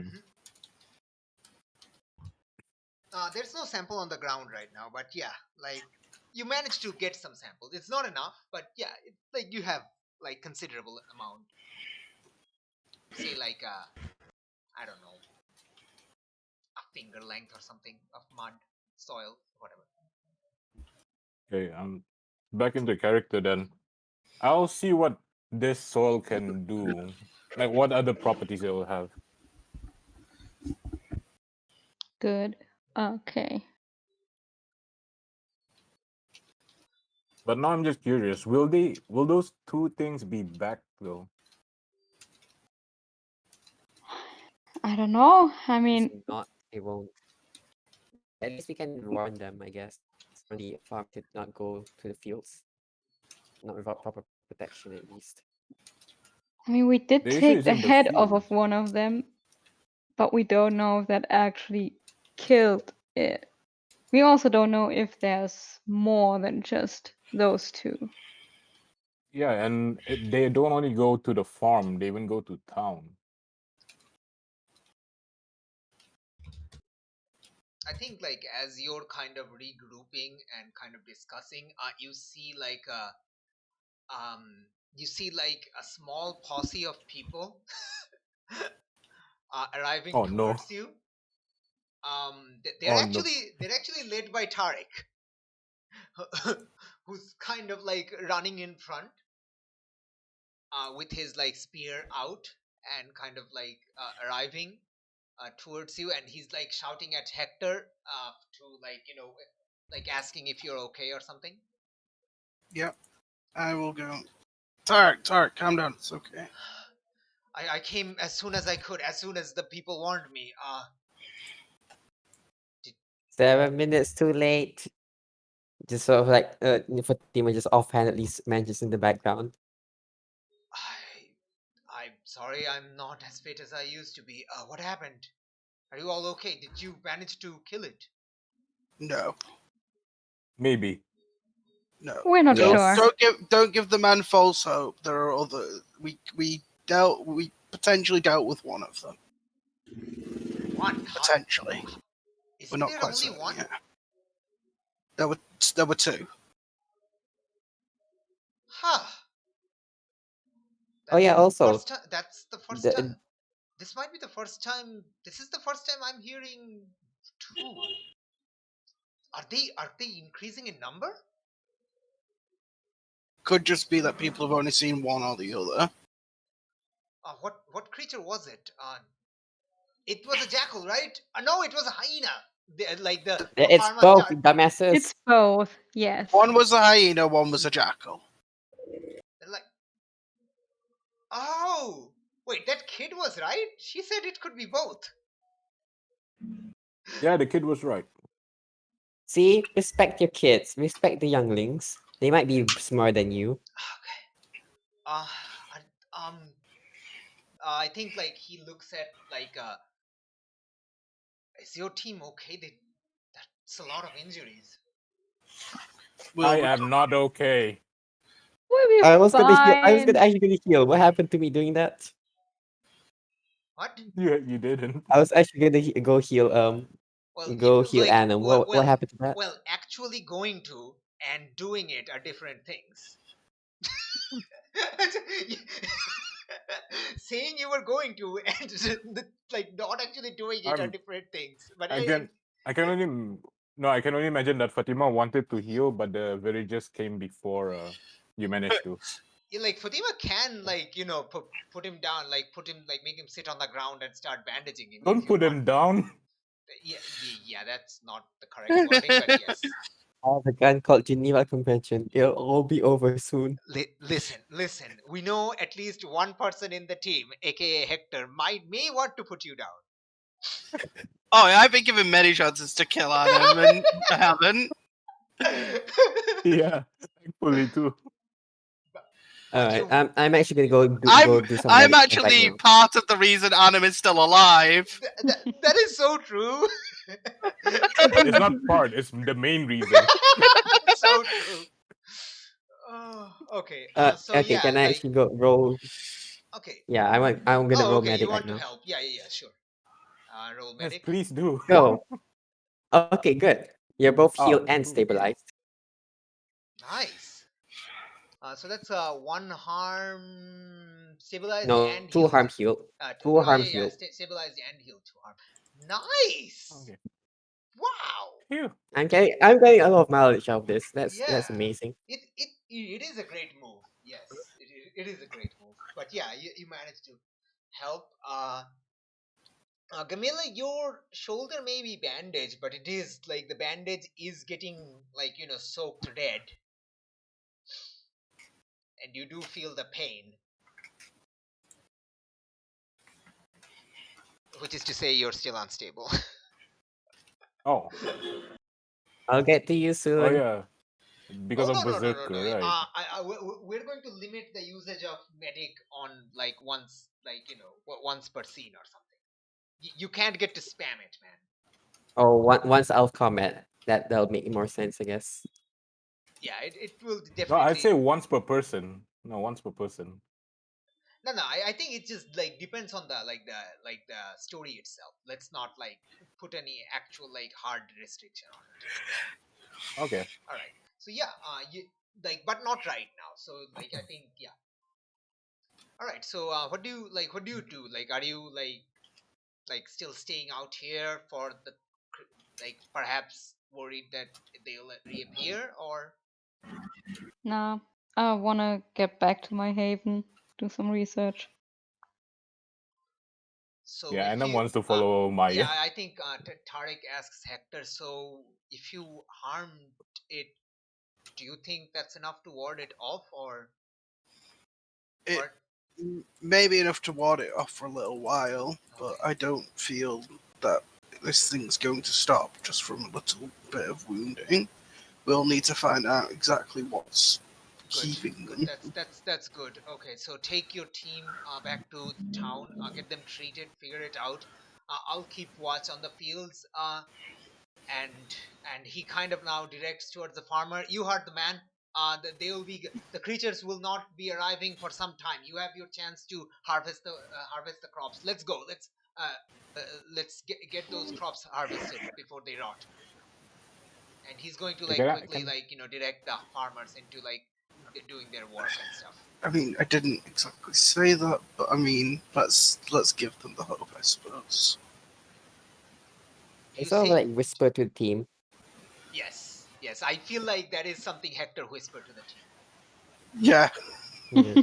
now. There's no sample on the ground right now, but yeah, like you managed to get some samples. It's not enough, but yeah, it's like you have like considerable amount. Say like I don't know, a finger length or something of mud, soil, whatever. Okay, I'm back into character then. I'll see what this soil can do. Like what other properties it will have. Good. Okay. But now I'm just curious, will those two things be back though? I don't know. I If mean, not, it won't. At least we can warn them, I guess, for the farm to not go to the fields. Not without proper protection, at least. we did The issue take the isn't the head off of fields. one of them, but we don't know if that actually killed it. We also don't know if there's more than just those two. Yeah, and they don't only go to the farm; they even go to town. I think like as you're kind of regrouping and kind of discussing, you see like a small posse of people arriving Oh no! towards you. They're Oh no! actually led by Tarek, who's kind of like running in front with his like spear out and kind of like arriving towards you, and he's like shouting at Hector to like like asking if you're okay or something. Yep. I will go. Tarek, calm down. It's okay. I came as soon as I could, as soon as the people warned me. 7 minutes too late. Just sort of like Fatima just offhandedly mentions in the background. I'm sorry, I'm not as fit as I used to be. What happened? Are you all okay? Did you manage to kill it? No. Maybe. No. We're not Yes. sure. Don't give the man false hope. There are other. We potentially dealt with one of them. One? Potentially. Isn't We're not there quite only certain one? yet. There were two. Huh. Oh yeah, also That's the first the, time. This might be the first time. This is the first time I'm hearing two. Are they increasing in number? Could just be that people have only seen one or the other. What creature was it? It was a jackal, right? No, it was a hyena. it's farmer's both, child. dumbasses. It's both, yes. One was a hyena, one was a jackal. Like, oh, wait, that kid was right. She said it could be both. Yeah, the kid was right. See, respect your kids, respect the younglings. They might be smarter than you. Okay. I think like he looks at like is your team okay? That's a lot of injuries. I am not okay. We'll be I was gonna heal. I was fine. actually gonna heal. What happened to me doing that? What? You didn't. I was actually gonna go heal. Go heal like, Anna. What happened to that? Well, actually going to and doing it are different things. Saying you were going to and like not actually doing it are I'm different things. But I can I can only no I can only imagine that Fatima wanted to heal, but the villagers came before you managed to. yeah, like Fatima can like put him down, like put him like make him sit on the ground and start bandaging him if Don't you put want. him down. Yeah, yeah, that's not the correct wording, but yes. I have a gun called Geneva Convention. It'll all be over soon. Listen. We know at least one person in the team, aka Hector, may want to put you down. Oh, yeah, I've been given many chances to kill Adam, and I haven't. Yeah, thankfully too. Alright, you- I'm actually gonna go do some I'm medic stuff right actually now. part of the reason Adam is still alive. that is so true. It's not part. It's the main reason. So true. Oh, okay. So Okay, yeah, can I like actually go roll? okay. Yeah, I'm gonna Oh, roll okay. You medic right want to now. help? Yeah. Sure. Roll Yes, medic. please do. Go. Okay, good. You're both Oh, healed and cool. stabilized. Nice. So that's one harm, stabilized No, and 2 healed. harm healed. Two, 2 oh harm yeah, healed. stabilized and healed 2 harm. Nice. Okay. Wow. Phew. I'm getting a lot of mileage out of this. That's Yeah. amazing. It is a great move. Yes, it is a great move. But yeah, you managed to help. Gamila, your shoulder may be bandaged, but it is like the bandage is getting like soaked red, and you do feel the pain. Which is to say, you're still unstable. Oh. I'll get to you soon. Oh yeah. Because Oh of no. Berserker, right? We're going to limit the usage of medic on like once, like once per scene or something. You can't get to spam it, man. Oh, once out of combat, that'll make more sense, I guess. Yeah, it will No, definitely. I'd say once per person. No, once per person. No. I think it just like depends on the story itself. Let's not like put any actual like hard restriction on it. Okay. All right. So yeah, you like, but not right now. So like, I think yeah. All right. So what do you do? Like, are you like still staying out here for the like perhaps worried that they'll reappear, or Nah, I wanna get back to my haven, do some research. so Yeah, if Anam you wants to follow Maya. yeah, I think Tarek asks Hector, so if you harmed it, do you think that's enough to ward it off, or It what? may be enough to ward it off for a little while, but Okay. I don't feel that this thing's going to stop just from a little bit of wounding. We'll need to find out exactly what's keeping them. That's good. Okay, so take your team back to town, get them treated, figure it out. I'll keep watch on the fields, and he kind of now directs towards the farmer. You heard the man. The creatures will not be arriving for some time. You have your chance to harvest the crops. Let's go. Let's get those crops harvested before they rot. And he's going to like quickly direct the farmers into like doing their work and stuff. I mean, I didn't exactly say that, but I mean, let's give them the hope, I suppose. I sort of like whisper to the team. Yes. I feel like that is something Hector whispered to the team. Yeah. Yeah.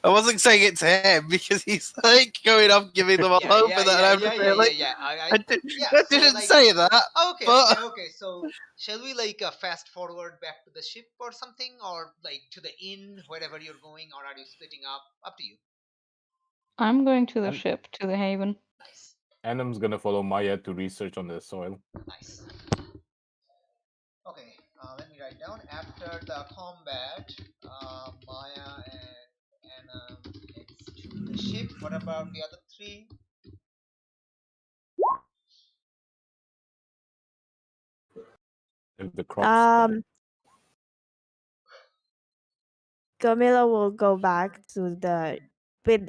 I wasn't saying it to him because he's like going off giving them all hope, and then I'm just like, I didn't say that. Okay, but... okay. So shall we like fast forward back to the ship or something, or like to the inn, wherever you're going, or are you splitting up? Up to you. I'm going to the And- ship, to the haven. Nice. Anam's gonna follow Maya to research on the soil. Nice. Okay, let me write down. After the combat, Maya and Anna heads to the ship. What about the other three? If the crops die. Camilla will go back to the with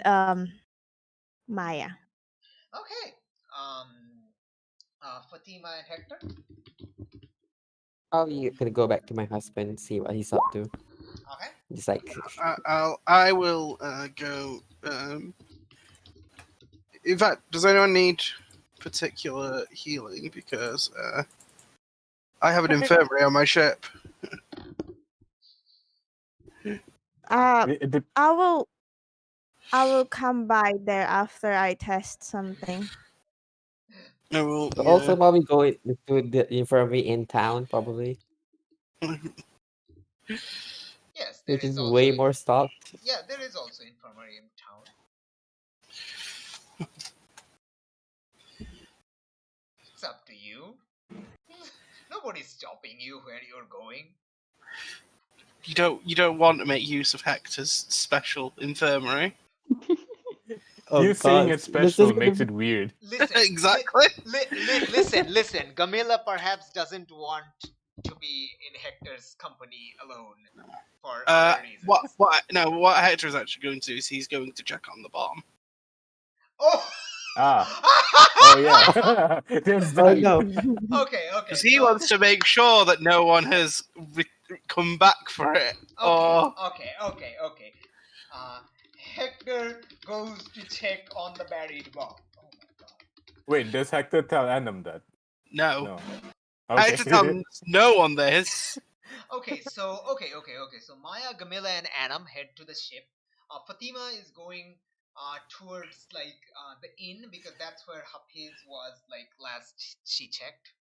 Maya. Okay. Fatima and Hector. Probably gonna go back to my husband, see what he's up to. Okay. Just like I will go. In fact, does anyone need particular healing? Because I have an infirmary on my ship. Uh, It dep- I will. I will come by there after I test something. I will. we'll Yeah. also probably go to the infirmary in town, probably, Yes, there which is is also. way more stocked. Yeah, there is also infirmary in town. It's up to you. Nobody's stopping you where you're going. You don't want to make use of Hector's special infirmary. Oh you saying God, it's this is special gonna makes be it weird. Listen, Exactly. listen. Gamila perhaps doesn't want to be in Hector's company alone for other reasons. What Hector is actually going to do is he's going to check on the bomb. Oh! Ah. Oh yeah. There's Oh that. no! Okay. Because he wants to make sure that no one has come back for it. Okay. Hector goes to check on the buried bomb. Oh my god. Wait, does Hector tell Annam that? No. No. Hector tells no one this. Okay. So Maya, Gamila, and Anam head to the ship. Fatima is going towards the inn because that's where Hafiz was last she checked.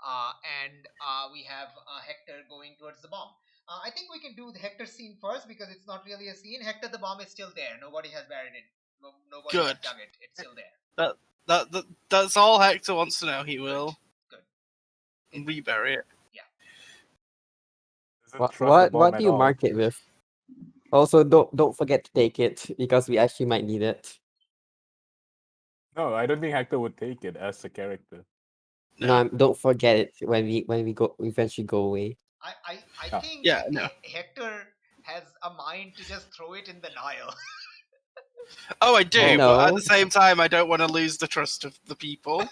And we have Hector going towards the bomb. I think we can do the Hector scene first because it's not really a scene. Hector, the bomb is still there. Nobody has buried it. Nobody has Good. dug it. It's still there. That's all Hector wants to know. He will Good. rebury it. Doesn't trust the bomb What at do you all. mark it with? Also, don't forget to take it because we actually might need it. No, I don't think Hector would take it as a character. No, don't forget it when we go eventually go away. I Ah. think Yeah, no. Hector has a mind to just throw it in the Nile. Oh, I do, No. but at the same time, I don't want to lose the trust of the people.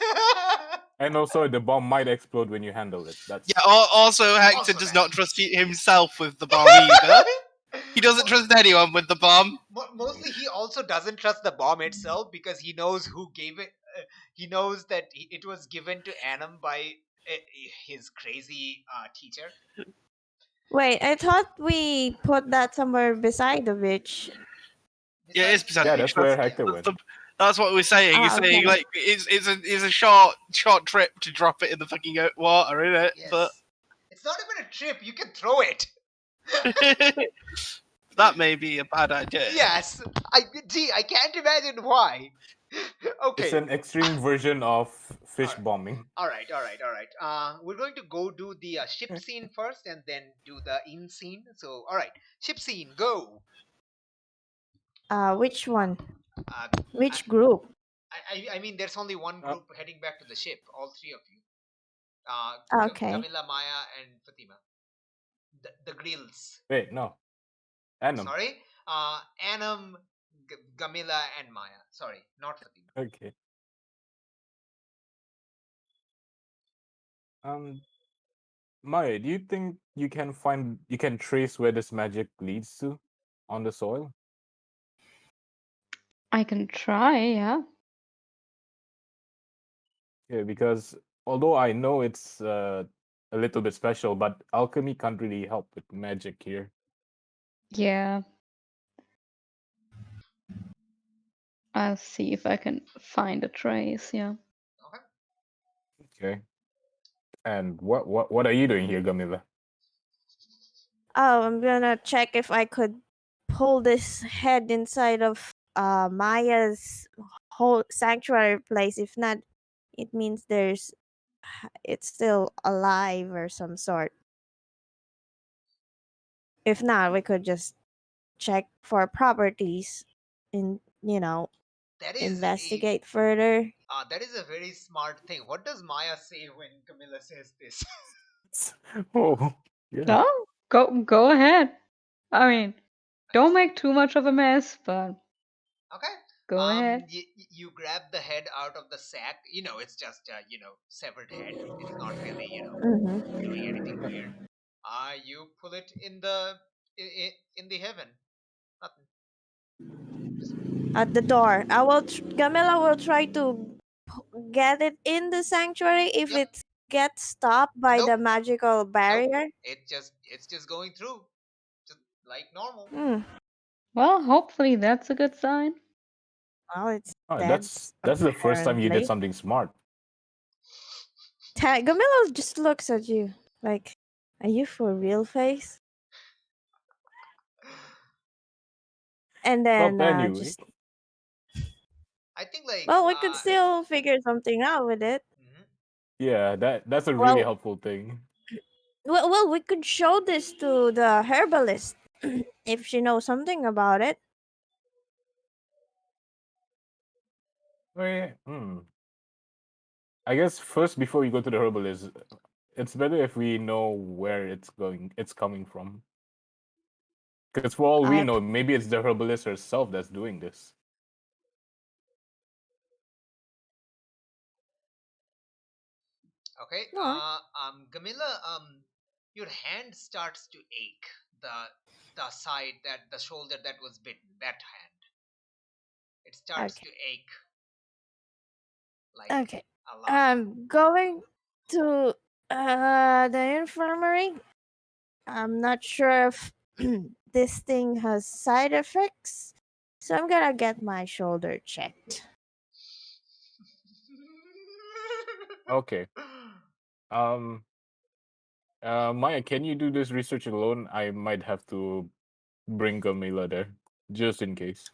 And also, the bomb might explode when you handle it. That's Yeah. Also, Hector Also does that. not trust himself with the bomb either. He doesn't trust anyone with the bomb. Mostly, he also doesn't trust the bomb itself because he knows who gave it. He knows that it was given to Anam by his crazy teacher. Wait, I thought we put that somewhere beside the witch. Yeah, it's beside yeah, the that's beach. where Hector went. That's what we're saying. He's saying okay. it's a short trip to drop it in the fucking water, isn't it? Yes. But It's not even a trip. You can throw it. that may be a bad idea. Yes. I can't imagine why. Okay. It's an extreme version of fish Alright. bombing. All right. We're going to go do the ship scene first, and then do the inn scene. So, all right, ship scene, go. Which one? Uh, Which group? I mean, there's only one Uh, group heading back to the ship. All three of you. Okay. Camilla, Maya, and Fatima. The grills. Wait, no. Annam. Sorry. Anam, Gamila, and Maya. Sorry, not Fatima. Okay. Maya, do you think you can trace where this magic leads to on the soil? I can try, yeah. Yeah, because although I know it's a little bit special, but alchemy can't really help with magic here. Yeah. I'll see if I can find a trace, yeah. Okay. Okay. And what are you doing here, Gamila? Oh, I'm gonna check if I could pull this head inside of Maya's whole sanctuary place. If not, it means it's still alive or some sort. If not, we could just check for properties and That is investigate further. that is a very smart thing. What does Maya say when Camilla says this? Oh, yeah. No, go ahead. I mean, don't make too much of a mess, but Okay. go ahead. You grab the head out of the sack. It's just severed head. It's not really Mm-hmm. doing anything weird. You pull it in the heaven. Nothing. At the door. Gamila will try to get it in the sanctuary if Yep. it gets stopped by the Nope. magical barrier. It's just going through, just like normal. Hmm. Well, hopefully that's a good sign. Well, it's Oh, dead. that's the first time you did apparently. something smart. Gamila just looks at you like, "Are you for real, face?" And then Well, anyway, just I think like well, we could still figure something out with it. mhm. yeah, that's a really Well, helpful thing. well, we could show this to the herbalist if she knows something about it. Okay. I guess first before we go to the herbalist, it's better if we know where it's coming from. Because for all we Uh, know, maybe it's the herbalist herself that's doing this. Okay. no, Gamila, your hand starts to ache. The side the shoulder that was bitten, that hand. It starts okay, to ache like okay. a lot. I'm going to the infirmary. I'm not sure if this thing has side effects, so I'm gonna get my shoulder checked. Okay. Um. Maya, can you do this research alone? I might have to bring Camila there, just in case.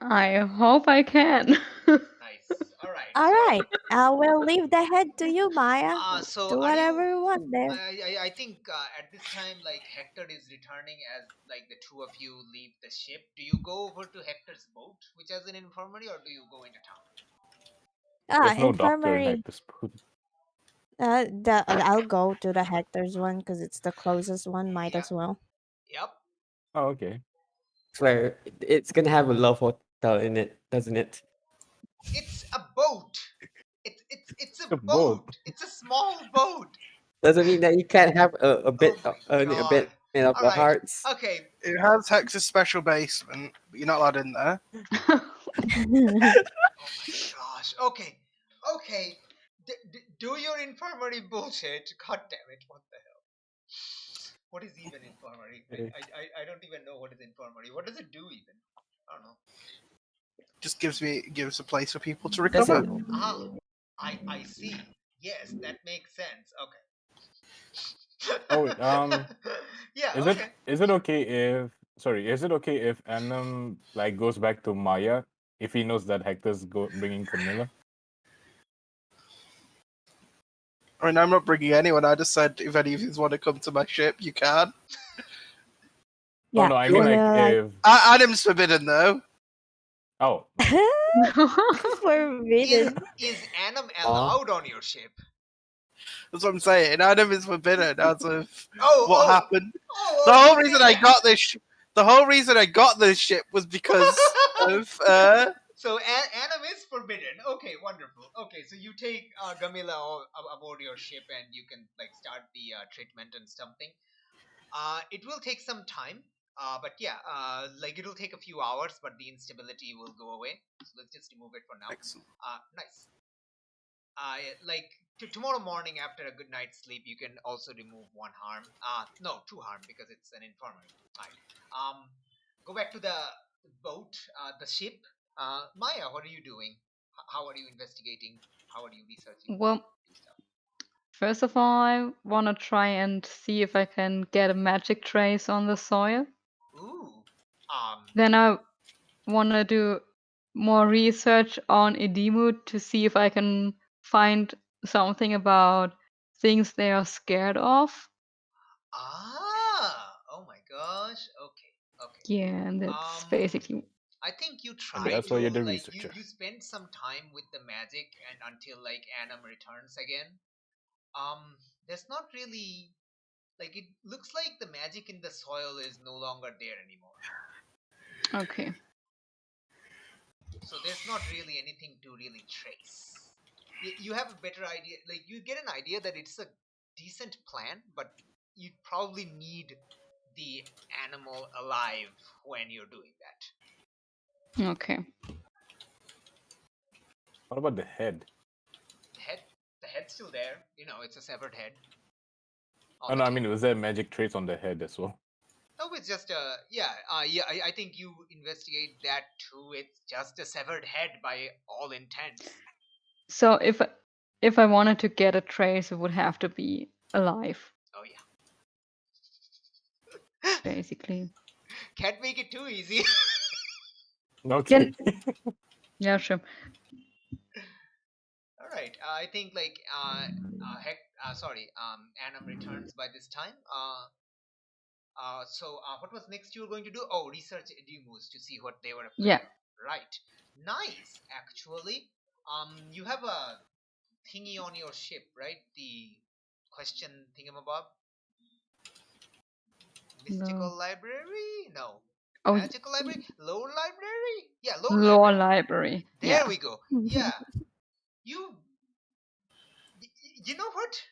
I hope I can. Nice. All right. All So, right, I will leave the head to you, Maya. so Do are you? whatever you want there. I think at this time, like Hector is returning as like the two of you leave the ship. Do you go over to Hector's boat, which has an infirmary, or do you go into town? There's no doctor in Infirmary. Hector's boot. I'll go to the Hector's one because it's the closest one. Might Yeah. as well. Yep. Oh, okay. Swear, it's gonna have a love hotel in it, doesn't it? It's a boat. It's a It's a boat. boat. It's a small boat. Doesn't mean that you can't have a bit Oh my a god. bit of All the right. hearts. Okay. It has Hex's special basement, but you're not allowed in there. Oh my gosh. Okay. Okay. Do your infirmary bullshit. God damn it. What the hell? What is even infirmary? I don't even know what is infirmary. What does it do even? I don't know. Just gives a place for people to Does recover. it? Ah, I see. Yes, that makes sense. Okay. Oh, wait, Yeah, is okay. it okay if Annam like goes back to Maya if he knows that Hector's bringing Camilla? I mean, I'm not bringing anyone. I just said if any of you want to come to my ship, you can. Oh Yeah, no, I mean like if Adam's forbidden though. oh forbidden. Is Annam Aw. allowed on your ship? That's what I'm saying. Adam is forbidden as of Oh, what oh. happened. Oh, The whole okay, reason I yeah. got this. The whole reason I got this ship was because of. So Annam is forbidden. Okay, wonderful. Okay, so you take Gamila aboard your ship and you can like start the treatment and something. It will take some time, but yeah, like it'll take a few hours, but the instability will go away. So let's just remove it for now. Excellent. Nice. Like tomorrow morning after a good night's sleep, you can also remove one harm. No, two harm because it's an infirmary. Right. Go back to the boat, the ship. Maya, what are you doing? How are you investigating? How are you researching? Well, Stuff? first of all, I want to try and see if I can get a magic trace on the soil. Ooh. Then I want to do more research on Edimut to see if I can find something about things they are scared of. Oh my gosh. Okay. Okay. Yeah, and that's basically. I think you and try that's to why you're the like researcher. you spend some time with the magic and until like Annam returns again. There's not really like it looks like the magic in the soil is no longer there anymore. Okay. So there's not really anything to really trace. You have a better idea, like you get an idea that it's a decent plan, but you probably need the animal alive when you're doing that. Okay. What about the head? The head's still there. It's a severed head. Oh no, I mean, was there magic trace on the head as well? No, it's just I think you investigate that too. It's just a severed head by all intents. So if I wanted to get a trace, it would have to be alive, Oh yeah. basically. Can't make it too easy. Okay. Yeah, sure. All right. I think Annam returns by this time. So what was next you were going to do? Oh, research Edemus to see what they were afraid Yeah. of. Right. Nice, actually. You have a thingy on your ship, right? The question thingamabob? Mystical No. library? No. Oh, Magical library? Lore library? Yeah, lore lore library. library. There Yeah. we go. Yeah. You know what?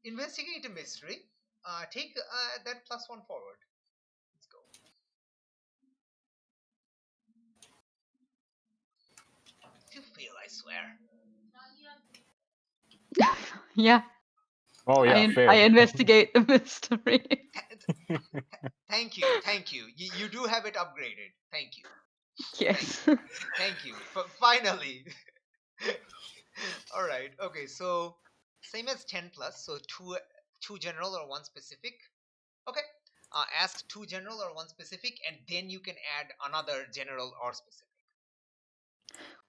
Investigate a mystery. Take that +1 forward. Let's go. You fail, I swear. Yeah. Oh yeah, I fail. investigate the mystery. Thank you. You do have it upgraded. Thank you. Yes. Thank you. Finally. All right. Okay. So same as 10 plus. So two general or one specific. Okay. Ask two general or one specific, and then you can add another general or specific.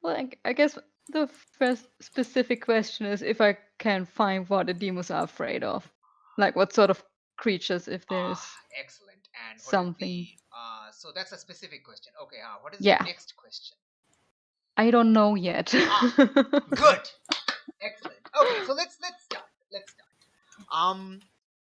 Well, I guess the first specific question is if I can find what the demons are afraid of. Like what sort of creatures, if there's Excellent. And what is something. so that's a specific question. Okay. What is Yeah. the next question? I don't know yet. Good. Excellent. Okay. So let's start.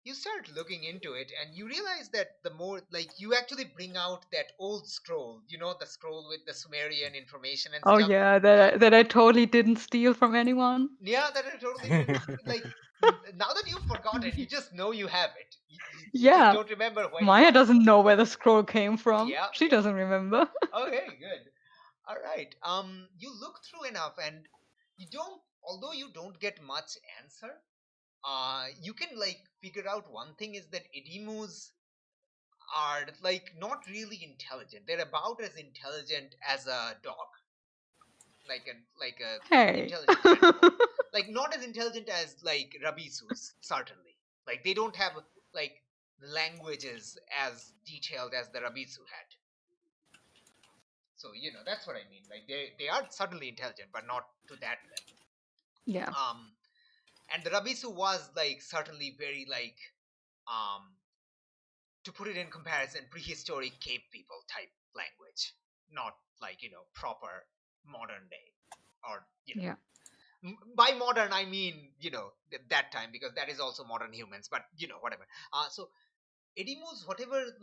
You start looking into it and you realize that the more you actually bring out that old scroll, the scroll with the Sumerian information and Oh stuff. yeah, that I totally didn't steal from anyone. Yeah, that I totally didn't. Now that you've forgotten, you just know you have it. You just Yeah. don't remember when. Maya doesn't know where the scroll came from. Yeah, She doesn't remember. Okay, good. All right. You look through enough and although you don't get much answer, you can figure out one thing is that Edemus are not really intelligent. They're about as intelligent as a dog, like a Hey. intelligent animal. Not as intelligent as Rabisus, certainly. They don't have languages as detailed as the Rabisu had. So that's what I mean. They are certainly intelligent, but not to that level. Yeah. And the Rabisu was certainly very to put it in comparison, prehistoric cave people type language, not proper modern day, or Yeah. by modern I mean that time, because that is also modern humans, but whatever. So Edemus, whatever,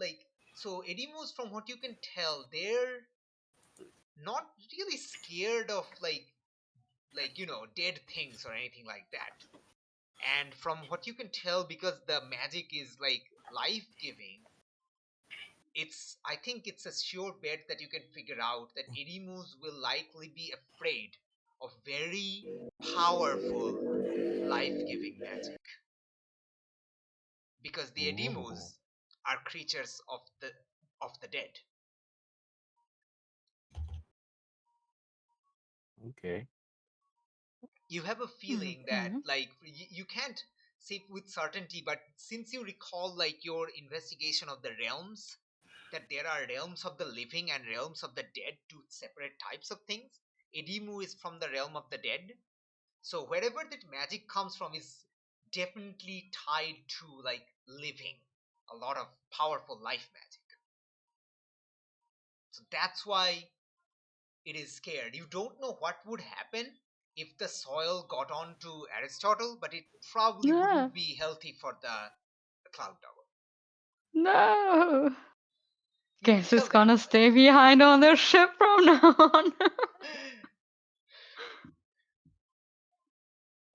so Edemus, from what you can tell, they're not really scared of dead things or anything like that. And from what you can tell, because the magic is life-giving, I think it's a sure bet that you can figure out that Edemus will likely be afraid of very powerful life-giving magic. Because the Edemus are creatures of the dead. Okay. You have a feeling that you can't say with certainty, but since you recall your investigation of the realms, that there are realms of the living and realms of the dead, two separate types of things. Edemu is from the realm of the dead, so wherever that magic comes from is definitely tied to living, a lot of powerful life magic. So that's why it is scared. You don't know what would happen if the soil got on to Aristotle, but it probably wouldn't be healthy for the cloud tower. No. You Guess tell it's them, gonna stay behind on their ship from now on.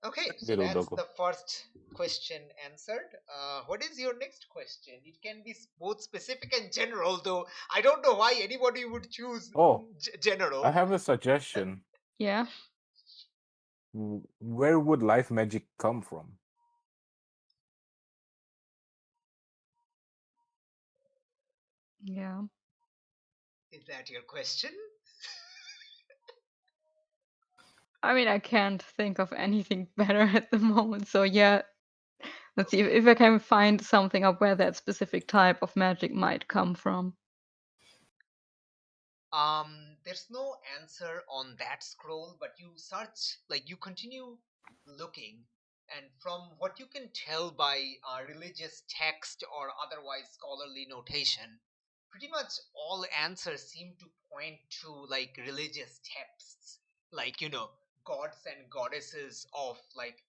Okay, so Little that's doggo. the first question answered. What is your next question? It can be both specific and general, though I don't know why anybody would choose Oh, general. I have a suggestion. Yeah. Where would life magic come from? Yeah. Is that your question? I mean, I can't think of anything better at the moment. So yeah, let's see if I can find something of where that specific type of magic might come from. There's no answer on that scroll, but you search, like you continue looking, and from what you can tell by religious text or otherwise scholarly notation, pretty much all answers seem to point to like religious texts, like gods and goddesses of like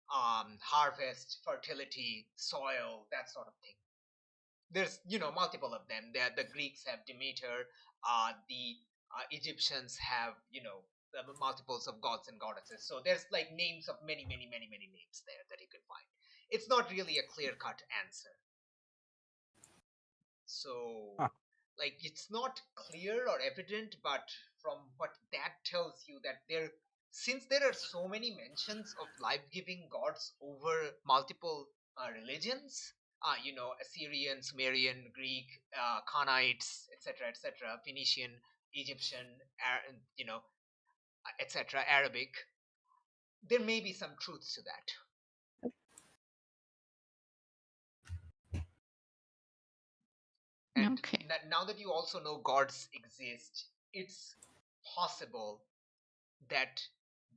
harvest, fertility, soil, that sort of thing. There's multiple of them. The Greeks have Demeter, the Egyptians have the multiples of gods and goddesses. So there's like names of many names there that you can find. It's not really a clear cut answer. So Huh. like it's not clear or evident, but from what that tells you, that since there are so many mentions of life-giving gods over multiple religions, Assyrian, Sumerian, Greek, Khanites, etc., Phoenician, Egyptian, etc., Arabic, there may be some truth to that. And Okay. now that you also know gods exist, it's possible that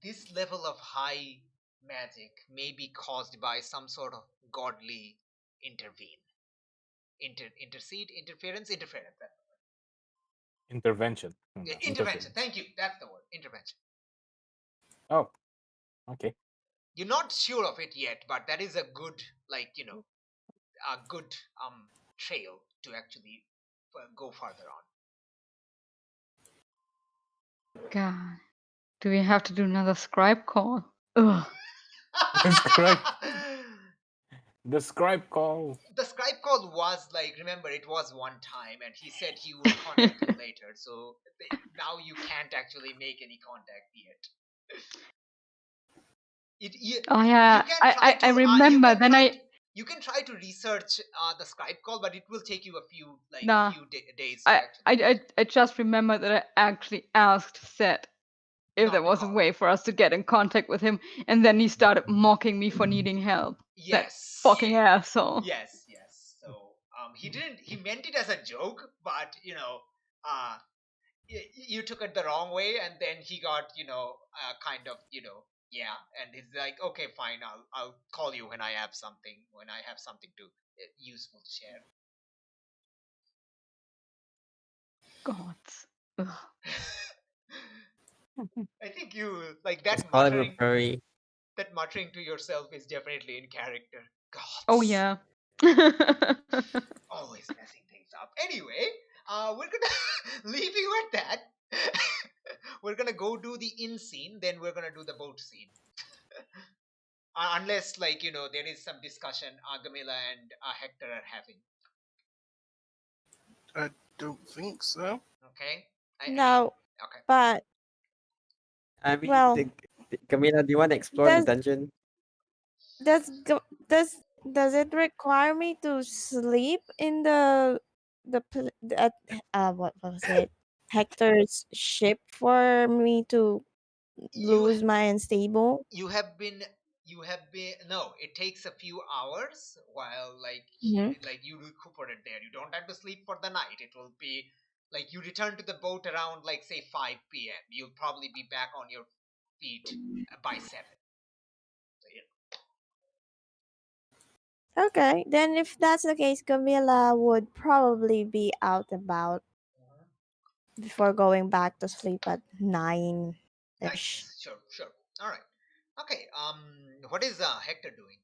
this level of high magic may be caused by some sort of godly interference. Intervention. Intervention. Interference. Thank you. That's the word. Intervention. Oh, okay. You're not sure of it yet, but that is a good, a good trail to actually go further on. God, do we have to do another scribe call? Ugh. The scribe. The scribe call. The scribe call was like, remember, it was one time, and he said he would contact you later. So now you can't actually make any contact yet. Oh yeah, I remember. You can try to research the Skype call, but it will take you a few Nah. days to actually. I just remember that I actually asked Seth if Not there to was a call. way for us to get in contact with him, and then he started mocking me for needing help. That Yes. fucking asshole. Yes. So he didn't. He meant it as a joke, but you took it the wrong way, and then he got kind of yeah, and he's like, okay, fine, I'll call you when I have something to useful to share. Gods. Ugh. I think you like that Just call him a muttering. furry. That muttering to yourself is definitely in character. Gods. Oh yeah. Always messing things up. Anyway, we're gonna leave you at that. We're gonna go do the inn scene, then we're gonna do the boat scene. Unless, there is some discussion Gamila and Hector are having. I don't think so. Okay? No, okay. but I mean, well, Camila, do you want to explore the does dungeon? does go- does it require me to sleep in what was it, Hector's ship, for me to You lose my unstable? you have been no, it takes a few hours while Mhm. you recuperate there. You don't have to sleep for the night. It will be like you return to the boat around say 5 p.m. You'll probably be back on your feet by 7. So, Okay, then if that's the case, Camilla would probably be out about before going back to sleep at 9 ish. nice. Sure. All right. Okay. What is Hector doing?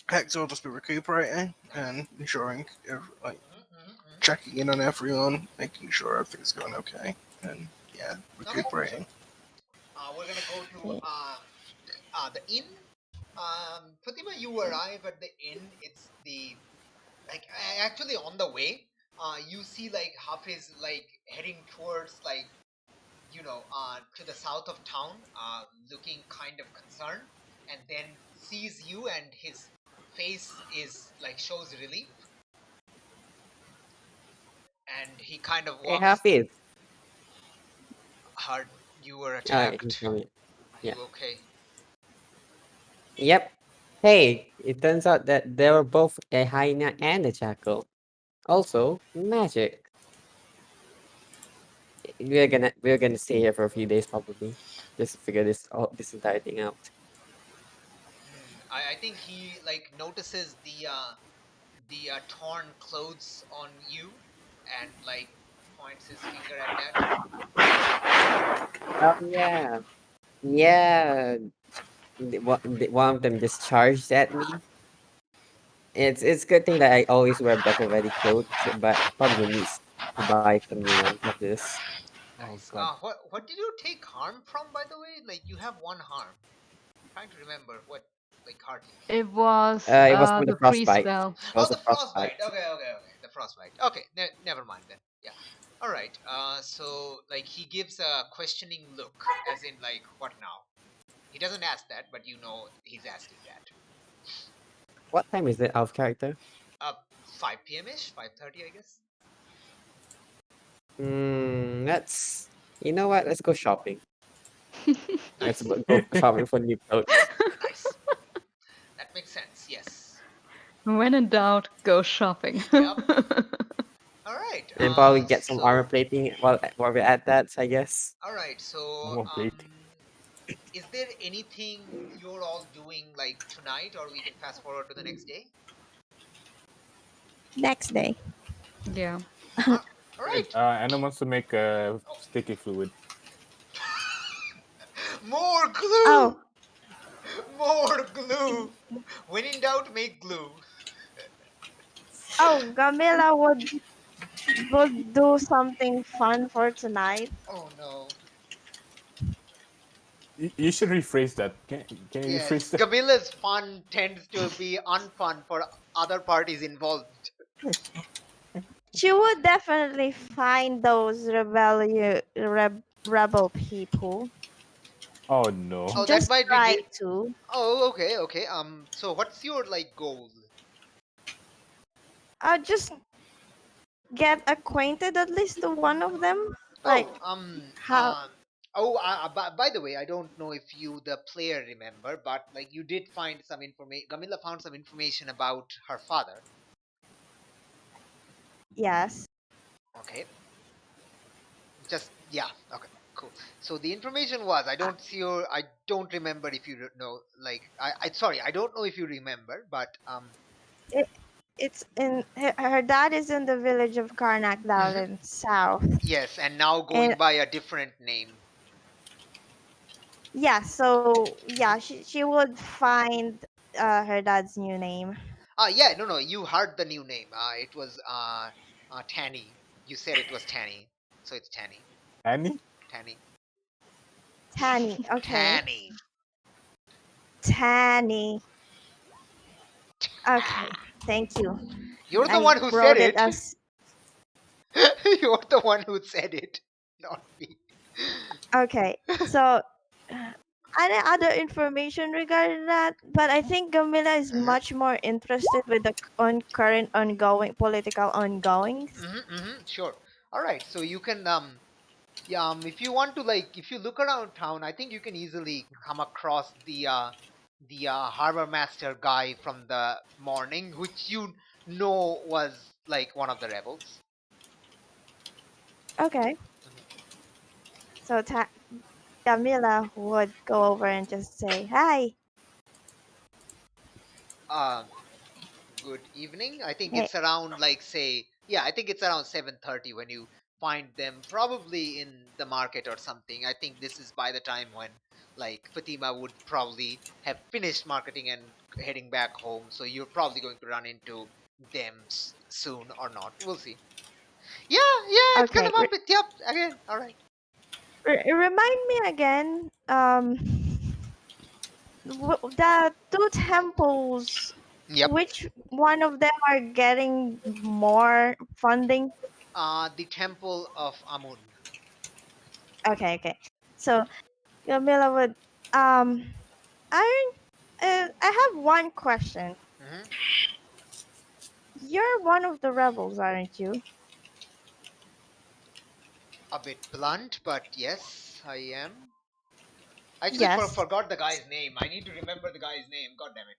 Hector will just be recuperating and ensuring, checking in on everyone, making sure everything's going okay, and yeah, recuperating. we're gonna go to the inn. Fatima, you arrive at the inn. It's the like actually on the way. You see like Hafiz like heading towards like to the south of town, looking kind of concerned, and then sees you, and his face is like shows relief, and he kind of Hey, walks. Hafiz. Hard, you were He's attacked. coming. Are Yeah. you okay? Yep. Hey, it turns out that they were both a hyena and a jackal. Also, magic. We're gonna stay here for a few days probably, just to figure this entire thing out. I think he like notices the torn clothes on you, and like points his finger at that. Oh yeah, yeah. One of them just charged at me. It's a good thing that I always wear better ready clothes, but probably needs to buy some new ones of this. Oh Nice. god. What did you take harm from, by the way? Like you have one harm. I'm trying to remember what like hardly. It was It was from the the freeze frostbite. spell. It Oh, was a the frostbite. frostbite. Okay. The frostbite. Okay, never mind then. Yeah. All right. So like he gives a questioning look, as in like, what now? He doesn't ask that, but he's asking that. What time is it out of character? 5 p.m. ish, 5:30, I guess. Let's. You know what? Let's go shopping. Nice. Go shopping for new clothes. Nice. That makes sense. Yes. When in doubt, go shopping. Yep. All right. And probably get some armor plating while we're at that, I guess. All right. So, More plating. is there anything you're all doing like tonight, or we can fast forward to the next day? Next day. Yeah. All right. Anna wants to make a sticky fluid. More glue. Oh, More glue. When in doubt, make glue. oh, Gamila would do something fun for tonight. Oh no. You should rephrase that. Can you Yes. rephrase that? Gamila's fun tends to be unfun for other parties involved. She would definitely find those rebel people. Oh no. Oh, that Just might be. try to. Oh, okay. So what's your like goal? Just get acquainted at least to one of them. Like how? By the way, I don't know if you, the player, remember, but like you did find some information. Gamila found some information about her father. Yes. Okay. Okay. Cool. So the information was, I don't remember if you know. Like sorry, I don't know if you remember, but It's in her dad is in the village of Karnak down in south. Yes, and now going And by a different name. yeah, so yeah, she would find her dad's new name. Yeah, no, you heard the new name. It was Tanny. You said it was Tanny, so it's Tanny. Annie? Tanny. Tanny. Okay. Tanny. Tanny. Okay. Thank you. You're the I one who wrote said it. as You're the one who said it, not me. okay. So any other information regarding that? But I think Gamila is much more interested with the current ongoing political ongoings. Sure. All right. So you can if you want to, like, if you look around town, I think you can easily come across the harbor master guy from the morning, which was like one of the rebels. Okay. So Camila would go over and just say, "Hi." Good evening. I think Hey. it's around like I think it's around 7:30 when you find them, probably in the market or something. I think this is by the time when like Fatima would probably have finished marketing and heading back home. So you're probably going to run into them soon or not. We'll see. Yeah, it's gonna Okay. bump it. Yep. Again. All right. Remind me again. The two temples. Yep. Which one of them are getting more funding? The Temple of Amun. Okay. So Camilla would I I have one question. Hmm. You're one of the rebels, aren't you? A bit blunt, but yes, I am. I actually Yes. forgot the guy's name. I need to remember the guy's name. God damn it.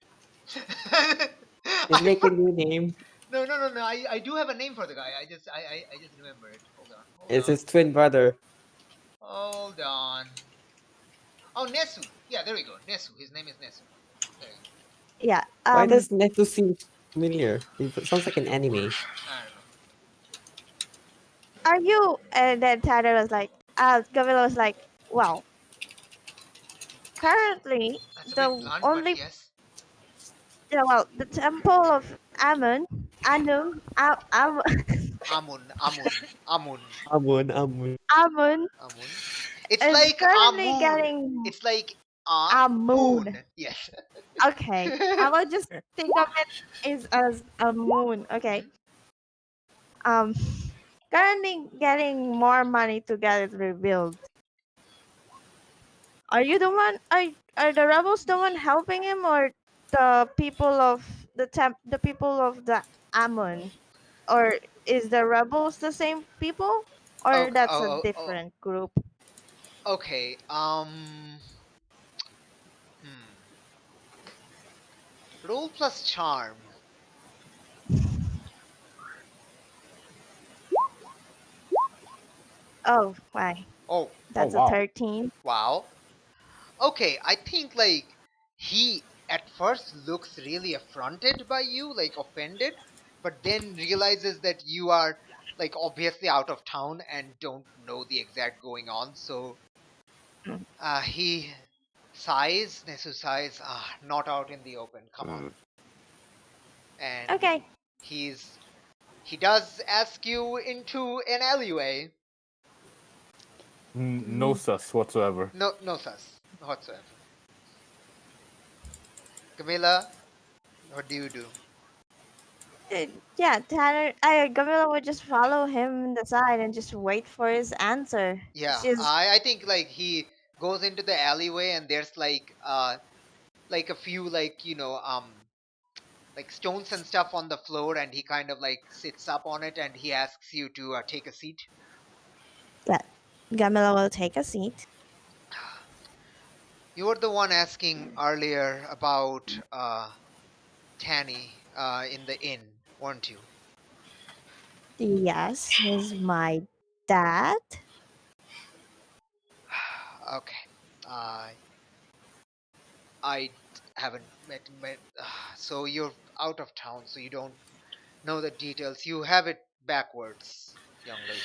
Just I make a for- new name. no. I do have a name for the guy. I just remember it. Hold It's on. his twin brother. Hold on. Oh, Nesu. Yeah, there we go. Nesu. His name is Nesu. There you Yeah. Why does Neto seem familiar? It sounds like an anime. go. I don't know. Are you? And then Tanner was like, Camilla was like, well, currently That's a bit the blunt, but only, yes. yeah, well, the temple of Amun. Amun. Amun Amun. It's is like currently Amun. getting It's like Amun. Moon. Yes. Okay, I will just think of it as a moon. Okay. Mhm. Um, currently getting more money to get it rebuilt. Are you the one? Are the rebels the one helping him, or the people of the people of the Ammon, or is the rebels the same people, or Okay. that's a different group? Okay. Hmm. Roll plus charm. Oh, why? Oh, Oh That's a wow. 13. wow. Okay, I think like he at first looks really affronted by you, like offended, but then realizes that you are like obviously out of town and don't know the exact going on. So Mm. he sighs. Nesu sighs. Not out in the open. Come on. And Okay. he does ask you into an alleyway. No sus whatsoever. No sus whatsoever. Camilla, what do you do? Yeah, Tanner. Camilla would just follow him in the side and just wait for his answer. Yeah, She's I think like he goes into the alleyway and there's like a few like like stones and stuff on the floor and he kind of like sits up on it and he asks you to take a seat. yeah. Camilla will take a seat. You were the one asking earlier about Tanny in the inn, weren't you? Yes, he's my dad. Okay. I haven't met. So you're out of town, so you don't know the details. You have it backwards, young lady.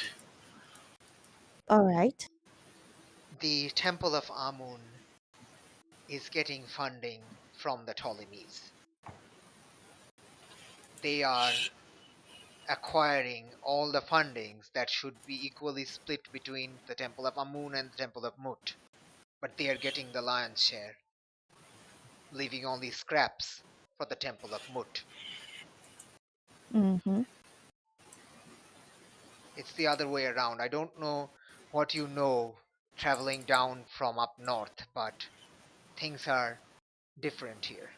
All right. The Temple of Amun is getting funding from the Ptolemies. They are acquiring all the fundings that should be equally split between the Temple of Amun and the Temple of Mut. But they are getting the lion's share, leaving only scraps for the Temple of Mut. Mm-hmm. It's the other way around. I don't know what you know traveling down from up north, but things are different here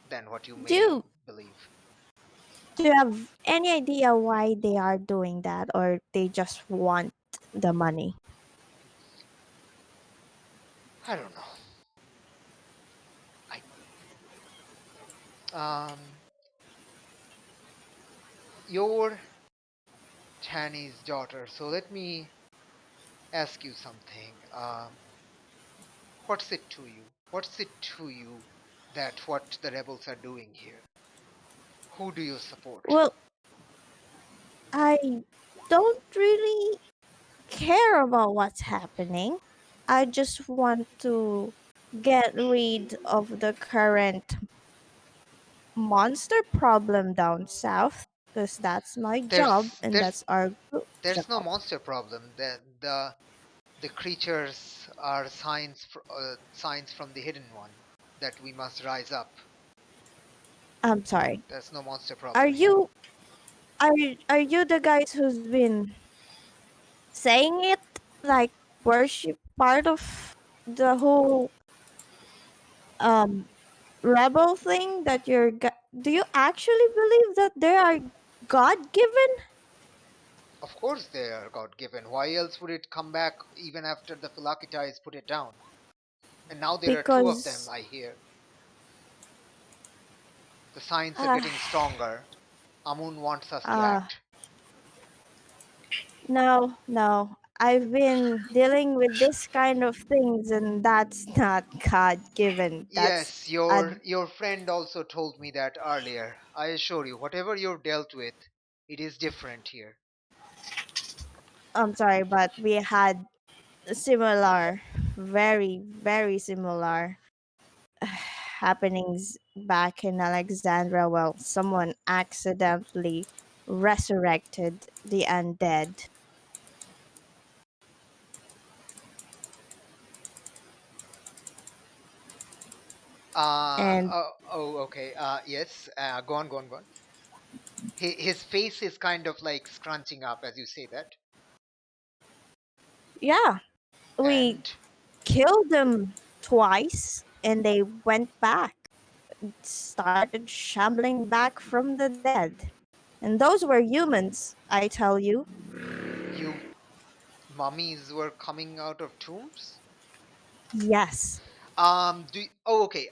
than what you may Do believe. Do you have any idea why they are doing that, or they just want the money? I don't know. Um, you're Tanny's daughter, so let me ask you something. What's it to you? What's it to you that what the rebels are doing here? Who do you support? Well, I don't really care about what's happening. I just want to get rid of the current monster problem down south because that's my job There's and there's that's our group there's no job. monster problem. The The creatures are signs from the hidden one that we must rise up. I'm sorry. There's no monster Are problem here. you are you the guys who's been saying it, like worship part of the whole um rebel thing that do you actually believe that they are god given? Of course they are God given. Why else would it come back even after the Philokites put it down? And now there are two of them, Because I hear. The signs are uh, getting stronger. Amun wants us to uh act. no, I've been dealing with this kind of things, and that's not god given. That's Yes, a your friend also told me that earlier. I assure you, whatever you've dealt with, it is different here. I'm sorry, but we had similar, very similar happenings back in Alexandria. Well, someone accidentally resurrected the undead. And Okay. Yes. Go on, go on, go on. His face is kind of like scrunching up as you say that. yeah, we And killed them twice, and they went back, started shambling back from the dead. And those were humans, I tell you. you mummies were coming out of tombs? Yes. Okay.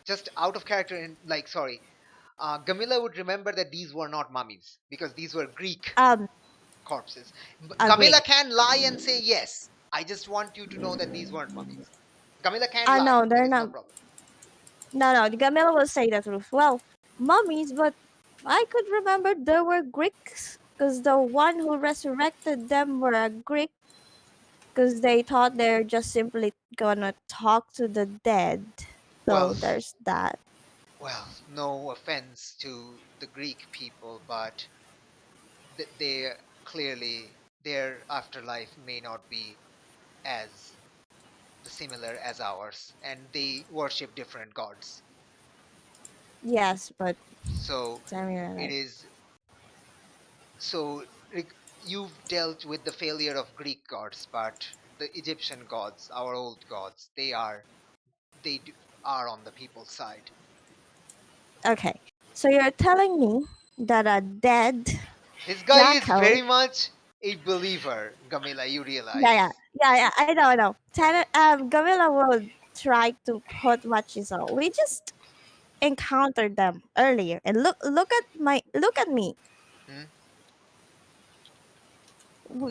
Just out of character and like, sorry. Gamila would remember that these were not mummies because these were Greek Um, corpses. Agreed. Gamila can lie and say yes. I just want you to know that these weren't mummies. Gamila can lie. No, There they're is no not. problem. No, the Gamila will say the truth. Well, mummies, but I could remember there were Greeks because the one who resurrected them were a Greek because they thought they're just simply gonna talk to the dead. So Well, there's that. no offense to the Greek people, but they clearly their afterlife may not be as similar as ours, and they worship different gods. Yes, but So I mean, it like, is so you've dealt with the failure of Greek gods, but the Egyptian gods, our old gods, they do, are on the people's side. okay. So you're telling me that a dead This guy is jackal. very much a believer, Gamila, you Yeah, realize. yeah, yeah, yeah. I know. Gamila will try to put what she saw. We just encountered them earlier, and look at me. Hmm?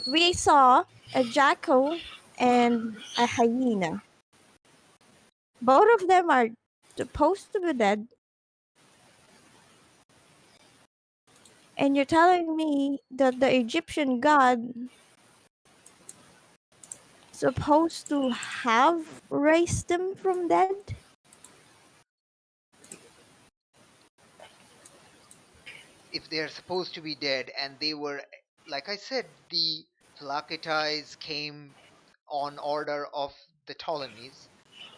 We saw a jackal and a hyena. Both of them are supposed to be dead, and you're telling me that the Egyptian god supposed to have raised them from dead? If they're supposed to be dead and they were, like I said, the Philakitides came on order of the Ptolemies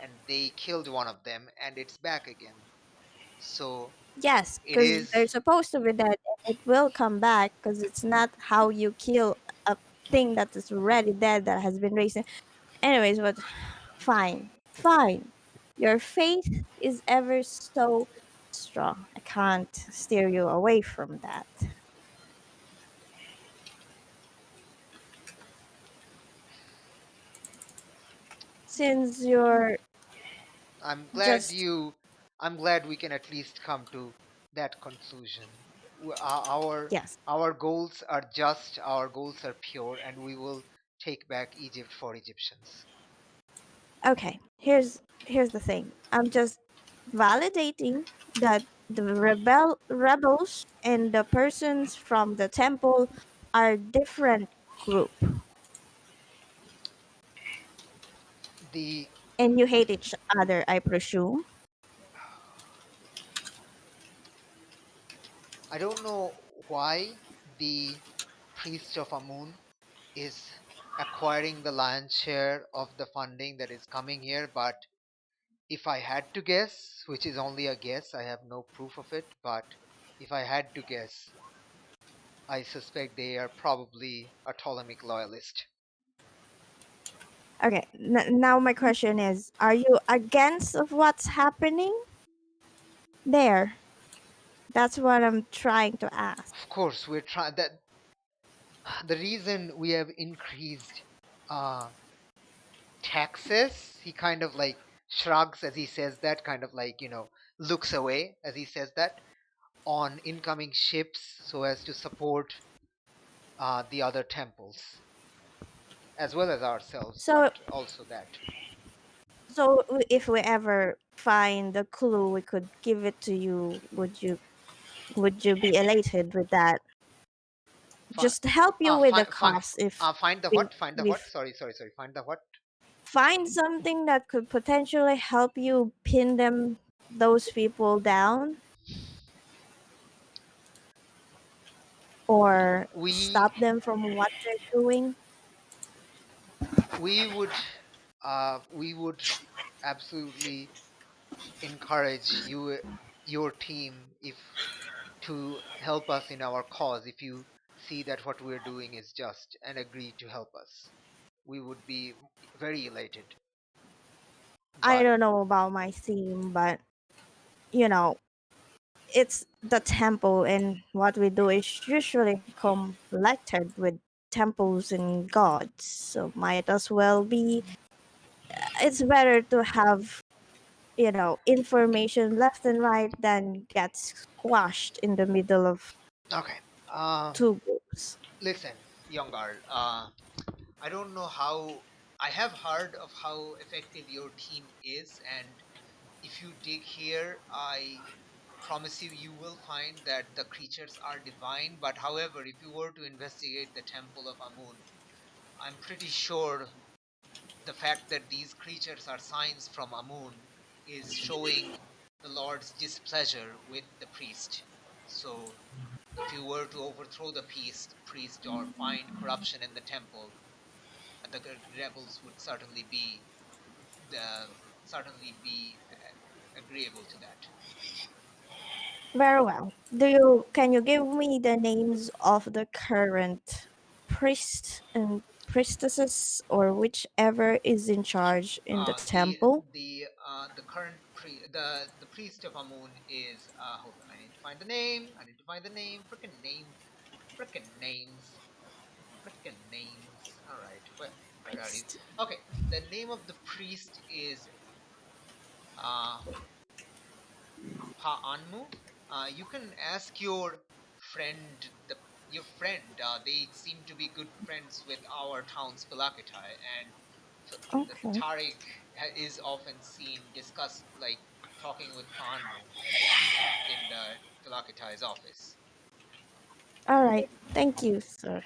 and they killed one of them and it's back again. So Yes, it because they're is, supposed to be dead, and it will come back because it's not how you kill a thing that is already dead that has been raised. Anyways, but fine. Your faith is ever so strong. I can't steer you away from that. Since you're I'm glad just you, I'm glad we can at least come to that conclusion. yes. Our goals are just, our goals are pure, and we will take back Egypt for Egyptians. Okay, here's the thing. I'm just validating that the rebels and the persons from the temple are different group, The and you hate each other, I presume. I don't know why the priest of Amun is. acquiring the lion's share of the funding that is coming here, but if I had to guess, which is only a guess, I have no proof of it, but if I had to guess, I suspect they are probably a Ptolemaic loyalist. Okay, now my question is, are you against of what's happening there? That's what I'm trying to ask. Of course, we're trying that. The reason we have increased uh, taxes, he kind of like shrugs as he says that, kind of like, looks away as he says that, on incoming ships so as to support the other temples as well as ourselves, So, but also that. if we ever find a clue, we could give it to you. Would you be elated with that? Fi- Just to help you with the fi- cost if find the we what? Find the we what? Sorry. Find the what? find something that could potentially help you pin those people down or We stop them from what they're doing. we would we would absolutely encourage your team if to help us in our cause if you see that what we're doing is just and agree to help us. We would be very elated. I But don't know about my theme, but you know, it's the temple, and what we do is usually connected with temples and gods. So might as well be. It's better to have information left and right than get squashed in the middle of okay, two groups. listen, young girl. I don't know how. I have heard of how effective your team is, and if you dig here, I promise you, you will find that the creatures are divine. But however, if you were to investigate the Temple of Amun, I'm pretty sure the fact that these creatures are signs from Amun is showing the Lord's displeasure with the priest. So, if you were to overthrow the priest or find corruption in the temple, the rebels would certainly be agreeable to that. Very well. Can you give me the names of the current priests and priestesses or whichever is in charge in the The temple? the current the priest of Amun is hold on, I need to find the name. I need to find the name. Frickin' name. Frickin' names. Frickin' names. All right. Where are you? Priest. Okay. The name of the priest is uh Pa'anmu. You can ask your friend, your friend. They seem to be good friends with our town's Philakitai, and Okay. Tariq is often seen discuss like talking with Pa'anmu in the Philakitai's office. All right. Thank you, sir.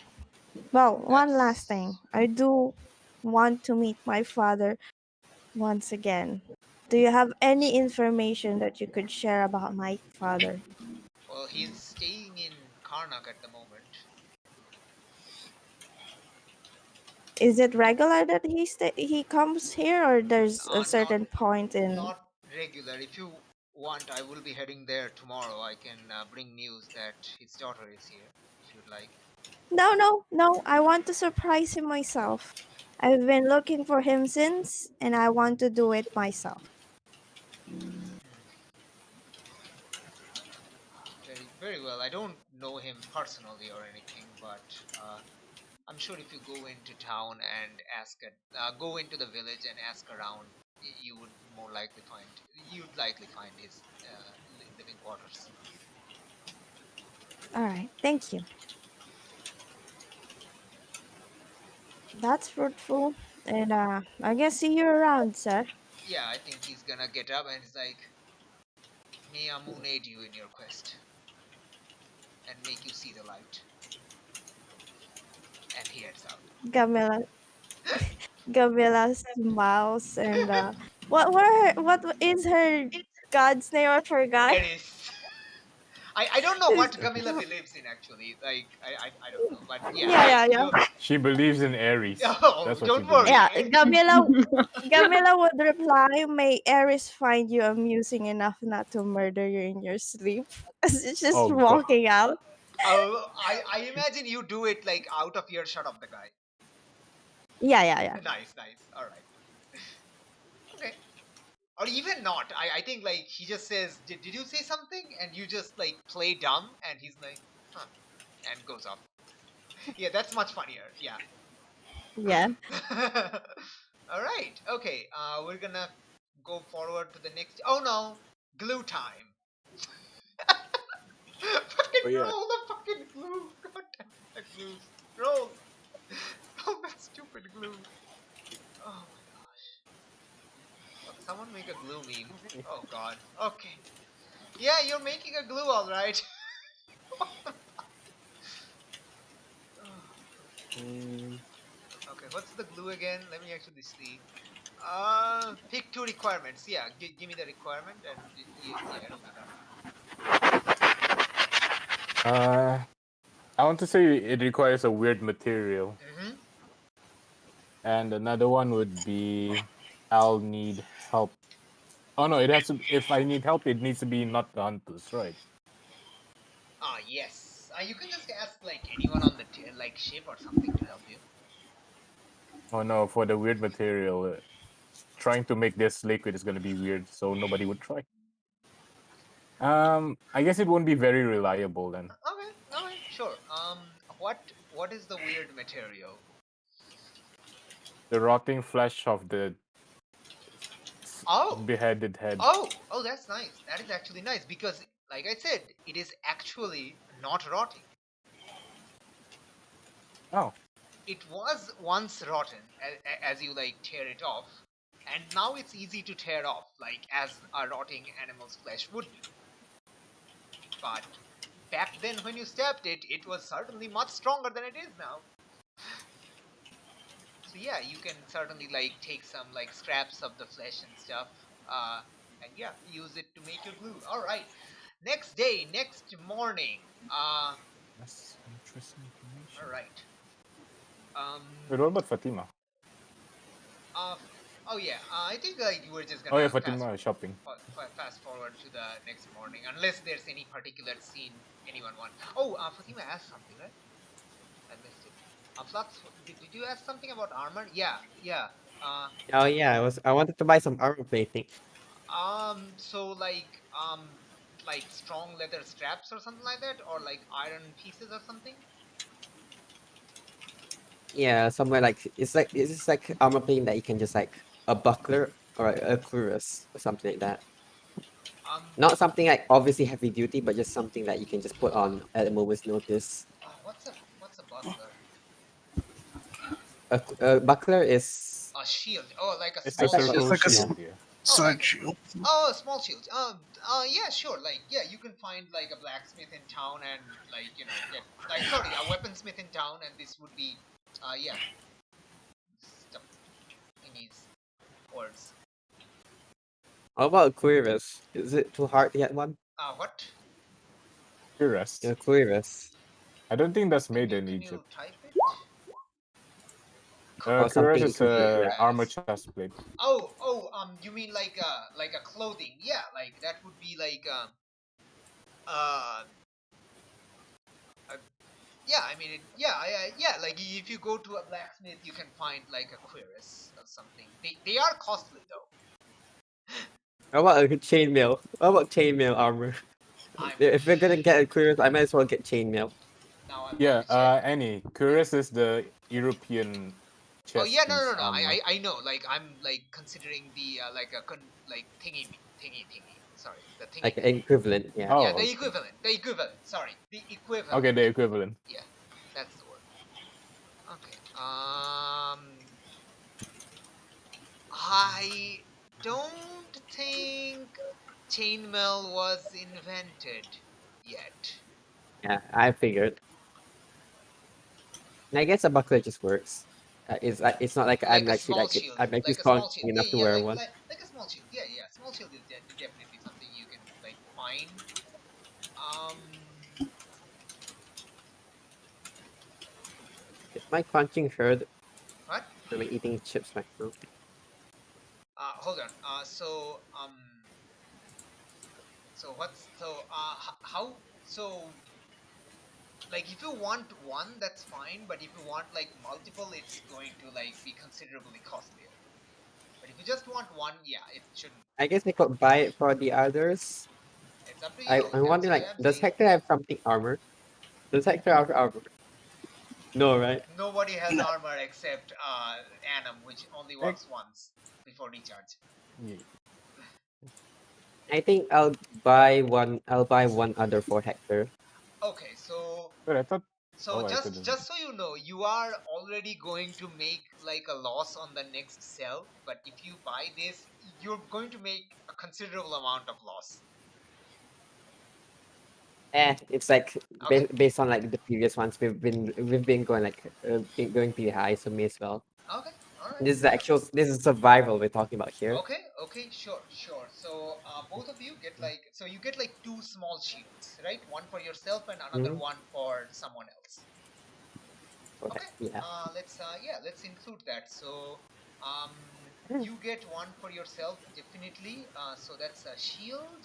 Well, one last That's thing. I do want to meet my father once again. Do you have any information that you could share about my father? well, he's staying in Karnak at the moment. Is it regular that he comes here, or there's a Not certain point in? not regular. If you want, I will be heading there tomorrow. I can bring news that his daughter is here, if you'd like. No, no, no. I want to surprise him myself. I've been looking for him since, and I want to do it myself. Hmm. Very, very well. I don't know him personally or anything, but I'm sure if you go into town and go into the village and ask around, you'd likely find his living quarters. All right. Thank you. That's fruitful, and I guess see you around, sir. Yeah, I think he's gonna get up and he's like, "May Amun aid you in your quest and make you see the light." And he heads out. Gamila, Gamila smiles, and what is her god's name? I forgot. It is. I don't know what Gamila believes in actually. Like I don't know, but yeah. Yeah, yeah. She believes in Aries. Oh, That's what don't she worry. believes. Yeah, Gamila would reply, "May Ares find you amusing enough not to murder you in your sleep." As it's just Oh, God. walking out. I imagine you do it like out of earshot of the guy. Yeah, yeah. Nice. All right. Okay. Or even not. I think like he just says, did you say something? And you just like play dumb, and he's like, huh, and goes off. Yeah, that's much funnier. Yeah. Yeah. All right. Okay. We're gonna go forward to the next. Oh no, glue time. Fucking Oh, yeah. roll the fucking glue. God damn it, the glues. Roll. Roll that stupid glue. Oh my gosh. Look, someone make a glue meme. Oh god. Okay. Yeah, you're making a glue, all right. Mm, Okay, what's the glue again? Let me actually see. Pick two requirements. Yeah, give me the requirement, and yeah, it'll do that. I want to say it requires a weird material. Mm-hmm. And another one would be I'll need help. Oh no, it has to. If I need help, it needs to be not the hunters, right? Yes. You can just ask like anyone on the like ship or something to help you. Oh no, for the weird material, trying to make this liquid is going to be weird, so nobody would try. I guess it won't be very reliable then. Okay, sure. What is the weird material? The rotting flesh of the Oh, beheaded head. oh, that's nice. That is actually nice because, like I said, it is actually not rotting. Oh, It was once rotten as you like tear it off, and now it's easy to tear off, like as a rotting animal's flesh would be. But back then, when you stabbed it, it was certainly much stronger than it is now. So yeah, you can certainly like take some like scraps of the flesh and stuff, and yeah, use it to make your glue. All right. Next day, next morning. that's interesting information. All right. Wait, what about Fatima? Oh yeah. I think like you were just gonna Oh yeah, Fatima is shopping. fast forward to the next morning, unless there's any particular scene anyone want. Oh, Fatima asked something, right? I missed it. Flux, did you ask something about armor? Yeah. oh yeah, I wanted to buy some armor plating. So like strong leather straps or something like that, or like iron pieces or something. Yeah, somewhere like it's just like armor plating that you can just like a buckler or a cuirass or something like that. Not something like obviously heavy duty, but just something that you can just put on at a moment's notice. What's a buckler? A buckler is A shield. Oh, like a It's small the like a shield. circle like a yeah. shield, yeah. Side shield. Oh, a small shield. Yeah, sure. Like, yeah, you can find like a blacksmith in town and like get like sorry, a weaponsmith in town, and this would be yeah, stuff thingies, words. How about a cuirass? Is it too hard to get one? What? Cuirass. Yeah, cuirass. I don't think that's made Can in you Egypt. type it? Or Cuirass something is completely armor chest plate. Oh, you mean like a clothing? Yeah, like that would be like yeah. I mean, yeah. Like if you go to a blacksmith, you can find like a cuirass or something. They are costly though. How about a chainmail? How about chainmail armor? If we're gonna get a cuirass, I might as well get chainmail. Now I'm Yeah, going to check. Annie. Cuirass is the European chest Oh yeah, piece no. armor. I know. Like I'm like considering the like a like thingy. Sorry, the thingy. Like an equivalent, yeah. Oh, Yeah, the okay. equivalent. Sorry, the equivalent. Okay, the equivalent. Yeah, that's the word. Okay. I don't think chainmail was invented yet. Yeah, I figured. And I guess a buckler just works. It's not like I'm Like a actually small like shield. I'm actually Like a small strong shield. enough to Yeah, wear one. like a small shield. Yeah. Small shield is definitely something you can like find. Am I crunching herd? What? Am I eating chips right now? Hold on. So what's so how so like if you want one, that's fine, but if you want like multiple, it's going to like be considerably costlier. But if you just want one, yeah, it shouldn't. I guess I could buy it for the others. It's up to you. I'm wondering, like, I'm does saying Hector have something armor? Does Hector have armor? No, right? nobody has No. armor except Anam, which only works once before recharge. Yeah. I think I'll buy one. I'll buy one other for Hector. Okay, so But I thought. so Oh, I just couldn't. so you know, you are already going to make like a loss on the next sell, but if you buy this, you're going to make a considerable amount of loss. It's like Okay. based on like the previous ones, we've been going like going pretty high, so may as well. Okay. All right. This is actual. This is survival we're talking about here. Okay. Okay. Sure. Sure. So both of you get like you get like two small shields, right? One for yourself and another Mhm. one for someone else. Okay. Okay. Yeah. Let's include that. So you get one for yourself definitely. So that's a shield.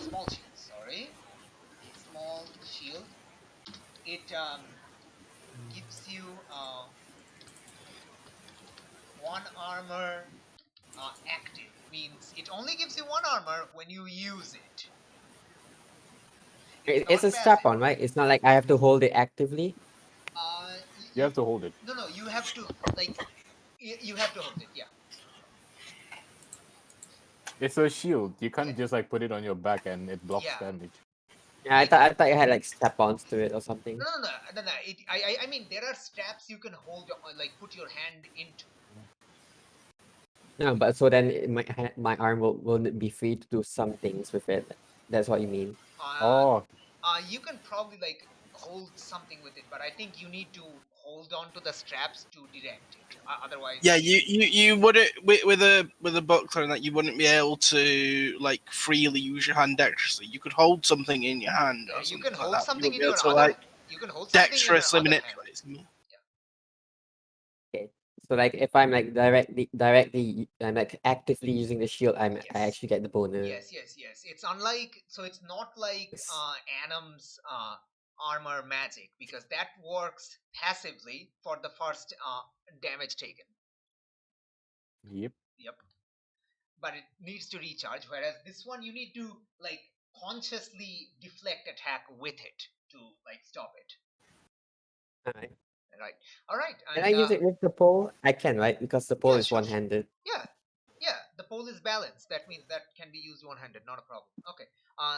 Small shield. Sorry, small shield. It gives you one armor. Active means it only gives you one armor when you use it. It's a strap on, right? It's not like I have to hold it actively. You have to hold it. No, you have to like you have to hold it. Yeah. It's a shield. You can't Yeah. just like put it on your back and it blocks Yeah. damage. Yeah, I thought it had like strap-ons to it or something. No. I mean, there are straps you can hold, like put your hand into. No, but so then my arm will be free to do some things with it. That's what you mean. Oh, You can probably like hold something with it, but I think you need to hold on to the straps to direct it. Otherwise, Yeah, you wouldn't with a buckler and that you wouldn't be able to like freely use your hand dexterously. You could hold something in your hand or you something can like hold that. something You in wouldn't be able your to other. like You can hold something in your dexterously other hand. manipulate something. Okay. So like if I'm like directly I'm like actively using the shield, I Yes. actually get the bonus. Yes. It's unlike, so it's not like Anim's armor magic, because that works passively for the first damage taken. yep. Yep. But it needs to recharge, whereas this one you need to like consciously deflect attack with it to like stop it. Alright. Right. All right. Can I use it with the pole? I can, right? Because the pole Yeah, is sure. one-handed. Yeah, the pole is balanced. That means that can be used one-handed, not a problem. Okay.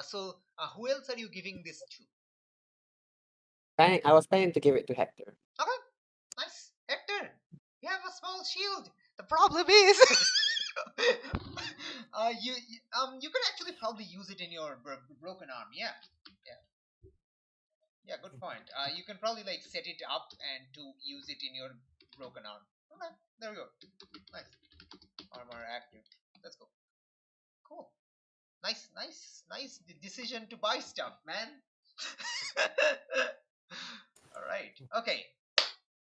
So who else are you giving this to? I was planning to give it to Hector. Okay, nice. Hector, you have a small shield. The problem is, you can actually probably use it in your broken arm. Yeah. Good point. You can probably like set it up and to use it in your broken arm. Okay, there we go. Nice. Armor active. Let's go. Cool. Nice decision to buy stuff, man. All right. Okay.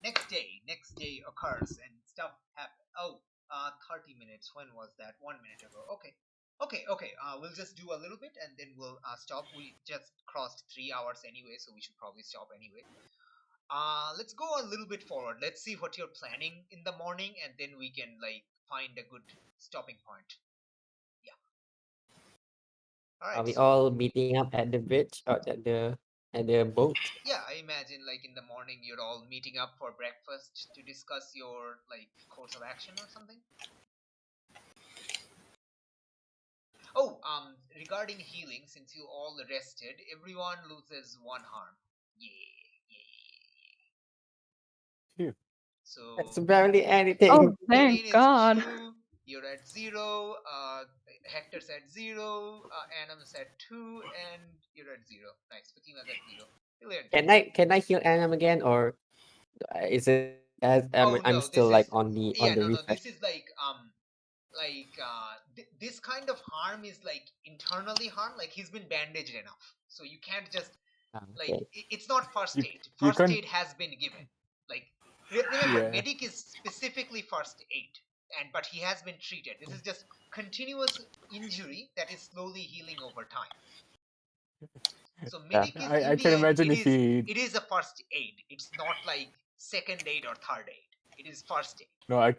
Next day occurs and stuff happens. Oh, 30 minutes. When was that? 1 minute ago. Okay. We'll just do a little bit and then we'll stop. We just crossed 3 hours anyway, so we should probably stop anyway. Let's go a little bit forward. Let's see what you're planning in the morning, and then we can like find a good stopping point. Yeah. All right. Are we So all meeting up at the bridge or at the boat? yeah, I imagine like in the morning you're all meeting up for breakfast to discuss your like course of action or something. Oh, regarding healing, since you all rested, everyone loses 1 harm. Yeah. Phew. So That's barely anything. Oh, Eileen thank is God. 2, you're at 0, Hector's at 0, Anim's at 2, and you're at 0. Nice, Fatima's at 0. Brilliant. Can I heal Anam again, or is it as Oh I'm no, still this like is on the no. refresh? This is like this kind of harm is like internally harm. Like he's been bandaged enough, so you can't just Like Okay. it's not first You aid. you First can't. aid has been given. Like remember, Yeah. medic is specifically first aid, but he has been treated. This is just continuous injury that is slowly healing over time. So Yeah. medic is I in the can end, imagine if he. it is a first aid. It's not like second aid or third aid. It is first aid. No, I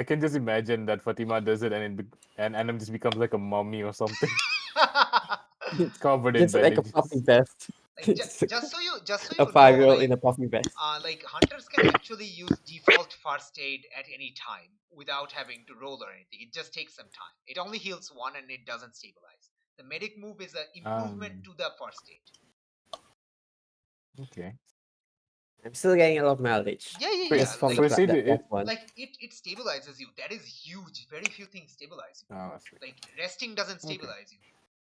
can just imagine that Fatima does it and Adam just becomes like a mummy or something. It's covered in Just like a puffy bandages. vest. Like Just just so a you know, 5-year-old in a puffy vest. like hunters can actually use default first aid at any time without having to roll or anything. It just takes some time. It only heals one and it doesn't stabilize. The medic move is an improvement to the first aid. Okay. I'm still getting a lot of mileage. Yeah. Just from Like, the First aid that it. one. like it stabilizes you. That is huge. Very few things stabilize you. Oh, that's right. Like resting doesn't Okay. stabilize you.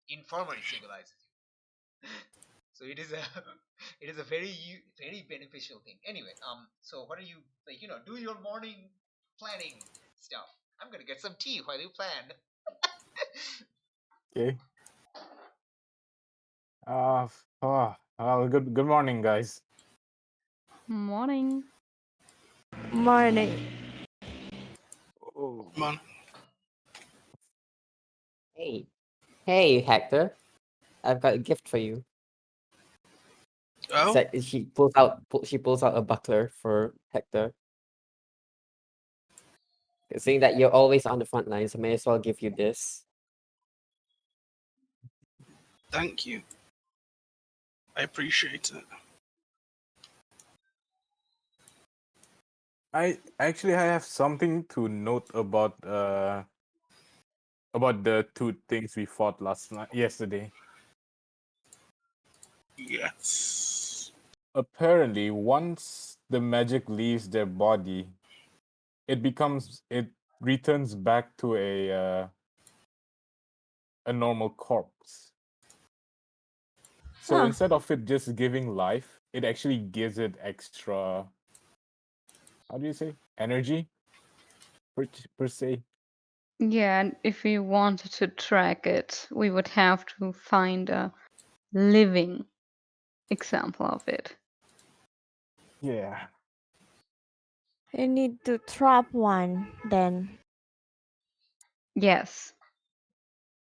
Infirmary stabilizes you. So it is a it is a very beneficial thing. Anyway, so what are you like? Do your morning planning stuff. I'm gonna get some tea while you plan. Okay. Good morning, guys. Morning. Morning. Oh. Come on. Hey, Hector. I've got a gift for you. Oh, She pulls out a buckler for Hector. Saying that you're always on the front lines, I may as well give you this. thank you. I appreciate it. I have something to note about the two things we fought yesterday. Yes. Apparently, once the magic leaves their body, it returns back to a normal corpse. So Huh. instead of it just giving life, it actually gives it extra, how do you say, energy per se. Yeah, and if we wanted to track it, we would have to find a living example of it. Yeah. You need to trap one then. Yes.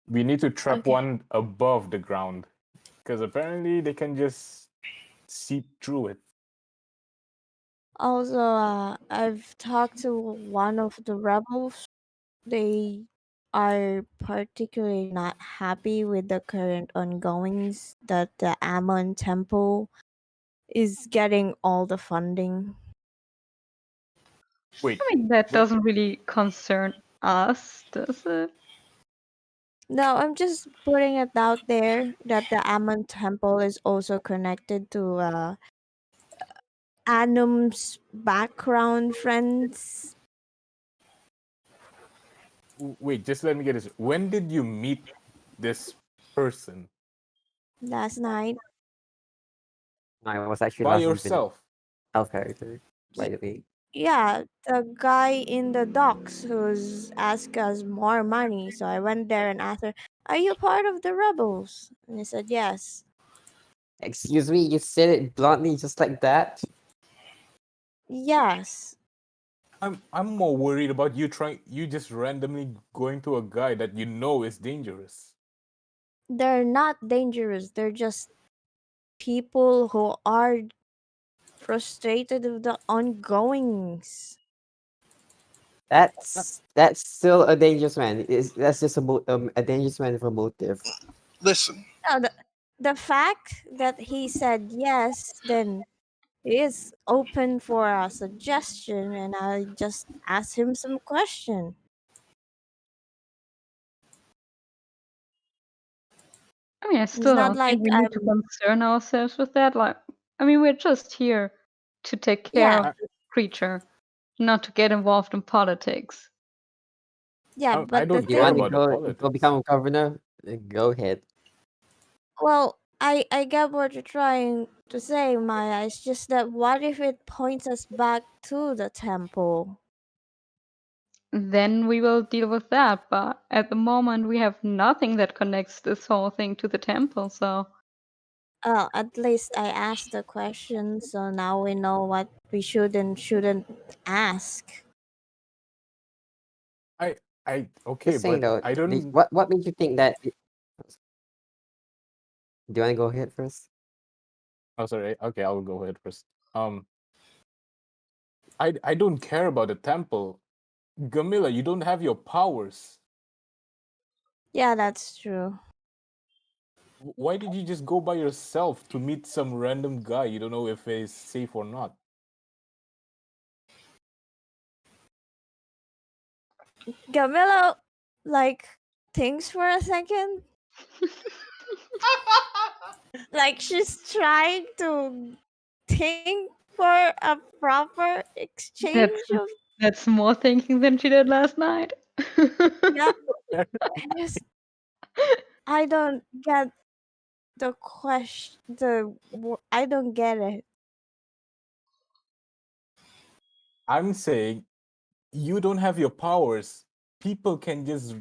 We need to trap Okay. one above the ground because apparently they can just seep through it. Also, I've talked to one of the rebels. They are particularly not happy with the current ongoings that the Ammon Temple is getting all the funding. Wait, I mean, that what? doesn't really concern us, does it? No, I'm just putting it out there that the Ammon Temple is also connected to Anum's background friends. Wait, just let me get this. When did you meet this person? Last night. I was actually By last evening. yourself? Out character, by the way. Yeah, the guy in the docks who's asked us more money. So I went there and asked her, "Are you part of the rebels?" And he said, "Yes." Excuse me, you said it bluntly just like that? Yes. I'm more worried about you just randomly going to a guy that you know is dangerous. They're not dangerous. They're just people who are frustrated with the ongoings. That's still a dangerous man. That's just a dangerous man with a motive. Listen, No, the fact that he said yes, then he is open for a suggestion, and I just asked him some question. I mean, I It's still not don't like think we need to I'm. concern ourselves with that. Like, I mean, we're just here to take care Yeah, of the creature, not to get involved in politics. yeah, I but the don't You care want thing, to about the go politics. become a governor? Go ahead. well, I get what you're trying to say, Maya. It's just that what if it points us back to the temple? Then we will deal with that. But at the moment, we have nothing that connects this whole thing to the temple. So At least I asked the question, so now we know what we should and shouldn't ask. Okay, Just saying but though, I don't. what made you think that? Do you want to go ahead first? Oh, sorry. Okay, I will go ahead first. Um, I don't care about the temple. Gamila, you don't have your powers. Yeah, that's true. Why did you just go by yourself to meet some random guy you don't know if he's safe or not? Gamila, like, thinks for a second. Like, she's trying to think for a proper exchange That's of. that's more thinking than she did last night. Yeah, I just I don't get the question. I don't get it. I'm saying you don't have your powers. People can just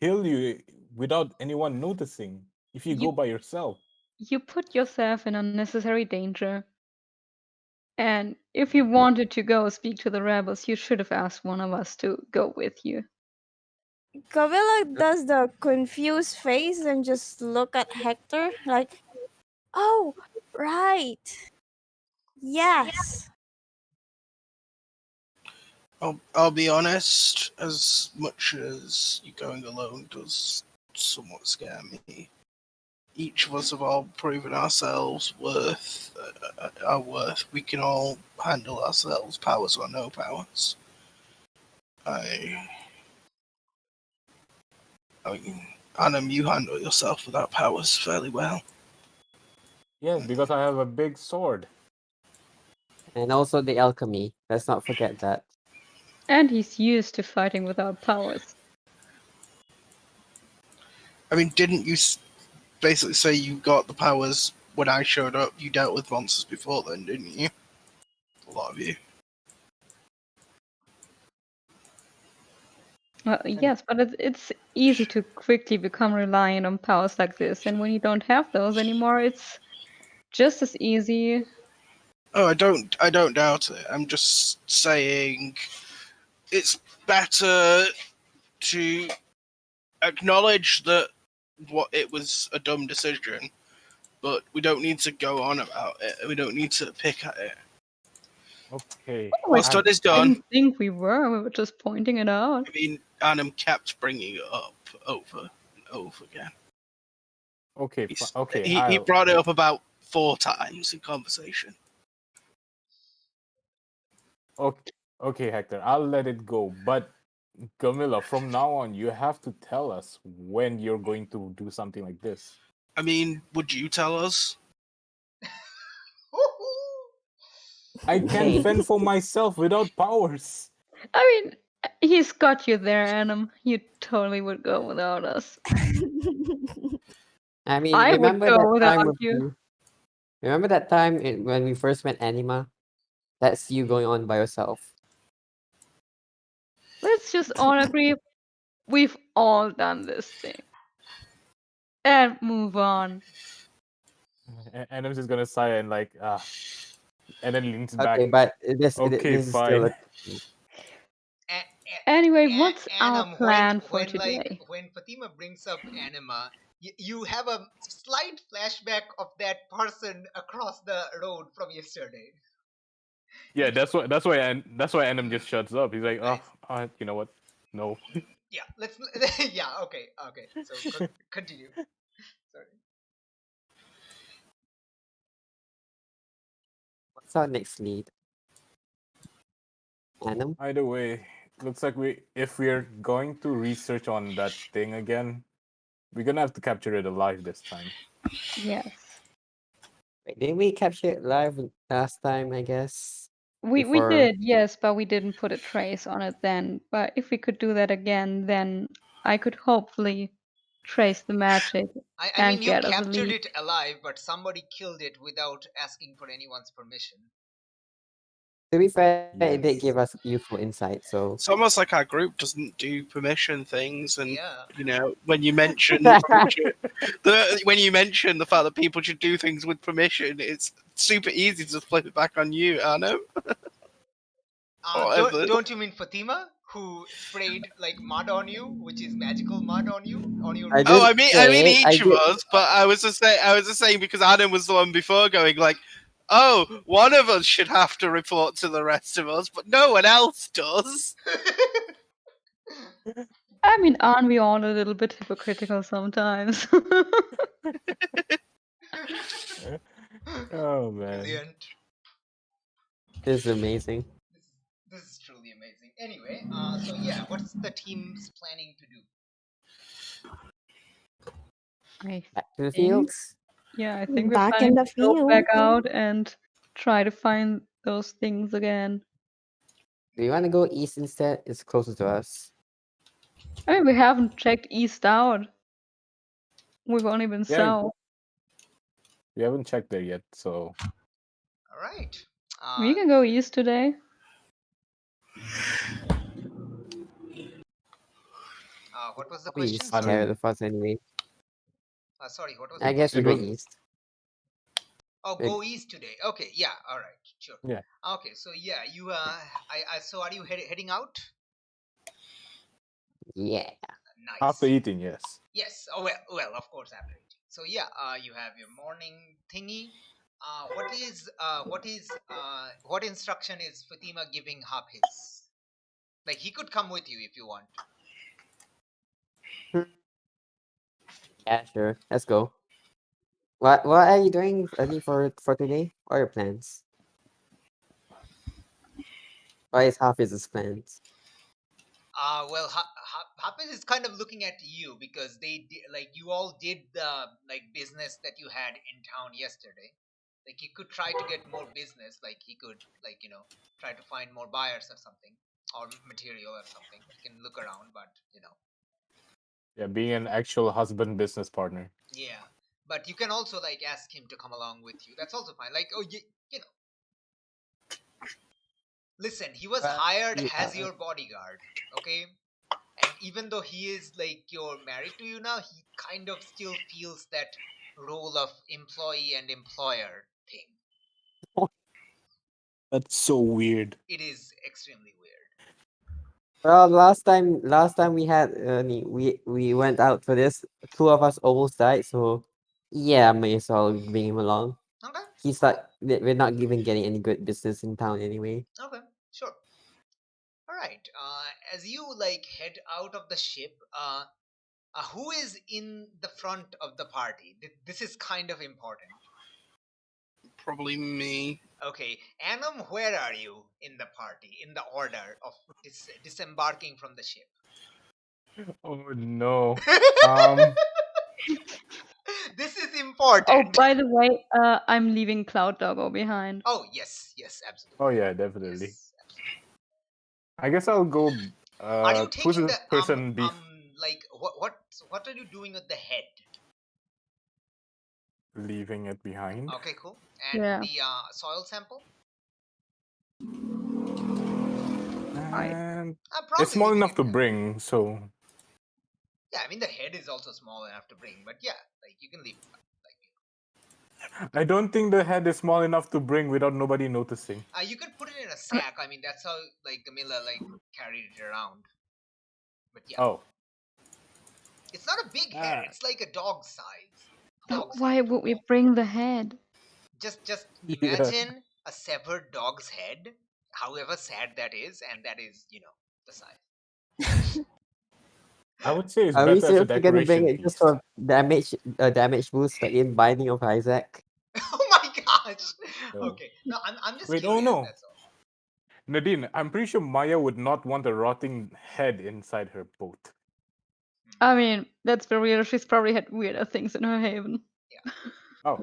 kill you without anyone noticing if you go You by yourself. you put yourself in unnecessary danger. And if you wanted to go speak to the rebels, you should have asked one of us to go with you. Gamila does the confused face and just look at Hector like, "Oh, right. Yes." I'll be honest. As much as you going alone does somewhat scare me, each of us have all proven ourselves our worth. We can all handle ourselves, powers or no powers. I mean, Annam, you handle yourself without powers fairly well. Yes, because I have a big sword. And also the alchemy. Let's not forget that. And he's used to fighting without powers. I mean, didn't you basically say you got the powers when I showed up? You dealt with monsters before then, didn't you? A lot of you. Well, yes, but it's easy to quickly become reliant on powers like this, and when you don't have those anymore, it's just as easy. Oh, I don't doubt it. I'm just saying it's better to acknowledge that what it was a dumb decision, but we don't need to go on about it. We don't need to pick at it. Okay. What's done is I done. didn't think we were just pointing it out. I mean, Annam kept bringing it up over and over again. Okay. Okay. He brought it up about 4 times in conversation. Okay, Hector. I'll let it go. But Camilla, from now on, you have to tell us when you're going to do something like this. I mean, would you tell us? I can't Okay. fend for myself without powers. I mean, he's got you there, Adam. You totally would go without us. I mean, I would remember go that without time you. remember that time when we first met Anima? That's you going on by yourself. Let's just all agree we've all done this thing. And move on. And I'm just gonna sigh and like and then leans back. Okay, but Okay, this is still fine. Anyway, what's our Anam, plan for when today? when Fatima brings up anima, you have a slight flashback of that person across the road from yesterday. Yeah, that's why Adam just shuts up. He's like, oh, you know what? No. Yeah, let's. Yeah, okay. So continue. Sorry. What's our next lead? Anam? Either way, looks like if we're going to research on that thing again, we're gonna have to capture it alive this time. Yes. Wait, didn't we capture it live last time, I guess? We Before... did, yes, but we didn't put a trace on it then. But if we could do that again, then I could hopefully trace the magic I and mean, you get us a captured lead. it alive, but somebody killed it without asking for anyone's permission. To be fair, it did Yes. give us useful insight. So It's almost like our group doesn't do permission things, and Yeah. when you mention when you mention the fact that people should do things with permission, it's super easy to flip it back on you, Arno. Don't you mean Fatima, who sprayed like mud on you, which is magical mud on you, on your I room? Oh, didn't I mean say it. I each of did. us, but I was just saying because Adam was the one before going like, oh, one of us should have to report to the rest of us, but no one else does. I mean, aren't we all a little bit hypocritical sometimes? Oh man. Brilliant. This is amazing. This is truly amazing. Anyway, so yeah, what's the team's planning to do? I Back to the think, fields. yeah, I think we're Back planning in the to go back field. out and try to find those things again. Do you want to go east instead? It's closer to us. I mean, we haven't checked east out. We've only been Yeah. south. We haven't checked there yet, so All right. We can go east today. What was the Probably question? scared Sorry. of us anyway. Sorry. What was I the guess we question? go go- east. Oh, go east today. Okay. Yeah. All right. Sure. Yeah. Okay. So yeah, you. So are you heading out? Yeah. Nice. after eating, yes. Yes. Oh well. Of course, after eating. So yeah. You have your morning thingy. What instruction is Fatima giving Hafiz? Like he could come with you if you want. Yeah, sure. Let's go. What are you doing for today? What are your plans? What is Hafiz's plans? Well, Hafiz is kind of looking at you because like you all did the like business that you had in town yesterday. Like he could try to get more business. Like he could try to find more buyers or something, or material or something. He can look around, but Yeah, being an actual husband business partner. yeah. But you can also like ask him to come along with you. That's also fine. Like listen, he was hired as your bodyguard, okay? And even though he is like you're married to you now, he kind of still feels that role of employee and employer thing. That's so weird. It is extremely weird. Well, last time we had we went out for this. Two of us almost died, so yeah, may as well bring him along. Okay. He's like we're not even getting any good business in town anyway. Okay. Sure. All right. As you like head out of the ship, who is in the front of the party? This is kind of important. Probably me. Okay, Anam, where are you in the party, in the order of disembarking from the ship? Oh no. This is Oh, important. by the way, I'm leaving Cloud Doggo behind. Oh, yes, absolutely. Oh yeah, definitely. Yes, absolutely. I guess I'll go. Are you Who's taking the the person like what are you doing with the head? leaving it behind? Okay, cool. And Yeah. the soil sample? And Probably it's small leaving enough it to behind. bring, so Yeah, I mean the head is also small enough to bring, but yeah, like you can leave it. I don't think the head is small enough to bring without nobody noticing. You could put it in a sack. I mean that's how like Camilla like carried it around. But yeah. Oh. It's not a big head. It's like a dog size. But why would we bring the head? Just Yeah. imagine a severed dog's head, however sad that is, and that is, the size. I would say it's Are we better as a seriously gonna bring decoration it just piece. for damage boost like in Binding of Isaac? Oh my gosh. No. Okay. No, I'm just Wait, curious, oh no. that's all. Nadine, I'm pretty sure Maya would not want a rotting head inside her boat. I mean, let's be real. She's probably had weirder things in her haven. Yeah. Oh.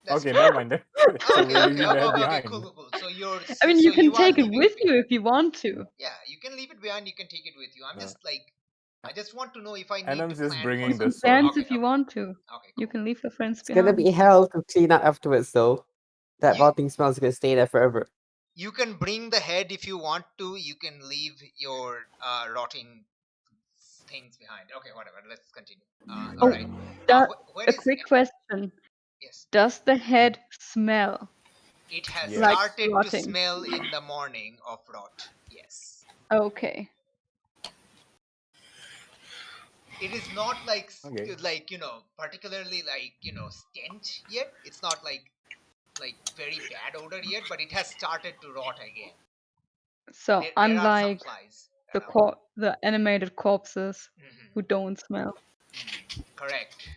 That's Okay, true. never mind then. So Okay, we're leaving the head okay, behind. cool. So you're I mean, so you can you are take it leaving with you behind. if you want to. Yeah, you can leave it behind, you can take it with you. I'm Uh, just like I just want to know if I need Adam's to just plan bringing for the Some something. plans sword. if you want to. Okay, You cool. can leave the friends It's gonna behind. be hell to clean up afterwards though. That You- rotting smell is gonna stay there forever. You can bring the head if you want to. You can leave your rotting things behind. Okay, whatever. Let's continue. All Oh, right. Where a is quick question. yes? Does the head smell It has like Yes. started to rotting? smell in the morning of rot. Yes. Okay. It is not like Okay. particularly stench yet. It's not like very bad odor yet, but it has started to rot again. So There are some unlike flies the around. the animated corpses Mhm, who don't smell. correct.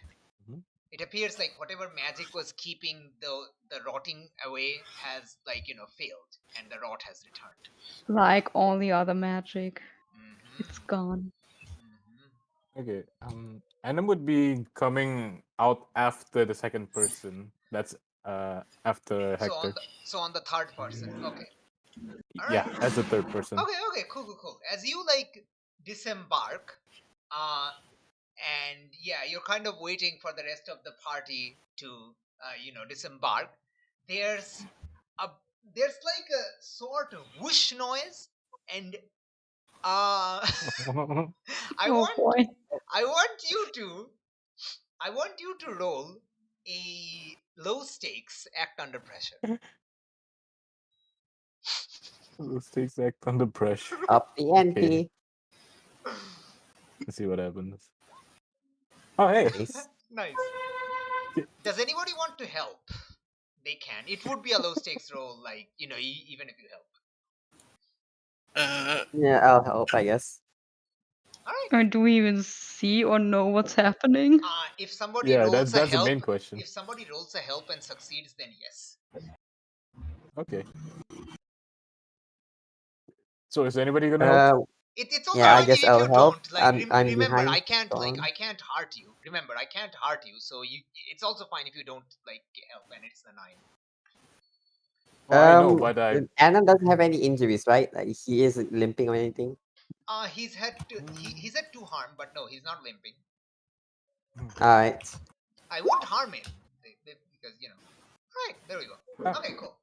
Mhm. It appears like whatever magic was keeping the rotting away has failed, and the rot has returned. Like all the other magic, hmm it's gone. hmm Okay. Adam would be coming out after the second person. That's after So Hector. on the third person. Okay. All Yeah, right. as the third person. Okay. Cool. As you disembark, and yeah, you're kind of waiting for the rest of the party to disembark. There's a there's like a sort of whoosh noise, and I Oh want boy. I want you to roll a low stakes act under pressure. Let's take act under pressure. Up the Okay. ante. Let's see what happens. Oh, hey. Nice. Nice. Does anybody want to help? They can. It would be a low stakes roll, even if you help. Yeah, I'll help, I guess. All right. Or do we even see or know what's happening? If somebody Yeah, rolls that's the a main help, question. if somebody rolls a help and succeeds, then yes. Okay. So is anybody gonna help? It's also Yeah, I fine guess if you I'll help. don't. Like, I'm remember, behind I can't Dawn. I can't hurt you. Remember, I can't hurt you. So it's also fine if you don't help, and it's the 9. Oh, I know, but Adam doesn't have any injuries, right? Like he isn't limping or anything. He's had he's had 2 harm, but no, he's not limping. Alright. I won't harm him because Right, there we go. Ah. Okay, cool.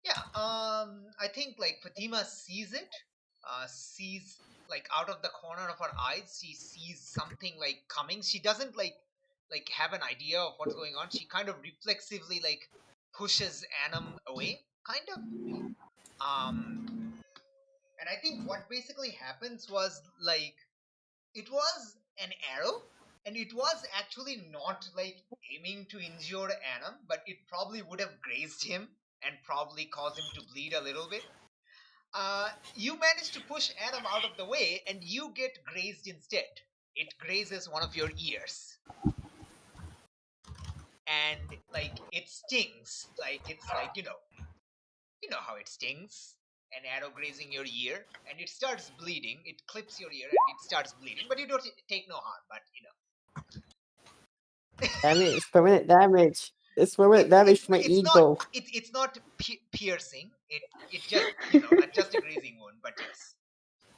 Yeah, I think Fatima sees it. Sees out of the corner of her eyes, she sees something coming. She doesn't have an idea of what's going on. She kind of reflexively pushes Annam away, kind of. And I think what basically happens was it was an arrow, and it was actually not aiming to injure Annam, but it probably would have grazed him and probably caused him to bleed a little bit. You manage to push Annam out of the way, and you get grazed instead. It grazes one of your ears, and it stings. It's you know how it stings. An arrow grazing your ear, and it starts bleeding. It clips your ear, and it starts bleeding, but you don't take no harm. But Damage, permanent damage. It's permanent damage to my ego. It's not piercing. It just just a grazing wound. But yes,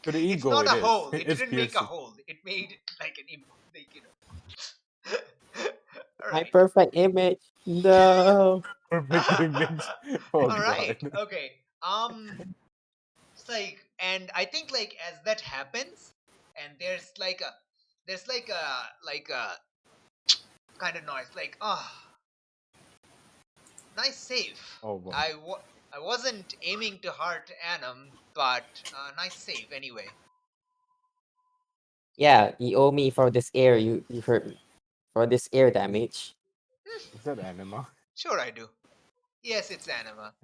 To the it's ego, not it a is. hole. It It's didn't make a piercing. hole. It made All My right. perfect image. No. Perfect image. Oh All right. god. Okay. It's and I think as that happens, and there's a kind of noise nice save. Oh boy. I wasn't aiming to hurt Annam, but nice save anyway. Yeah, you owe me for this air you hurt me. For this air damage. Is that anima? Sure, I do. Yes, it's Anima.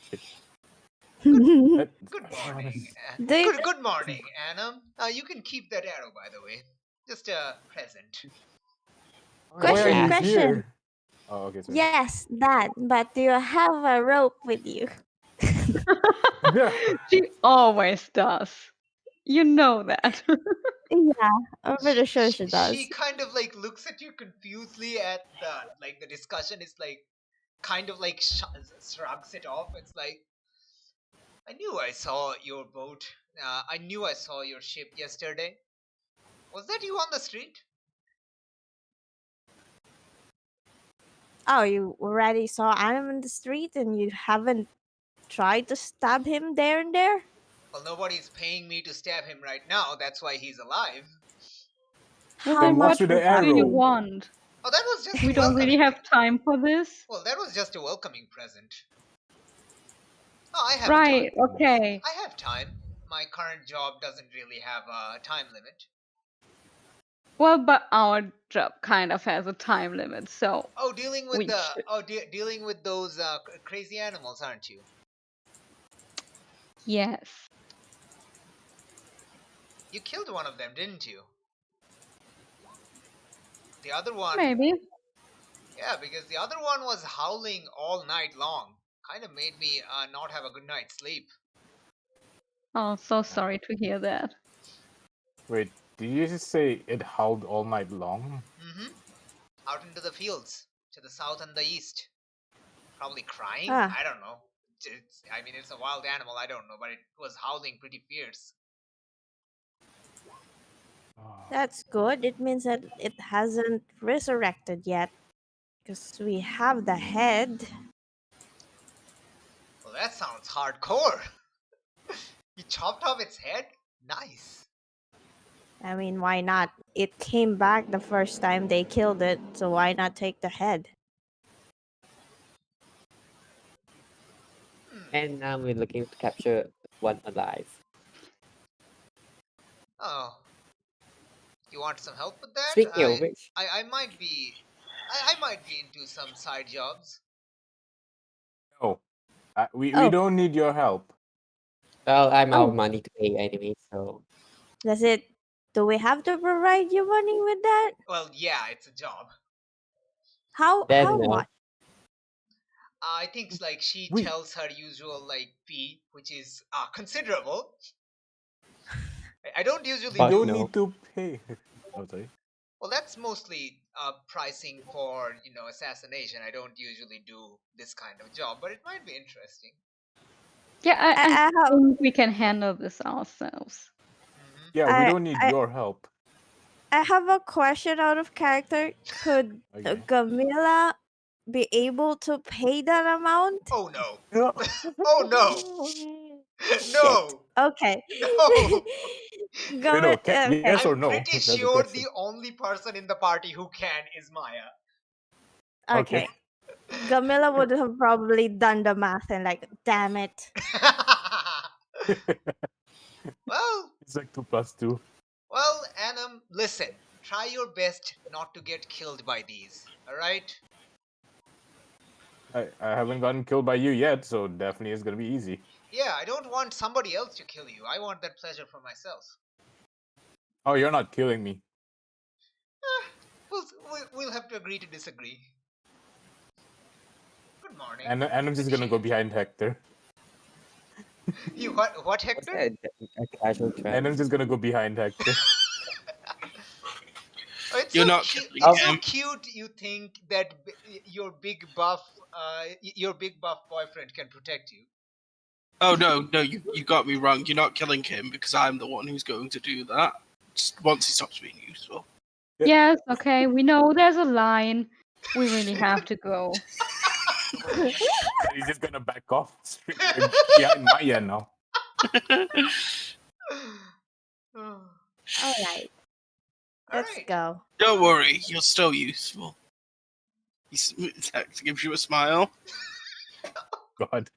Okay. Good morning. They Good morning, Annam. You can keep that arrow, by the way. Just a present. Why are you question. here? Oh, okay, sorry. Yes, that. But do you have a rope with you? Yeah. She always does. You know that. Yeah, I'm pretty sure she does. She kind of looks at you confusedly at the discussion. Is kind of shrugs it off. It's I knew I saw your boat. I knew I saw your ship yesterday. Was that you on the street? Oh, you already saw Adam in the street and you haven't try to stab him there and there? Well, nobody's paying me to stab him right now. That's why he's alive. Well, How then Walk much to what the would that do you arrow. be? want? Oh, that was just We a don't really welcoming. have time for this. Well, that was just a welcoming present. Oh, I have Right, time. okay. I have time. My current job doesn't really have a time limit. Well, but our job kind of has a time limit, so Oh, dealing with we the should. dealing with those crazy animals, aren't you? Yes. You killed one of them, didn't you? The other one, Maybe. yeah, because the other one was howling all night long. Kind of made me not have a good night's sleep. Oh, so sorry to hear that. Wait, did you just say it howled all night long? Mm-hmm. Out into the fields, to the south and the east. Probably crying? Ah, I don't know. I mean, it's a wild animal, I don't know, but it was howling pretty fierce. Oh, that's good. It means that it hasn't resurrected yet. Because we have the head. Well, that sounds hardcore. You chopped off its head? Nice. I mean, why not? It came back the first time they killed it, so why not take the head? And now we're looking to capture one alive. Oh, you want some help with that? Speaking of which, I might be, I might be into some side jobs. no, we Oh. don't need your help. well, I'm out Oh. of money to pay anyway, so Does it? Do we have to provide you money with that? Well, yeah, it's a job. How then no. much? I think like she We- tells her usual like fee, which is considerable. I don't usually But We do. don't no. need to pay. Oh, sorry. Well, that's mostly pricing for assassination. I don't usually do this kind of job, but it might be interesting. Yeah, I I have, think we can handle this ourselves. Mm-hmm. Yeah, we I- don't need I- your help. I have a question out of character. Could Okay. Gamila be able to pay that amount? Oh no! Oh no! No! Okay. No! Wait, no, Okay. yes or I'm no? pretty That's the sure question. the only person in the party who can is Maya. Okay. Gamila would have probably done the math and like, damn it. Well, It's like 2 + 2. well, Annam, listen. Try your best not to get killed by these. All right? I haven't gotten killed by you yet, so definitely it's gonna be easy. Yeah, I don't want somebody else to kill you. I want that pleasure for myself. Oh, you're not killing me. We'll have to agree to disagree. Good morning. And I'm just gonna go behind Hector. You what, What's Hector? a casual trap? And I'm just gonna go behind Hector. Oh, it's You're so not cute. killing It's so him. cute. You think that your big buff boyfriend can protect you. Oh no, you got me wrong. You're not killing him because I'm the one who's going to do that. Just once he stops being useful. Yes, okay, we know there's a line. We really have to go. He's just gonna back off straight away behind Maya now. All right. Let's Alright. go. Don't worry, you're still useful. Hex gives you a smile. God.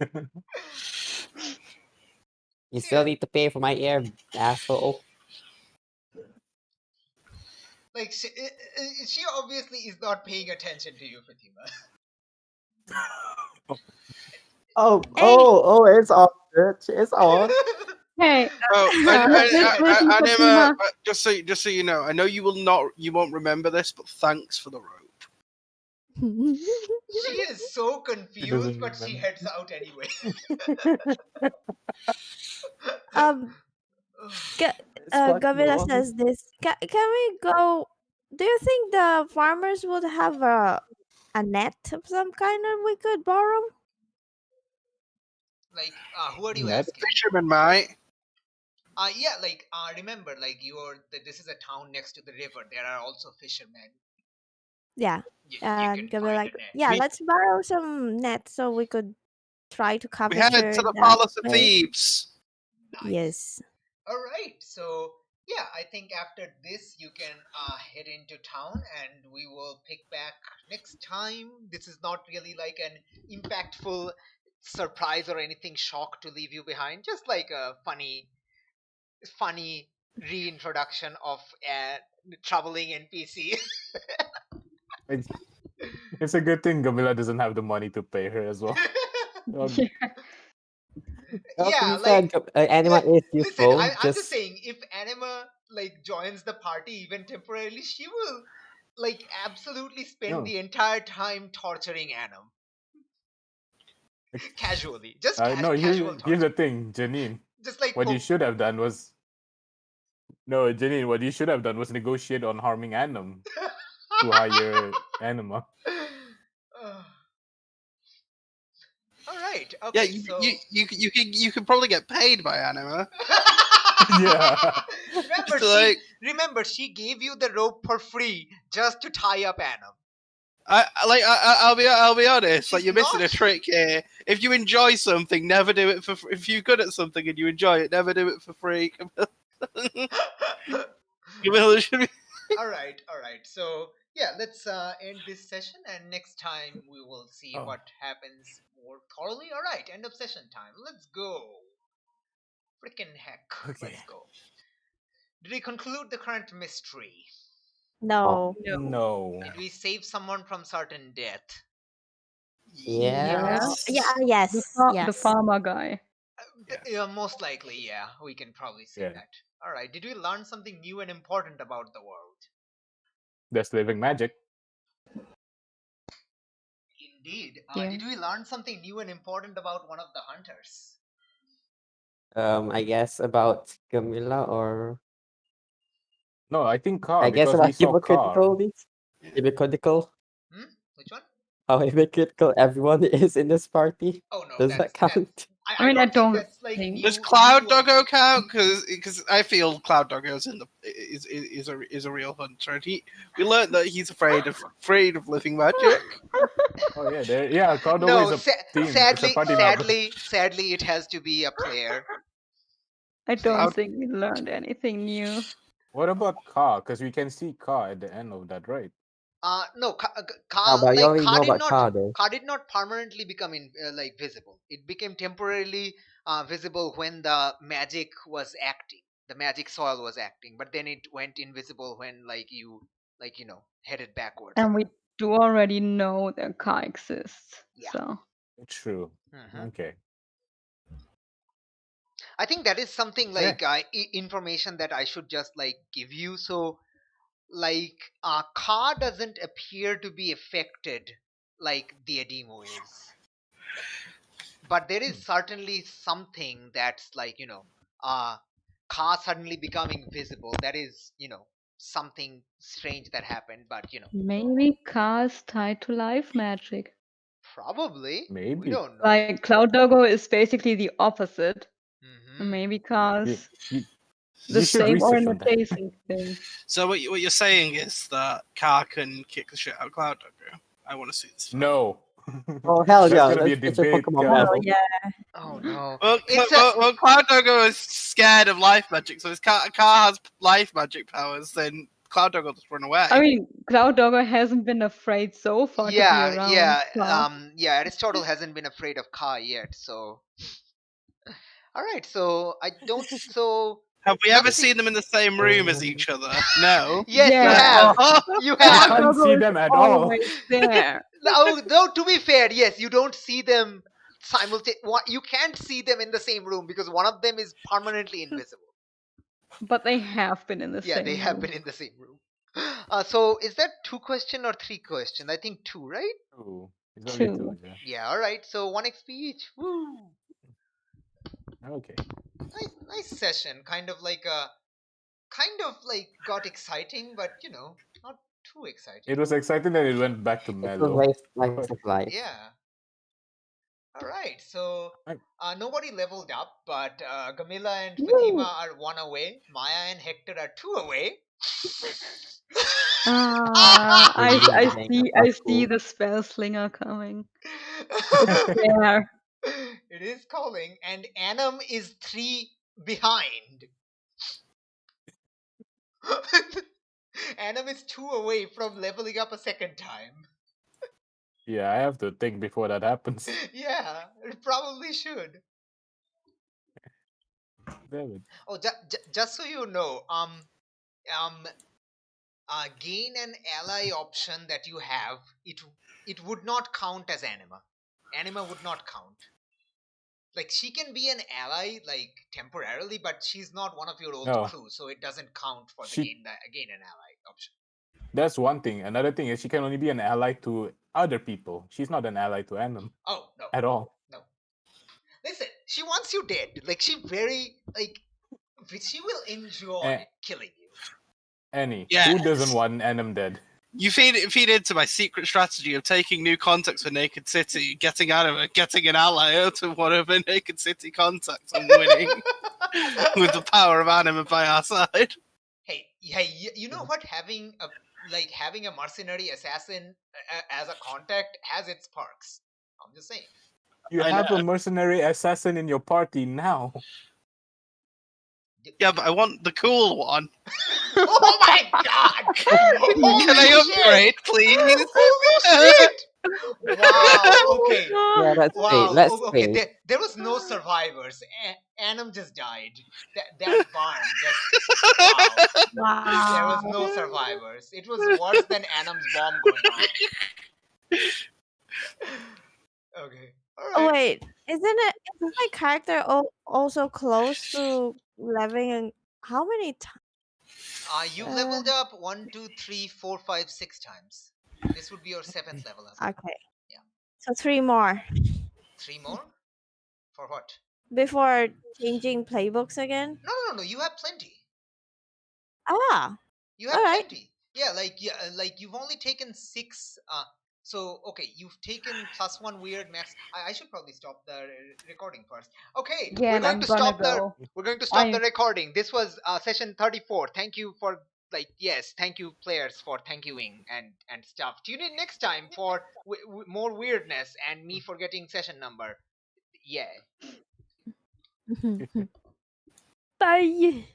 You still need to pay for my ear, asshole. Like she obviously is not paying attention to you, Fatima. Oh, it's on, bitch. It's on. Hey, Oh, listen, Anima, Fatima. just so you know, I know you won't remember this, but thanks for the rope. She is so confused, doesn't but she remember. heads out anyway. Gamila says this. Can we go? Do you think the farmers would have a net of some kind that we could borrow? Like, who are you Net? asking? Fisherman, mate. Yeah, like, remember, like, this is a town next to the river. There are also fishermen. Yeah. You And can Gamila find like, a net. yeah, Me- let's borrow some nets so we could try to We head capture to the that palace of place. Thebes. Nice. Yes. All right. So yeah, I think after this you can head into town, and we will pick back next time. This is not really like an impactful surprise or anything shock to leave you behind. Just like a funny reintroduction of a traveling NPC. It's, it's a good thing Gamila doesn't have the money to pay her as well. Um, Yeah. Well, to Yeah, be fair, like Anima is listen, useful. I'm just saying, if Anima like joins the party even temporarily, she will like absolutely spend no, the entire time torturing Anam casually, just no. casual Here's torture, the thing, Janine. just like What you should have done was Janine. What you should have done was negotiate on harming Anam to hire Anima. All right, Yeah, okay, so you could probably get paid by Anima. Yeah. remember, she gave you the rope for free just to tie up Anam. I'll be honest. Like, She's you're missing not- a trick here. If you enjoy something, never do it for. If you're good at something and you enjoy it, never do it for free. Camilla should be. all right. So yeah, let's end this session, and next time we will see Oh. what happens more thoroughly. All right, end of session time. Let's go. Freaking heck. Okay. Let's go. Did we conclude the current mystery? No. No. Did we save someone from certain death? Yeah. Yeah. The, Yes. the Yes. farmer guy. Yeah, most likely, yeah. We can probably say Yeah. that. All right. Did we learn something new and important about the world? There's living magic. Indeed. Yeah. Did we learn something new and important about one of the hunters? I guess about Camilla or No, I think Car I guess because we about saw Car. hypocritical. Which one? How hypocritical everyone is in this party. Oh no, Does that count? I mean, I think don't that's like a think- new, Does Cloud new- Doggo count? Because I feel Cloud Doggo is a real hunter, and we learned that he's afraid of living magic. Oh yeah, Cloud No, is a team. It's a party member. sadly, it has to be a player. I don't Cloud- think we learned anything new. What about Car? Because we can see Car at the end of that, right? No, Ah, but you already know did about not. Ka, though. Ka did not permanently become like visible. It became temporarily visible when the magic was acting. The magic soil was acting, but then it went invisible when you headed backwards. And we do already know that Ka exists. Yeah. So True. Mhm. Okay. I think that is something Yeah. like information that I should just like give you. So Ka doesn't appear to be affected like the Ademo is, but there is certainly something that's Ka suddenly becoming visible. That is something strange that happened, but maybe Ka is tied to life magic. probably we Maybe. don't know. Like Cloud Doggo is basically the opposite. Mhm. And maybe Ka You, is you, the you should same or research an on that. adjacent thing. So what you're saying is that Car can kick the shit out of Cloud Doggo. I want to see this. fight. No. Oh hell That's yeah! gonna be a That's your debate, Pokemon Cal. battle. Yeah. Oh no. Well, It's well, Cloud Doggo is scared of life magic, so if Car has life magic powers, then Cloud Doggo will just run away. I mean, Cloud Doggo hasn't been afraid so far to be around. Yeah. Aristotle hasn't been afraid of Ka yet, so. All right, so I don't. So Have we ever nothing- seen them in the same room as each other? No. yes, Yeah. you have. Oh, You I have. can't see them at all. Always there. Oh, no, to be fair, yes, you don't see them simultaneously. You can't see them in the same room because one of them is permanently invisible. But they have been in the Yeah, same they have room. been in the same room. So is that 2 question or 3 question? I think 2, right? Two. It's only Two. two. Yeah. Yeah. All right. So 1 XP each. Woo! Okay. Nice session. Kind of like got exciting, but not too exciting. It was exciting that it went back to It was mellow. very slice of life. Yeah. All right. So Right. nobody leveled up, but Gamila and Woo. Fatima are 1 away. Maya and Hector are 2 away. I Amazing. see That's the cool. spell slinger coming. It's there. It is calling, and Anam is 3 behind. Anam is 2 away from leveling up a second time. Yeah, I have to think before that happens. Yeah, it probably should. Damn it. Oh, just so you know, gain an ally option that you have, it would not count as anima. Anima would not count. Like, she can be an ally, like, temporarily, but she's not one of your old No. crew, so it doesn't count for the She- gain an ally option. That's one thing. Another thing is she can only be an ally to other people. She's not an ally to Anim Oh, no. at all. No. Listen, she wants you dead. Like, she will enjoy Eh. killing you. Annie, Yes. who doesn't want Anim dead? You feed into my secret strategy of taking new contacts for Naked City, getting an ally out of one of her Naked City contacts, and winning with the power of Anima by our side. Hey, you know what? Having a mercenary assassin as a contact has its perks. I'm just saying. You I have know. a mercenary assassin in your party now. Yeah, but I want the cool one. Oh my god! Holy Can I shit! upgrade, please? Holy shit! Wow. Okay. Yeah, let's Wow. wait. Let's Okay. wait. There was no survivors. Anam just died. That barn just. Wow. There was Wow. no survivors. It was worse than Anam's bomb going off. Okay. All Oh right. wait, isn't my character also close to leveling? How many times? You leveled up 1, 2, 3, 4, 5, 6 times. This would be your 7th level up. Okay. Yeah. So 3 more 3 more? For what? before changing playbooks again. No. You have plenty. Ah, You have alright. plenty. Yeah, like you've only taken 6. So okay, you've taken +1 weird max. I should probably stop the recording first. Okay, Yeah, we're and going I'm to gonna stop go. we're going to stop I- the recording. This was session 34. Thank you for thank you players for thank youing and stuff. Tune in next time for more weirdness and me forgetting session number. Yeah. Bye.